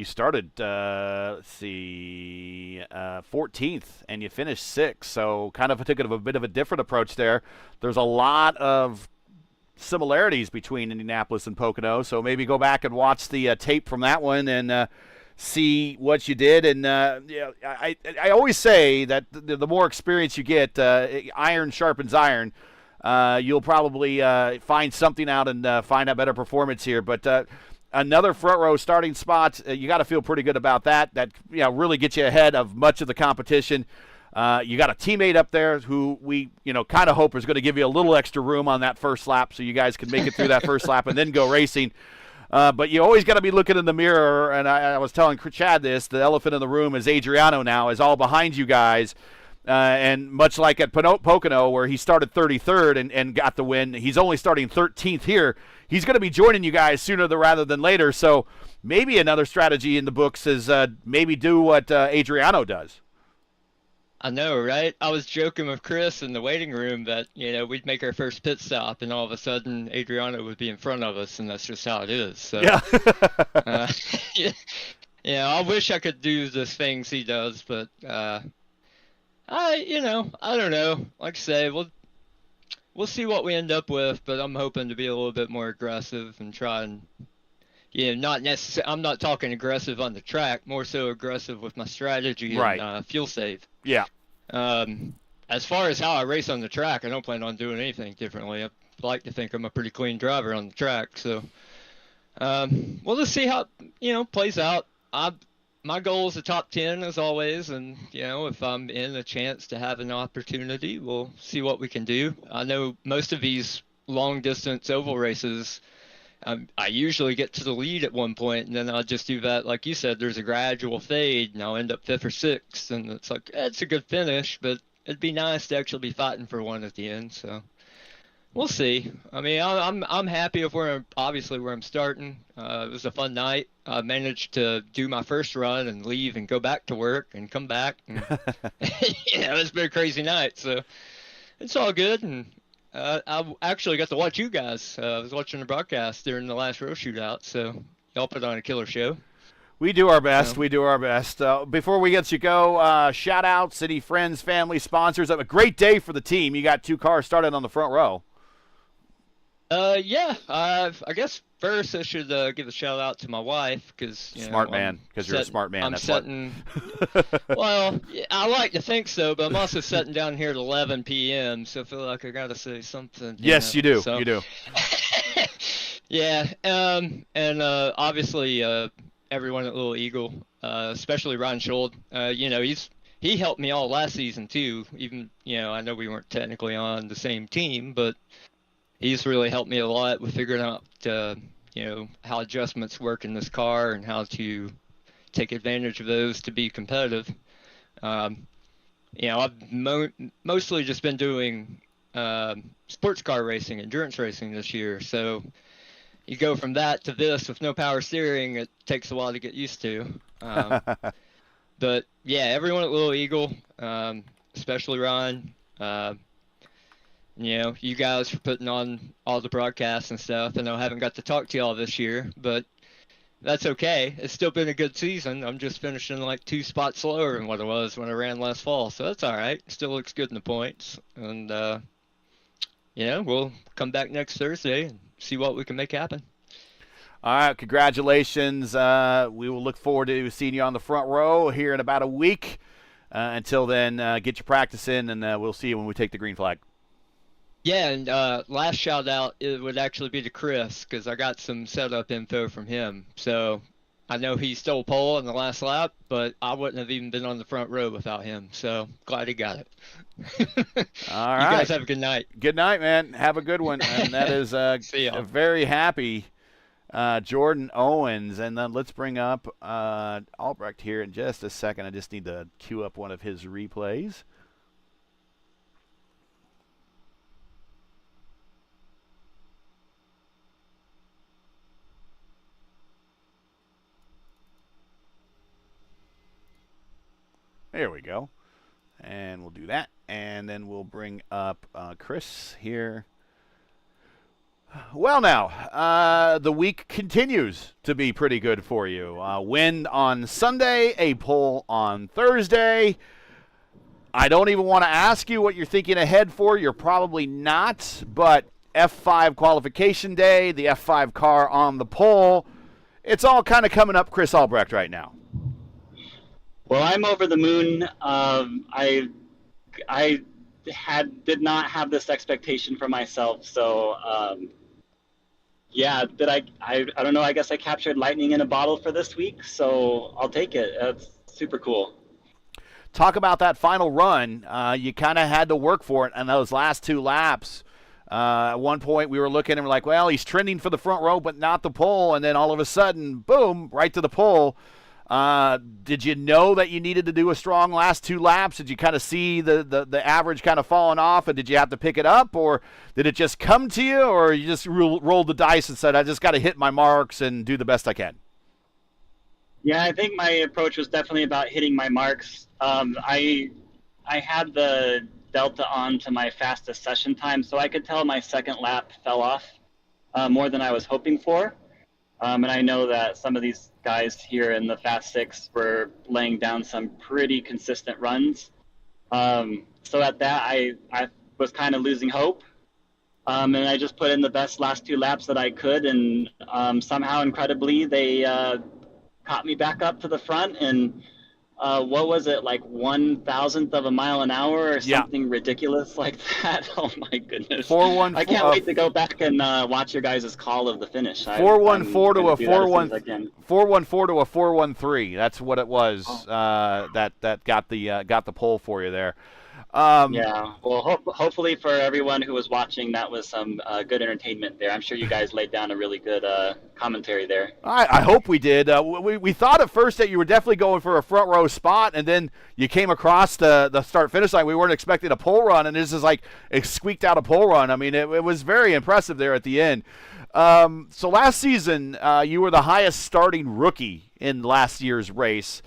started, 14th, and you finished 6th. So kind of took a bit of a different approach there. There's a lot of similarities between Indianapolis and Pocono, so maybe go back and watch the tape from that one and see what you did. And I always say that the more experience you get, iron sharpens iron. You'll probably find something out and find a better performance here. But another front row starting spot. You got to feel pretty good about that. That really gets you ahead of much of the competition. You got a teammate up there who we kind of hope is going to give you a little extra room on that first lap, so you guys can make it through that first lap and then go racing. But you always got to be looking in the mirror. And I was telling Chad this: the elephant in the room is Adriano now is all behind you guys. And much like at Pocono, where he started 33rd and got the win, he's only starting 13th here. He's going to be joining you guys sooner rather than later. So maybe another strategy in the books is maybe do what Adriano does. I know, right? I was joking with Chris in the waiting room that, we'd make our first pit stop and all of a sudden Adriano would be in front of us, and that's just how it is. So, yeah. I wish I could do the things he does, but I don't know. Like I say, we'll see what we end up with, but I'm hoping to be a little bit more aggressive and try and, not necessarily. I'm not talking aggressive on the track, more so aggressive with my strategy and fuel save. Yeah. As far as how I race on the track, I don't plan on doing anything differently. I like to think I'm a pretty clean driver on the track, so we'll just see how plays out. My goal is the top 10 as always, and if I'm in a chance to have an opportunity, we'll see what we can do. I know most of these long distance oval races, I usually get to the lead at one point, and then I'll just do that. Like you said, there's a gradual fade, and I'll end up 5th or 6th, and it's like, it's a good finish, but it'd be nice to actually be fighting for one at the end. So we'll see. I mean, I'm happy with where I'm starting. It was a fun night. I managed to do my first run and leave and go back to work and come back. And, it's been a crazy night, so it's all good. And I actually got to watch you guys. I was watching the broadcast during the last row shootout, so y'all put on a killer show. We do our best. We do our best. Before we get you go, shout outs, any friends, family, sponsors. A great day for the team. You got 2 cars started on the front row. I guess first I should give a shout out to my wife because smart man, because you're a smart man. I'm setting. Well, I like to think so, but I'm also sitting down here at 11 p.m. So I feel like I gotta say something. Yes, you do. So. You do. Yeah, and obviously everyone at Little Eagle, especially Ron Schuld. He helped me all last season too. Even I know we weren't technically on the same team, but he's really helped me a lot with figuring out, how adjustments work in this car and how to take advantage of those to be competitive. I've mostly just been doing sports car racing, endurance racing this year. So you go from that to this with no power steering, it takes a while to get used to. But yeah, everyone at Little Eagle, especially Ron, you guys for putting on all the broadcasts and stuff. I know I haven't got to talk to y'all this year, but that's okay. It's still been a good season. I'm just finishing like 2 spots lower than what it was when I ran last fall, so that's all right. Still looks good in the points. And, we'll come back next Thursday and see what we can make happen. All right, congratulations. We will look forward to seeing you on the front row here in about a week. Until then, get your practice in, and we'll see you when we take the green flag. Yeah, and last shout out, it would actually be to Chris, because I got some setup info from him. So I know he stole pole in the last lap, but I wouldn't have even been on the front row without him. So glad he got it. All right. You guys have a good night. Good night, man. Have a good one. And that is a very happy Jordan Owens. And then let's bring up Albrecht here in just a second. I just need to queue up one of his replays. There we go. And we'll do that. And then we'll bring up Chris here. Well, now, the week continues to be pretty good for you. Win on Sunday, a pole on Thursday. I don't even want to ask you what you're thinking ahead for. You're probably not. But F5 qualification day, the F5 car on the pole. It's all kind of coming up Chris Albrecht right now. Well, I'm over the moon. I did not have this expectation for myself, so Yeah, I don't know. I guess I captured lightning in a bottle for this week, so I'll take it. That's super cool. Talk about that final run. You kind of had to work for it, and those last 2 laps. At one point, we were looking and we're like, well, he's trending for the front row, but not the pole. And then all of a sudden, boom, right to the pole. Did you know that you needed to do a strong last 2 laps? Did you kind of see the average kind of falling off, and did you have to pick it up, or did it just come to you, or you just rolled the dice and said, I just got to hit my marks and do the best I can? Yeah, I think my approach was definitely about hitting my marks. I had the delta on to my fastest session time, so I could tell my second lap fell off more than I was hoping for. And I know that some of these guys here in the Fast Six were laying down some pretty consistent runs. So at that, I was kind of losing hope. And I just put in the best last 2 laps that I could, and somehow, incredibly, they caught me back up to the front, and what was it, like 1,000th of a mile an hour or something ridiculous like that? Oh my goodness! 414. I can't wait to go back and watch your guys' call of the finish. 414 to a 413. 414 to a 413. That's what it was. That got the pole for you there. Yeah, well, hopefully for everyone who was watching, that was some good entertainment there. I'm sure you guys laid down a really good commentary there. I hope we did. We thought at first that you were definitely going for a front row spot, and then you came across the start-finish line. We weren't expecting a pole run, and this is like it squeaked out a pole run. I mean, it was very impressive there at the end. So last season, you were the highest starting rookie in last year's race.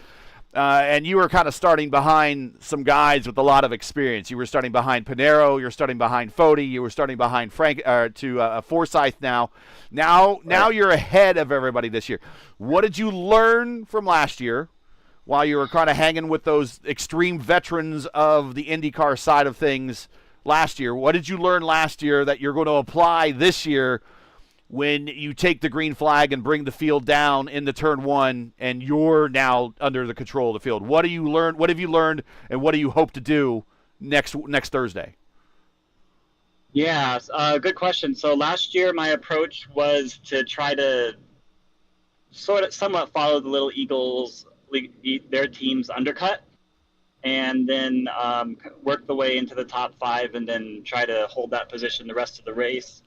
And you were kind of starting behind some guys with a lot of experience. You were starting behind Pinheiro. You were starting behind Foti. You were starting behind Forsyth now. Now you're ahead of everybody this year. What did you learn from last year while you were kind of hanging with those extreme veterans of the IndyCar side of things last year? What did you learn last year that you're going to apply this year when you take the green flag and bring the field down into turn 1 and you're now under the control of the field? What have you learned, and what do you hope to do next Thursday? Yeah, good question. So last year my approach was to try to somewhat follow the Little Eagles, their team's undercut, and then work the way into the top 5 and then try to hold that position the rest of the race.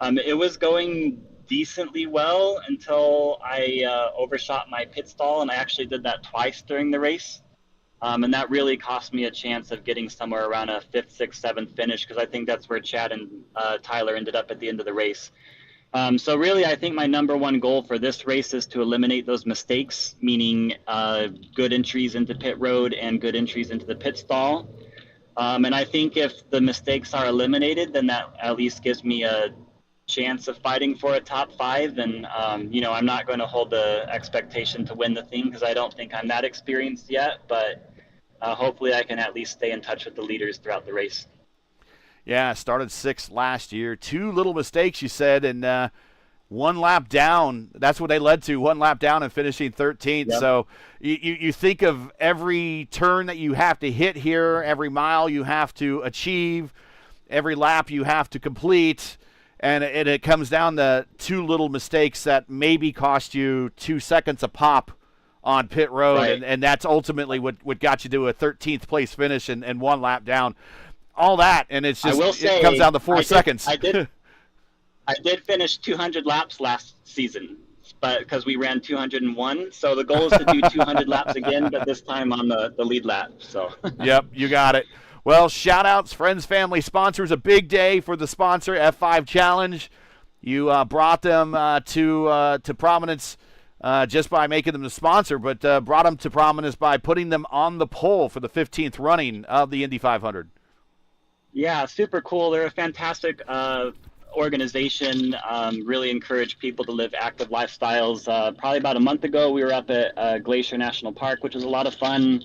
It was going decently well until I overshot my pit stall, and I actually did that twice during the race. And that really cost me a chance of getting somewhere around a 5th, 6th, 7th finish, because I think that's where Chad and Tyler ended up at the end of the race. So really, I think my number one goal for this race is to eliminate those mistakes, meaning good entries into pit road and good entries into the pit stall. And I think if the mistakes are eliminated, then that at least gives me a chance of fighting for a top 5. And I'm not going to hold the expectation to win the thing, because I don't think I'm that experienced yet, but hopefully I can at least stay in touch with the leaders throughout the race. Yeah, started 6th last year. 2 little mistakes, you said, and 1 lap down. That's what they led to, 1 lap down and finishing 13th. Yep. So you think of every turn that you have to hit here, every mile you have to achieve, every lap you have to complete, and it comes down to 2 little mistakes that maybe cost you 2 seconds a pop on pit road, right. and that's ultimately what got you to a 13th place finish and 1 lap down. All that, and it's just it comes down to 4 seconds. I did finish 200 laps last season, but because we ran 201, so the goal is to do 200 laps again, but this time on the lead lap. So. Yep, you got it. Well, shout-outs, friends, family, sponsors. A big day for the sponsor, F5 Challenge. You brought them to prominence just by making them the sponsor, but brought them to prominence by putting them on the pole for the 15th running of the Indy 500. Yeah, super cool. They're a fantastic organization. Really encourage people to live active lifestyles. Probably about a month ago, we were up at Glacier National Park, which was a lot of fun.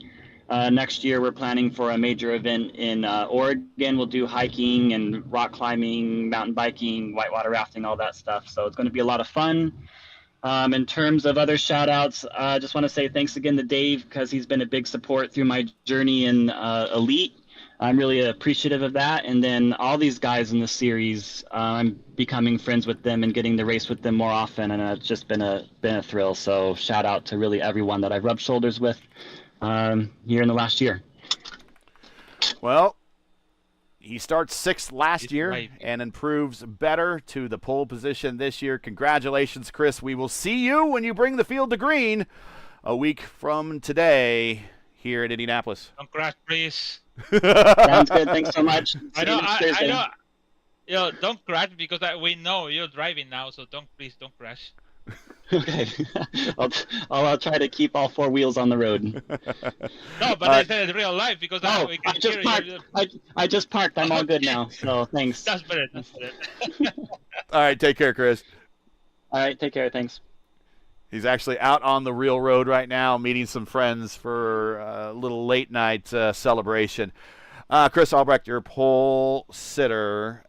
Next year, we're planning for a major event in Oregon. We'll do hiking and rock climbing, mountain biking, whitewater rafting, all that stuff. So it's going to be a lot of fun. In terms of other shout-outs, I just want to say thanks again to Dave, because he's been a big support through my journey in Elite. I'm really appreciative of that. And then all these guys in the series, I'm becoming friends with them and getting to race with them more often, and it's just been a thrill. So shout out to really everyone that I've rubbed shoulders with here in the last year. Well, he starts 6th last year right. and improves better to the pole position this year. Congratulations, Chris. We will see you when you bring the field to green a week from today here in Indianapolis. Congrats, please. Sounds good. Thanks so much. I know. See you next I Thursday. know. Don't crash because we know you're driving now. So please don't crash. Okay. I'll try to keep all 4 wheels on the road. No, but I said in real life because we I can just hear parked. you. I just parked. I'm all good Okay. now. So thanks. That's better. That's better. All right, take care, Chris. All right. Take care. Thanks. He's actually out on the real road right now, meeting some friends for a little late night celebration. Chris Albrecht, your pole sitter.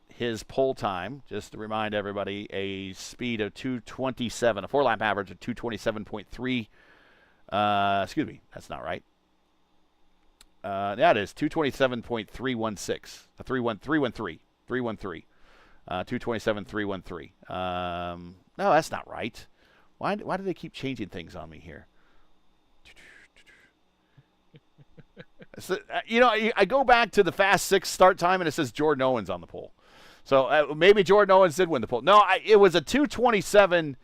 His pole time, just to remind everybody, a speed of 227, a 4-lap average of 227.3. Excuse me, that's not right. Yeah, it is 227.316. 313. 227.313. No, that's not right. Why do they keep changing things on me here? So, I go back to the Fast 6 start time, and it says Jordan Owens on the pole. So maybe Jordan Owens did win the pole. No, it was a 227,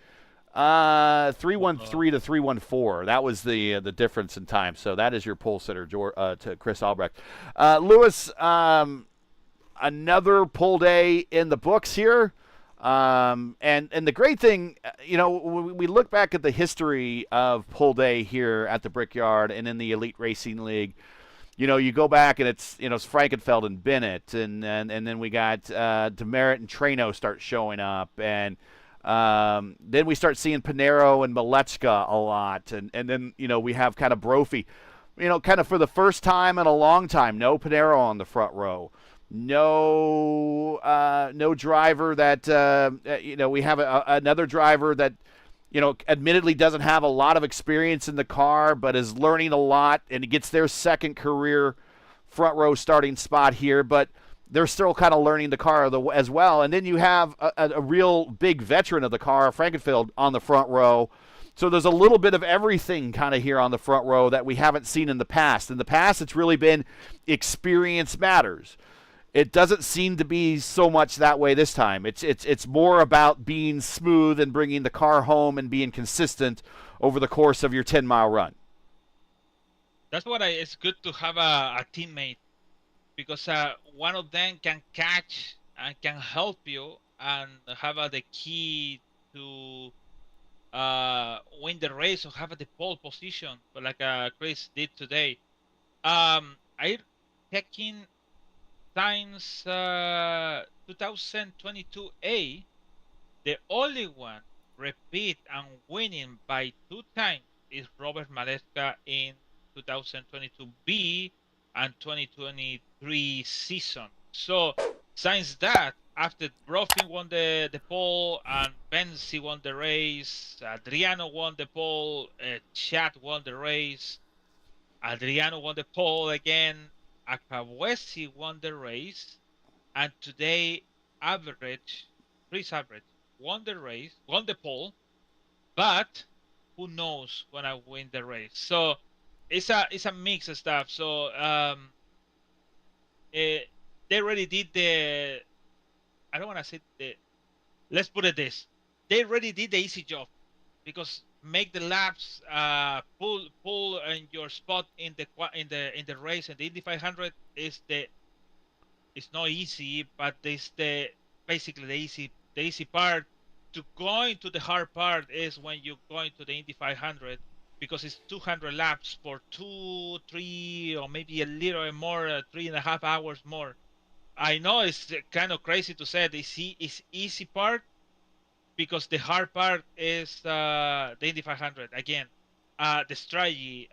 313 to 314. That was the difference in time. So that is your pole sitter, to Chris Albrecht. Lewis, another pole day in the books here. And the great thing, when we look back at the history of pole day here at the Brickyard and in the Elite Racing League, you go back and it's Frankenfeld and Bennett, and then we got Demerit and Trano start showing up, and then we start seeing Pinheiro and Maleczka a lot, and then we have kind of Brophy, kind of for the first time in a long time, no Pinheiro on the front row, no driver that we have another driver that admittedly doesn't have a lot of experience in the car, but is learning a lot, and he gets their second career front row starting spot here, but they're still kind of learning the car as well. And then you have a real big veteran of the car, Frankenfeld, on the front row. So there's a little bit of everything kind of here on the front row that we haven't seen in the past. In the past, it's really been experience matters. It doesn't seem to be so much that way this time. It's more about being smooth and bringing the car home and being consistent over the course of your 10-mile run. That's what it's good to have a teammate, because one of them can catch and can help you and have the key to win the race or have the pole position, but like Chris did today. I checking since 2022A, the only one repeat and winning by 2 times is Robert Maleczka in 2022B and 2023 season. So since that, after Brophy won the pole and Benci won the race, Adriano won the pole, Chad won the race, Adriano won the pole again, Akabueze won the race, and today Chris Average won the race, won the pole, but who knows when I win the race. So it's a mix of stuff. So they already did I don't want to say let's put it this. They already did the easy job, because make the laps, pull in your spot in the race, and the Indy 500 it's not easy, but it's basically the easy part. To going to the hard part is when you're going to the Indy 500, because it's 200 laps for 2, 3, or maybe a little more, 3.5 hours more. I know it's kind of crazy to say it's easy part, because the hard part is the Indy 500. Again, the strategy,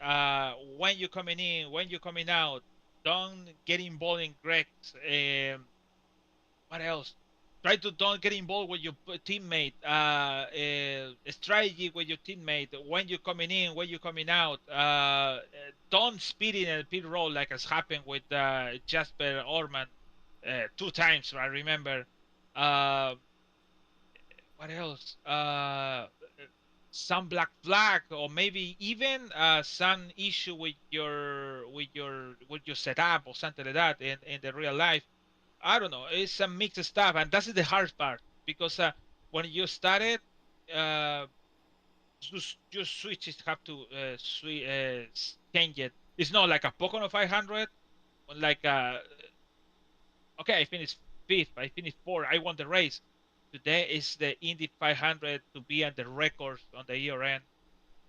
when you're coming in, when you're coming out, don't get involved in wrecks. What else? try to don't get involved with your teammate. Strategy with your teammate. When you're coming in, when you're coming out. Don't speed in a pit road like has happened with Jasper Orman 2 times. I remember. What else? Some black flag, or maybe even some issue with your setup or something like that in the real life. I don't know. It's a mixed stuff, and that's the hard part because when you started, your switches have to change it. It's not like a Pocono 500, like okay, I finished 5th, I finished 4th, I won the race. Today is the Indy 500 to be at the records on the year end,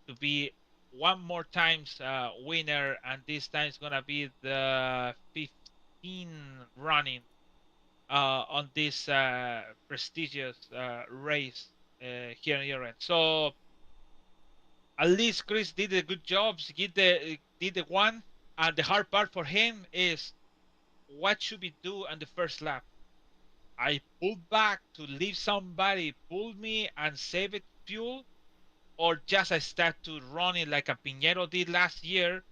to be one more times winner, and this time it's gonna be the 15 running on this prestigious race here in year end. So at least Chris did a good job. He did the one, and the hard part for him is what should we do on the first lap. I pulled back to leave somebody pull me and save it fuel, or just I start to run it like a Pinheiro did last year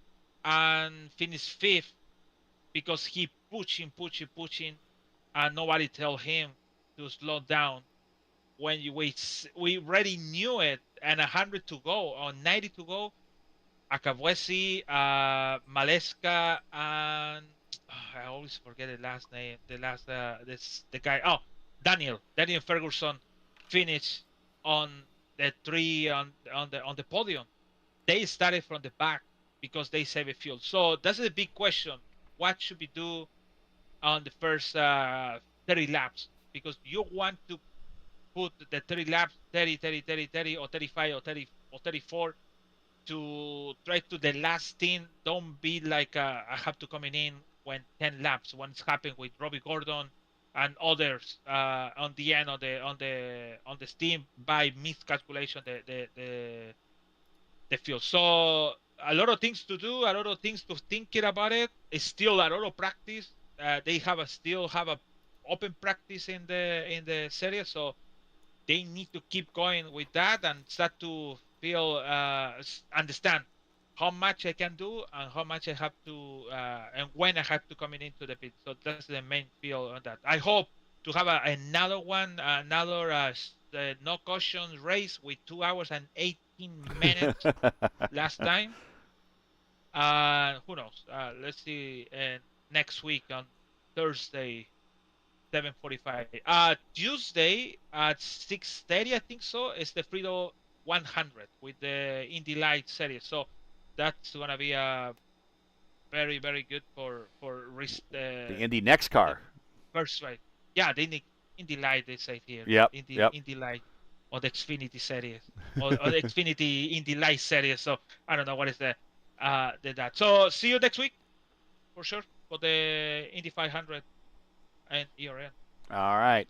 and finish 5th because he pushing, and nobody tell him to slow down. When we already knew it, and 100 to go or 90 to go, Akabueze, Maleczka, and I always forget the last name. The guy. Oh, Daniel Ferguson finished on the 3 on the podium. They started from the back because they saved fuel. So that's the big question. What should we do on the first 30 laps? Because you want to put the 30 laps, 30, or 35, or 30, or 34, to try to the last 10. Don't be like I have to come in when 10 laps. When it's happened with Robbie Gordon and others on the end on the steam by miscalculation the fuel. So a lot of things to do, a lot of things to think about it. It's still a lot of practice. They still have a open practice in the series, so they need to keep going with that and start to feel understand how much I can do and how much I have to and when I have to come into the pit. So that's the main feel on that. I hope to have another no caution race with 2 hours and 18 minutes last time. Who knows? Let's see next week on Thursday, 7:45. Tuesday at 6:30, I think so, is the Frito 100 with the Indy Light series. So that's gonna be very, very good for the Indy next car. First race. Yeah, the Indy Light, they say here. Yep. Indy Light, or the Xfinity series, or the Xfinity Indy Light series. So I don't know what is that. So see you next week for sure for the Indy 500 and ERN. All right.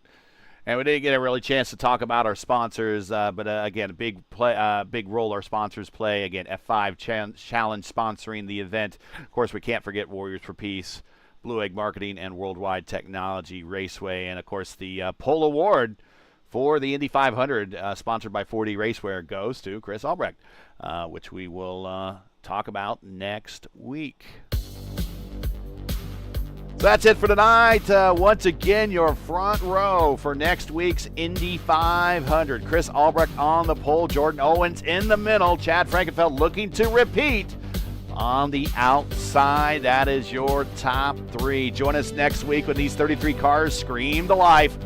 And we didn't get a really chance to talk about our sponsors, but again, a big role our sponsors play. Again, F5 Challenge sponsoring the event. Of course, we can't forget Warriors for Peace, Blue Egg Marketing, and Worldwide Technology Raceway. And, of course, the Pole Award for the Indy 500, sponsored by 4D Racewear, goes to Chris Albrecht, which we will talk about next week. That's it for tonight. Once again, your front row for next week's Indy 500. Chris Albrecht on the pole, Jordan Owens in the middle, Chad Frankenfeld looking to repeat on the outside. That is your top 3. Join us next week when these 33 cars scream to life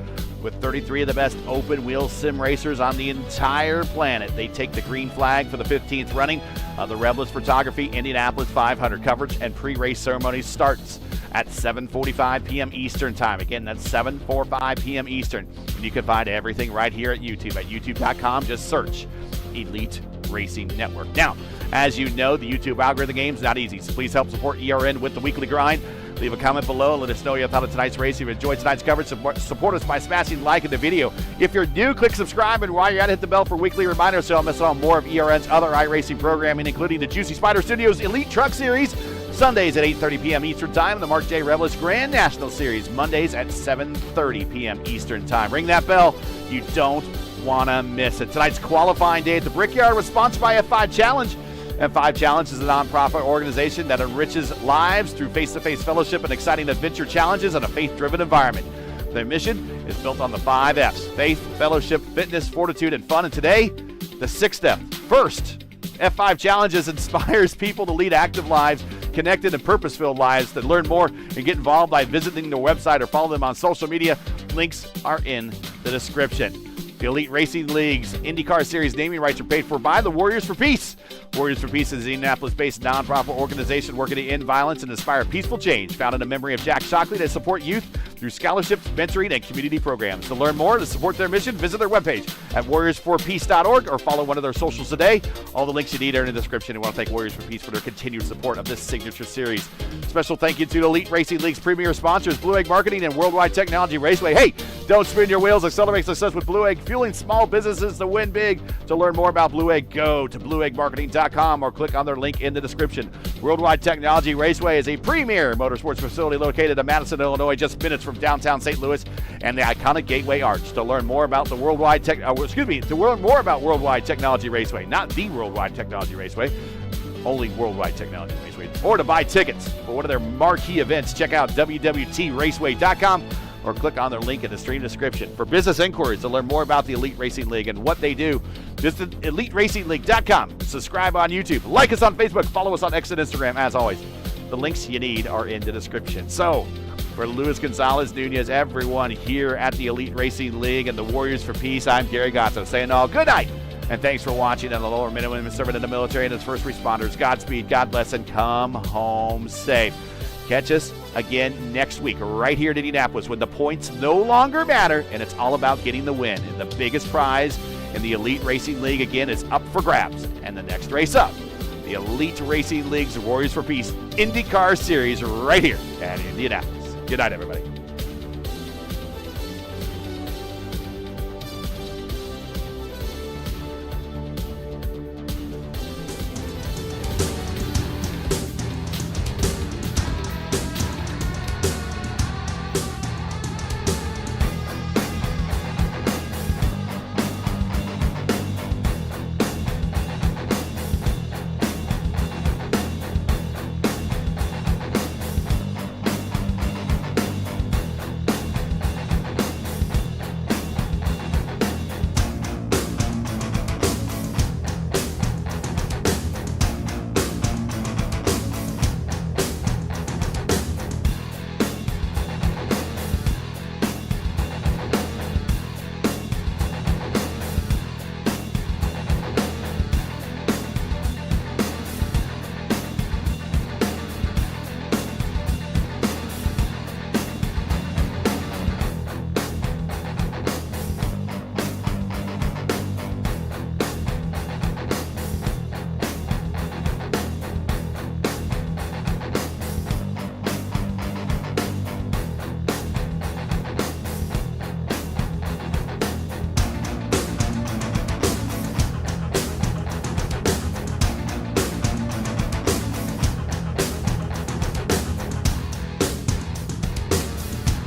with 33 of the best open wheel sim racers on the entire planet. They take the green flag for the 15th running of the Rebilas Photography Indianapolis 500. Coverage and pre-race ceremony starts at 7:45 p.m. Eastern Time. Again, that's 7:45 p.m. Eastern. And you can find everything right here at YouTube at youtube.com. Just search Elite Racing Network. Now, as you know, the YouTube algorithm game is not easy, so please help support ERN with the weekly grind. Leave a comment below. Let us know your thought of tonight's race. If you enjoyed tonight's coverage, support us by smashing like in the video. If you're new, click subscribe, and while you're at it, hit the bell for weekly reminders so you don't miss out on more of ERN's other iRacing programming, including the Juicy Spider Studios Elite Truck Series, Sundays at 8:30 p.m. Eastern Time, the Mark J. Rebilas Grand National Series, Mondays at 7:30 p.m. Eastern Time. Ring that bell. You don't want to miss it. Tonight's qualifying day at the Brickyard was sponsored by F5 Challenge. F5 Challenge is a nonprofit organization that enriches lives through face-to-face fellowship and exciting adventure challenges in a faith-driven environment. Their mission is built on the 5 F's: faith, fellowship, fitness, fortitude, and fun. And today, the 6th F. First, F5 Challenges inspires people to lead active lives, connected and purpose-filled lives. To learn more and get involved by visiting their website or follow them on social media, links are in the description. The Elite Racing League's IndyCar Series naming rights are paid for by the Warriors for Peace. Warriors for Peace is an Indianapolis-based nonprofit organization working to end violence and inspire peaceful change, founded in memory of Jack Shockley to support youth through scholarships, mentoring, and community programs. To learn more and to support their mission, visit their webpage at warriorsforpeace.org or follow one of their socials today. All the links you need are in the description. We want to thank Warriors for Peace for their continued support of this signature series. Special thank you to Elite Racing League's premier sponsors, Blue Egg Marketing and Worldwide Technology Raceway. Hey, don't spin your wheels. Accelerate success with Blue Egg, fueling small businesses to win big. To learn more about Blue Egg, go to blueeggmarketing.com or click on their link in the description. Worldwide Technology Raceway is a premier motorsports facility located in Madison, Illinois, just minutes from downtown St. Louis and the iconic Gateway Arch. To learn more about Worldwide Technology Raceway, not the Worldwide Technology Raceway, only Worldwide Technology Raceway, or to buy tickets for one of their marquee events, check out www.raceway.com or click on their link in the stream description. For business inquiries to learn more about the Elite Racing League and what they do, visit eliteracingleague.com. Subscribe on YouTube. Like us on Facebook. Follow us on X and Instagram. As always, the links you need are in the description. So, for Luis Gonzalez Nunez, everyone here at the Elite Racing League and the Warriors for Peace, I'm Gary Gatto saying all good night. And thanks for watching. And the lower men and women serving in the military and as first responders, Godspeed, God bless, and come home safe. Catch us again next week right here in Indianapolis when the points no longer matter and it's all about getting the win. And the biggest prize in the Elite Racing League, again, is up for grabs. And the next race up, the Elite Racing League's Warriors for Peace IndyCar Series right here at Indianapolis. Good night, everybody.